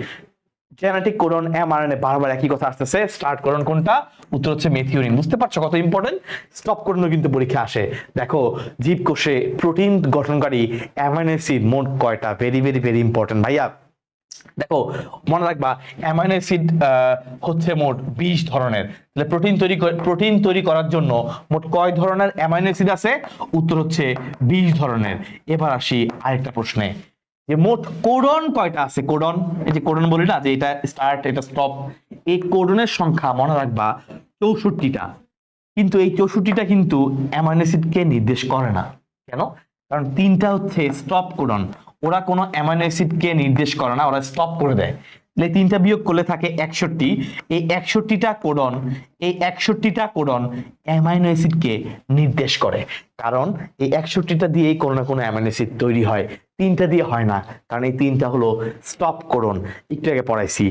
জেনেটিক কোডন এমআরএনএ, বারবার একই কথা আসতেছে, স্টার্ট কোডন কোনটা? উত্তর হচ্ছে মেথিওনিন। বুঝতে পারছো কত ইম্পর্টেন্ট? স্টপ কোডনও কিন্তু পরীক্ষা আসে। দেখো জীবকোষে প্রোটিন গঠনকারী অ্যামাইনো অ্যাসিড মোট কয়টা? ভেরি ভেরি ভেরি ইম্পর্টেন্ট ভাইয়া। দেখো মনে রাখবা, অ্যামাইনো অ্যাসিড হচ্ছে মোট 20 ধরনের। তাহলে প্রোটিন তৈরি করার জন্য মোট কয় ধরনের অ্যামাইনো অ্যাসিড আছে? উত্তর হচ্ছে 20 ধরনের। এবার আসি আরেকটা প্রশ্নে, যে মোট কোডন কয়টা আছে? কোডন, এই যে কোডন বলি না, যে এটা স্টার্ট এটা স্টপ, এই কোডনের সংখ্যা মনে রাখবা 64টা। কিন্তু এই 64টা কিন্তু অ্যামাইনো অ্যাসিডকে নির্দেশ করে না। কেন? কারণ 3টা হচ্ছে স্টপ কোডন, ওরা কোনো অ্যামাইনো অ্যাসিডকে নির্দেশ করে না, ওরা স্টপ করে দেয়। তাহলে 3টা বিয়োগ করলে থাকে 61। এই 61টা কোডন, এই 61টা কোডন অ্যামাইনো অ্যাসিডকে নির্দেশ করে, কারণ এই 61টা দিয়েই কোনো না কোনো অ্যামাইনো অ্যাসিড তৈরি হয়, 3টা দিয়ে হয় না, কারণ এই 3টা হলো স্টপ কোডন। একটু আগে পড়াইছি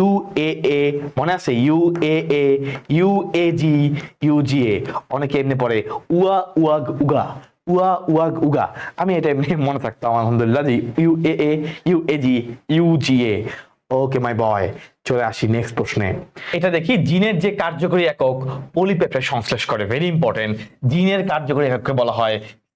UAA, মনে আছে? UAA, UAG, UGA। অনেকে এমনি পড়ে উয়া উয়াগ উগা, উয়া উয়াগ উগা। আমি এটা এমনি মনে থাকতাম আলহামদুলিল্লাহ, যে UAA, UAG, UGA। ওকে মাই বয়, চলে আসি নেক্সট প্রশ্নে। এটা দেখি, জিনের যে কার্যকরী একক পলিপেপটাইড সংশ্লেষ করে। ভেরি ইম্পর্টেন্ট, জিনের কার্যকরী একককে বলা হয়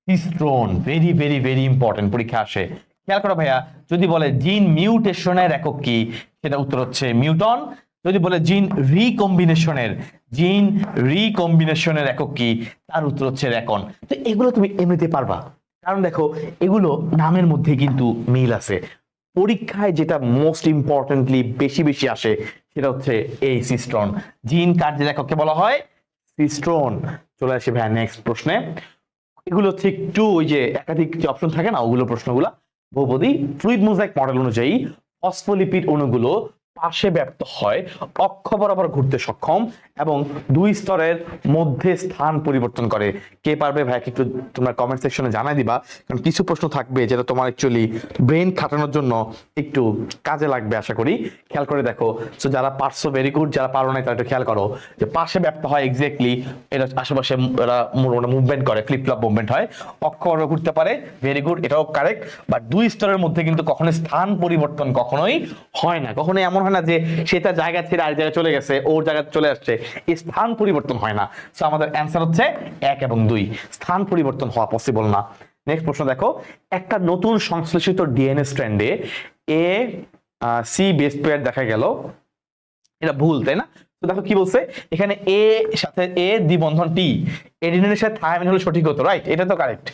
histone. Very very very important, পরীক্ষা আসে। খেয়াল করো ভাইয়া, যদি বলে জিন মিউটেশনের একক কি, সেটা উত্তর হচ্ছে মিউটন। যদি বলে জিন রিকম্বিনেশনের একক কি, তার উত্তর হচ্ছে রেকন। তো এগুলো তুমি এমনিতে পারবা, কারণ দেখো এগুলো নামের মধ্যে কিন্তু মিল আছে। পরীক্ষায় যেটা মোস্ট ইম্পর্টেন্টলি বেশি বেশি আসে সেটা হচ্ছে এই সিস্ট্রন। জিন কার্যের এককে বলা হয় সিস্ট্রন। চলে আসি ভাই নেক্সট প্রশ্নে। এগুলো হচ্ছে একটু ওই যে একাধিক যে অপশন থাকে না, ওগুলো প্রশ্নগুলা বহুপদী। ফ্লুইড মোজাইক মডেল অনুযায়ী ফসফোলিপিড অণুগুলো পাশে ব্যাপ্ত হয়, অক্ষ বরাবর ঘুরতে সক্ষম এবং 2 স্তরের মধ্যে স্থান পরিবর্তন করে। কে পারবে ভাই একটু তোমরা কমেন্ট সেকশনে জানাই দিবা, কারণ কিছু প্রশ্ন থাকবে যেটা তোমার অ্যাকচুয়ালি ব্রেন খাটানোর জন্য একটু কাজে লাগবে আশা করি। খেয়াল করে দেখো, সো যারা পারছো ভেরি গুড, যারা পারো না তারা একটু খেয়াল করো যে পাশে ব্যাপ্ত হয় এক্স্যাক্টলি, এটা আশেপাশে এরা মুভমেন্ট করে, ফ্লিপ ফ্লপ মুভমেন্ট হয়, অক্ষ বরাবর ঘুরতে পারে, ভেরি গুড, এটাও কারেক্ট। বাট 2 স্তরের মধ্যে কিন্তু কখনোই স্থান পরিবর্তন কখনোই হয় না, কখনোই এমন হয় না যে সে তার জায়গা ছেড়ে আরেক জায়গায় চলে গেছে, ওর জায়গায় চলে আসছে, এই স্থান পরিবর্তন হয় না। সো আমাদের অ্যান্সার হচ্ছে 1 এবং 2, স্থান পরিবর্তন হওয়া পসিবল না। নেক্সট প্রশ্ন দেখো, একটা নতুন সংশ্লেষিত ডিএনএ স্ট্র্যান্ডে এ সি বেস পেয়ার দেখা গেল, এটা ভুল তাই না? তো দেখো কি বলছে এখানে, এ সাথে এ দ্বিবন্ধন টি, এডিনিনের সাথে থায়ামিন হলে সঠিক হতো, রাইট? এটা তো কারেক্ট।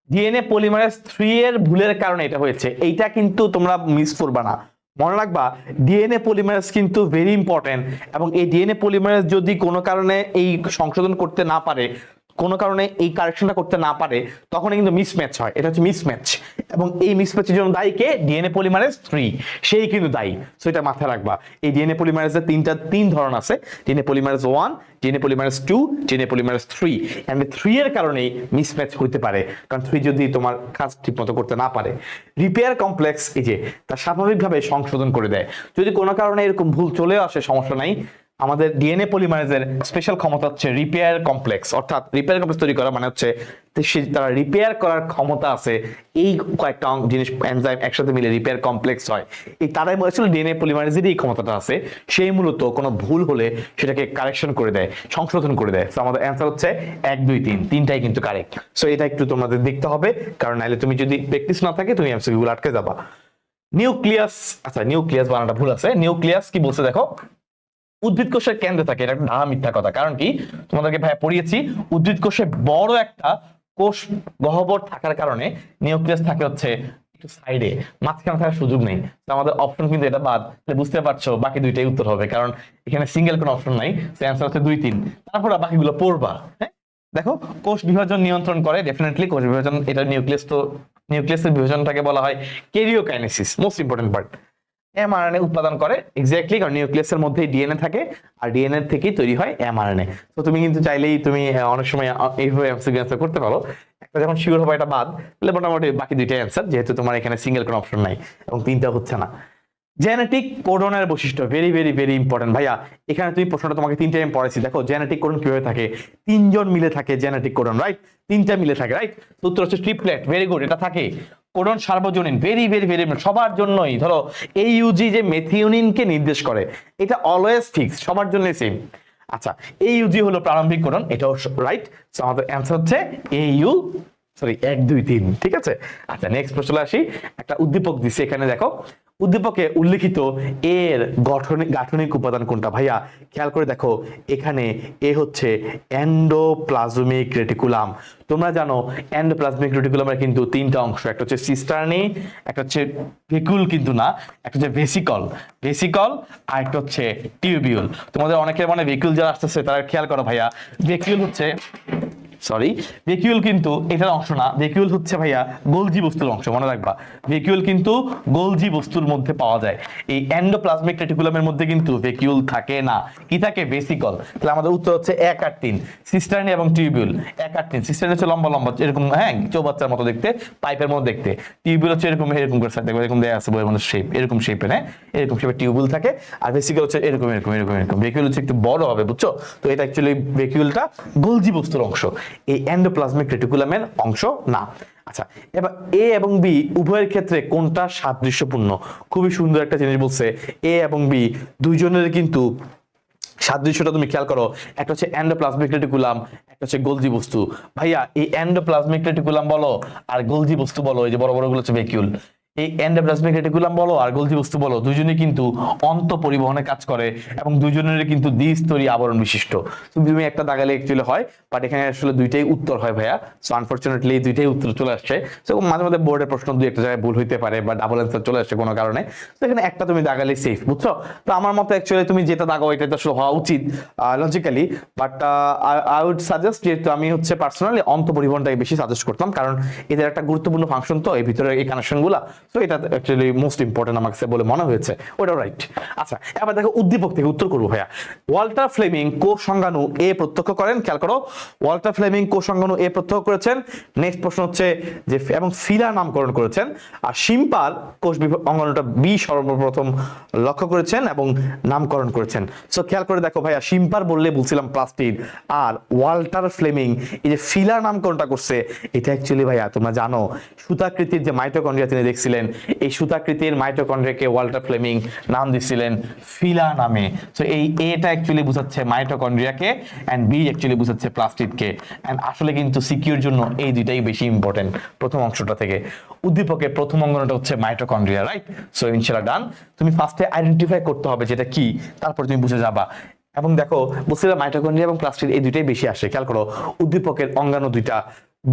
ডিএনএ পলিমারেজ 3 এর ভুলের কারণে এটা হয়েছে, এইটা কিন্তু তোমরা মিস করবা না, মনে রাখবা ডিএনএ পলিমারেজ কিন্তু ভেরি ইম্পর্টেন্ট, এবং এই ডিএনএ পলিমারেজ যদি কোনো কারণে এই সংশোধন করতে না পারে, কোনো কারণে এই কারেকশনটা করতে না পারে, তখন কিন্তু মিসম্যাচ হয়, এটা হচ্ছে মিসম্যাচ, এবং এই মিসম্যাচের জন্য দায়ী কে? ডিএনএ পলিমারেজ 3, সেই কিন্তু দায়ী। সো এটা মাথায় রাখবা। এই ডিএনএ পলিমারেজের তিন ধরন আছে, DNA polymerase 1, DNA polymerase 2, DNA polymerase 3, and 3 এর কারণেই মিসম্যাচ হইতে পারে, কারণ 3 যদি তোমার কাজ ঠিকমতো করতে না পারে। রিপেয়ার কমপ্লেক্স এই যে তার স্বাভাবিকভাবে সংশোধন করে দেয়, যদি কোনো কারণে এরকম ভুল চলে আসে সমস্যা নাই, আমাদের ডিএনএ পলিমারেজের স্পেশাল ক্ষমতা হচ্ছে রিপেয়ার কমপ্লেক্স, অর্থাৎ রিপেয়ার কমপ্লেক্স তৈরি করা মানে হচ্ছে তারা রিপেয়ার করার ক্ষমতা আছে, এই কয়েকটা জিনিস এনজাইম একসাথে মিলে রিপেয়ার কমপ্লেক্স হয়, এই তারাই বলেছিল ডিএনএ পলিমারেজের এই ক্ষমতাটা আছে, সেই মূলত কোনো ভুল হলে সেটাকে কারেকশন করে দেয়, সংশোধন করে দেয়। সো আমাদের অ্যান্সার হচ্ছে 1 2 3, তিনটাই কিন্তু কারেক্ট। সো এটা একটু তোমাদের দেখতে হবে, কারণ নাইলে তুমি যদি প্র্যাকটিস না থাকে তুমি এমসিকিউ গুলো আটকে যাবা। নিউক্লিয়াস, আচ্ছা নিউক্লিয়াস বানানটা ভুল আছে, নিউক্লিয়াস কি বলছে দেখো, উদ্ভিদ কোষের কেন্দ্রে থাকে, এটা একটা ঢাহা মিথ্যা কথা। কারণ কি, তোমাদেরকে ভাই পড়িয়েছি উদ্ভিদ কোষে বড় একটা কোষ গহ্বর থাকার কারণে নিউক্লিয়াস থাকে হচ্ছে একটু সাইডে, মাঝখানে থাকার সুযোগ নেই। তো আমাদের অপশন কিন্তু এটা বাদ, বুঝতে পারছো বাকি দুইটাই উত্তর হবে, কারণ এখানে সিঙ্গেল কোনো অপশন নাই। তো অ্যান্সার হচ্ছে 2 3, তারপর বাকিগুলো পড়বা। হ্যাঁ দেখো, কোষ বিভাজন নিয়ন্ত্রণ করে, ডেফিনেটলি কোষ বিভাজন, এটা নিউক্লিয়াস, তো নিউক্লিয়াসের বিভাজনটাকে বলা হয় karyokinesis, most important part. MRNA উৎপাদন করে, এক্স্যাক্টলি, কারণ নিউক্লিয়াসের মধ্যেই ডিএনএ থাকে, আর ডিএনএ থেকেই তৈরি হয় এমআরএনএ। তো তুমি কিন্তু চাইলেই তুমি অনেক সময় এইভাবে এমসিকিউ অ্যান্সার করতে পারো, একটা যখন শিওর হবে এটা বাদ, তাহলে মোটামুটি বাকি দুইটাই অ্যান্সার, যেহেতু তোমার এখানে সিঙ্গেল কোনো অপশন নাই এবং তিনটা হচ্ছে না। জেনেটিক কোডনের বৈশিষ্ট্য ভেরি ভেরি ভেরি ইম্পর্টেন্ট ভাইয়া, এখানে তুমি প্রশ্নটা তোমাকে তিনটা আমি পড়াইছি, দেখো জেনেটিক কোডন কিভাবে থাকে, তিনজন মিলে থাকে জেনেটিক কোডন, রাইট? তিনটা মিলে থাকে, রাইট? উত্তর হচ্ছে ট্রিপলেট, ভেরি গুড, এটা থাকে। কোডন সার্বজনীন, ভেরি ভেরি ভেরি সবার জন্যই, ধরো এইউজি যে মেথিওনিনকে নির্দেশ করে, এটা অলওয়েজ ফিক্স, সবার জন্য সেম। আচ্ছা, এইউজি হলো প্রারম্ভিক কোডন, এটাও রাইট। সো আমাদের অ্যান্সার হচ্ছে এইউ, সরি 1 2 3, ঠিক আছে। আচ্ছা নেক্সট প্রশ্নে আসি, একটা উদ্দীপক দিছে এখানে, দেখো উদ্দীপকে উল্লেখিত এর গাঠনিক উপাদান কোনটা? ভাইয়া খেয়াল করে দেখো, এখানে এ হচ্ছে এন্ডোপ্লাজমিক রেটিকুলাম। তোমরা জানো এন্ডোপ্লাজমিক রেটিকুলামের কিন্তু তিনটা অংশ, একটা হচ্ছে সিস্টার্নি, একটা হচ্ছে ভেকুল কিন্তু না, একটা হচ্ছে ভেসিকল, আর একটা হচ্ছে টিউবিউল। তোমাদের অনেকের মনে ভেকুল যারা আসতেছে তারা খেয়াল করো ভাইয়া, ভেকুল হচ্ছে, সরি ভেকিউল কিন্তু এটার অংশ না, ভেকিউল হচ্ছে ভাইয়া গোলজি বস্তুর অংশ, মনে রাখবা ভেকিউল কিন্তু গোলজি বস্তুর মধ্যে পাওয়া যায়। এই এন্ডোপ্লাজমিক রেটিকুলামের মধ্যে কিন্তু ভেকিউল থাকে না, কি থাকে? ভেসিকল। তাহলে আমাদের উত্তর হচ্ছে 1 আর 3, সিস্টার্নি এবং টিউবিউল। 1 আর 3, সিস্টার্নি হচ্ছে লম্বা লম্বা এরকম, হ্যাঁ চৌবাচ্চার মতো দেখতে, পাইপের মতো দেখতে। টিউবিউল হচ্ছে এরকম এরকম করে দেখবে, এরকম দেয়া আছে বইয়ের মধ্যে শেপ, এরকম শেপের, হ্যাঁ এরকম শেপের টিউবিউল থাকে। আর ভেসিকল হচ্ছে এরকম এরকম এরকম এরকম, ভেকিউল হচ্ছে একটু বড় হবে, বুঝছো? তো এটা অ্যাকচুয়ালি ভেকিউলটা গোলজি বস্তুর অংশ, এই এন্ডোপ্লাজমিক রেটিকুলামের অংশ না। আচ্ছা, এবার এ এবং বি উভয়ের ক্ষেত্রে কোনটা সাদৃশ্যপূর্ণ? খুবই সুন্দর একটা জিনিস বলছে, এ এবং বি দুইজনের কিন্তু সাদৃশ্যটা তুমি খেয়াল করো, একটা হচ্ছে এন্ডোপ্লাজমিক রেটিকুলাম, একটা হচ্ছে গোলজি বস্তু। ভাইয়া এই এন্ডোপ্লাজমিক রেটিকুলাম বলো আর গোলজি বস্তু বলো, এই যে বড় বড় গুলো হচ্ছে ভ্যাকুয়াল, এই এন্ডোপ্লাজমিক রেটিকুলাম বলো আর গোলজি বস্তু বলো, দুইজনেই কিন্তু অন্ত পরিবহনে কাজ করে এবং দুইজনের কিন্তু দ্বিস্তরীয় আবরণ বিশিষ্ট। তুমি একটা দাগালে অ্যাকচুয়ালি হয়, বাট এখানে আসলে দুইটাই উত্তর হয় ভাইয়া। সো আনফরচুনেটলি দুইটাই উত্তর চলে আসছে। সো মাঝে মাঝে বোর্ডের প্রশ্ন দুই একটা জায়গায় ভুল হইতে পারে বা ডাবল অ্যান্সার চলে আসছে কোনো কারণে, তো এখানে একটা তুমি দাগালে সেফ, বুঝছো? তো আমার মতে অ্যাকচুয়ালি তুমি যেটা দাগাও এটা তো আসলে হওয়া উচিত logically, but I would suggest, যেহেতু আমি হচ্ছে পার্সোনালি অন্ত পরিবহনটাকে বেশি সাজেস্ট করতাম, কারণ এদের একটা গুরুত্বপূর্ণ ফাংশন, তো এই ভিতরে এই কানেকশনগুলা, তো এটা অ্যাকচুয়ালি মোস্ট ইম্পর্টেন্ট আমার কাছে বলে মনে হয়েছে, ওটাও রাইট। আচ্ছা এবার দেখো উদ্দীপক থেকে উত্তর করবো ভাইয়া। ওয়াল্টার ফ্লেমিং কোষ সংজ্ঞাণু এ প্রত্যক্ষ করেন, খেয়াল করো ওয়াল্টার ফ্লেমিং কোষ সংজ্ঞাণু এ প্রত্যক্ষ করেছেন। নেক্সট প্রশ্ন হচ্ছে যে এবং ফিলা নামকরণ করেছেন, আর শিম্পার কোষ অঙ্গাণুটা বি সর্বপ্রথম লক্ষ্য করেছেন এবং নামকরণ করেছেন। সো খেয়াল করে দেখো ভাইয়া, শিম্পার বললে বলছিলাম প্লাস্টিড, আর ওয়াল্টার ফ্লেমিং এই যে ফিলা নামকরণটা করছে, এটা অ্যাকচুয়ালি ভাইয়া তোমরা জানো সুতাকৃতির যে মাইটোকন্ড্রিয়া তিনি দেখছিলেন, দিছিলেন এই সুতাকৃতির মাইটোকন্ড্রিয়াকে ওয়াল্টার ফ্লেমিং নাম দিছিলেন ফিলা নামে। সো এই এটা অ্যাকচুয়ালি বোঝাচ্ছে মাইটোকন্ড্রিয়াকে এন্ড বি অ্যাকচুয়ালি বোঝাচ্ছে প্লাস্টিডকে। এন্ড আসলে কিন্তু সিকিউর জন্য এই দুইটাই বেশি ইম্পর্টেন্ট প্রথম অংশটা থেকে। উদ্দীপকের প্রথম অঙ্গনটা হচ্ছে মাইটোকন্ড্রিয়া, রাইট? সো ইনশাআল্লাহ ডান। তুমি ফার্স্টে আইডেন্টিফাই করতে হবে যেটা কি, তারপর তুমি বুঝে যাবা। এবং দেখো বুঝতে মাইটোকন্ড্রিয়া এবং প্লাস্টিড এই দুইটাই বেশি আসে। খেয়াল করো উদ্দীপকের অঙ্গাণু দুইটা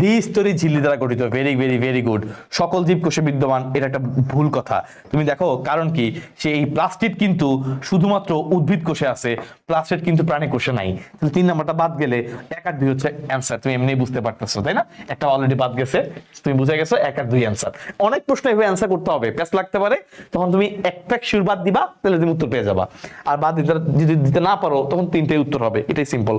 দ্বিস্তরী ঝিল্লি দ্বারা গঠিত। Very very very good. সকল জীবকোষে বিদ্যমান, এটা একটা ভুল কথা। তুমি দেখো কারণ কি, সে এই প্লাস্টিড কিন্তু শুধুমাত্র উদ্ভিদ কোষে আছে, প্লাস্টিড কিন্তু প্রাণী কোষে নাই। তাহলে 3 নাম্বারটা বাদ গেলে 1 আর 2 হচ্ছে অ্যান্সার। তুমি এমনি বুঝতে পারতেছো, তাই না? একটা অলরেডি বাদ গেছে, তুমি বুঝে গেছো 1 আর 2 অ্যান্সার। অনেক প্রশ্ন এভাবে অ্যান্সার করতে হবে, প্যাস লাগতে পারে, তখন তুমি একটা শিওর বাদ দিবা, তাহলে তুমি উত্তর পেয়ে যাবা। আর বাদ দিতে যদি দিতে না পারো তখন 3টাই উত্তর হবে, এটাই সিম্পল।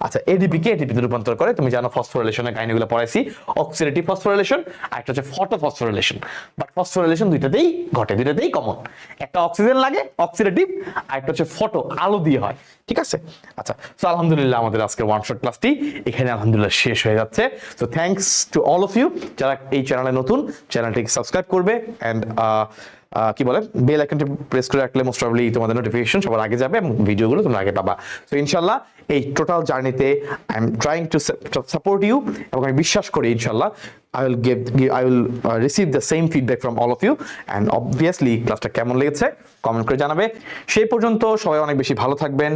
আচ্ছা, এডিপি কে এটিপিতে রূপান্তর করে তুমি জানো, ফসফোরিলেশনের কাহিনীগুলো পড়াইছি। অক্সিডেটিভ ফসফোরিলেশন আর একটা হচ্ছে ফটোফসফোরিলেশন। বাট ফসফোরিলেশন দুইটাতেই ঘটে, দুইটাতেই কমন। একটা অক্সিজেন লাগে অক্সিডেটিভ, আর একটা হচ্ছে ফটো, আলো দিয়ে হয়, ঠিক আছে? আচ্ছা, সো আলহামদুলিল্লাহ আমাদের আজকের ওয়ান শট ক্লাসটি এখানে আলহামদুলিল্লাহ শেষ হয়ে যাচ্ছে। So thanks to all of you যারা এই চ্যানেলে নতুন, চ্যানেলটিকে সাবস্ক্রাইব করবে এন্ড কি বলে বেল আইকনটি প্রেস করে রাখলে মোস্ট প্রবাবলি তোমাদের নোটিফিকেশন সবার আগে যাবে এবং ভিডিওগুলো তোমরা আগে পাবা। সো ইনশাআল্লাহ এই টোটাল জার্নিতে I am trying to support you, এবং আমি বিশ্বাস করি ইনশাআল্লাহ I will receive the same feedback from all of you, and obviously ক্লাসটা কেমন লেগেছে কমেন্ট করে জানাবে। সেই পর্যন্ত সবাই অনেক বেশি ভালো থাকবেন,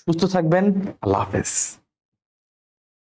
সুস্থ থাকবেন। আল্লাহ হাফেজ।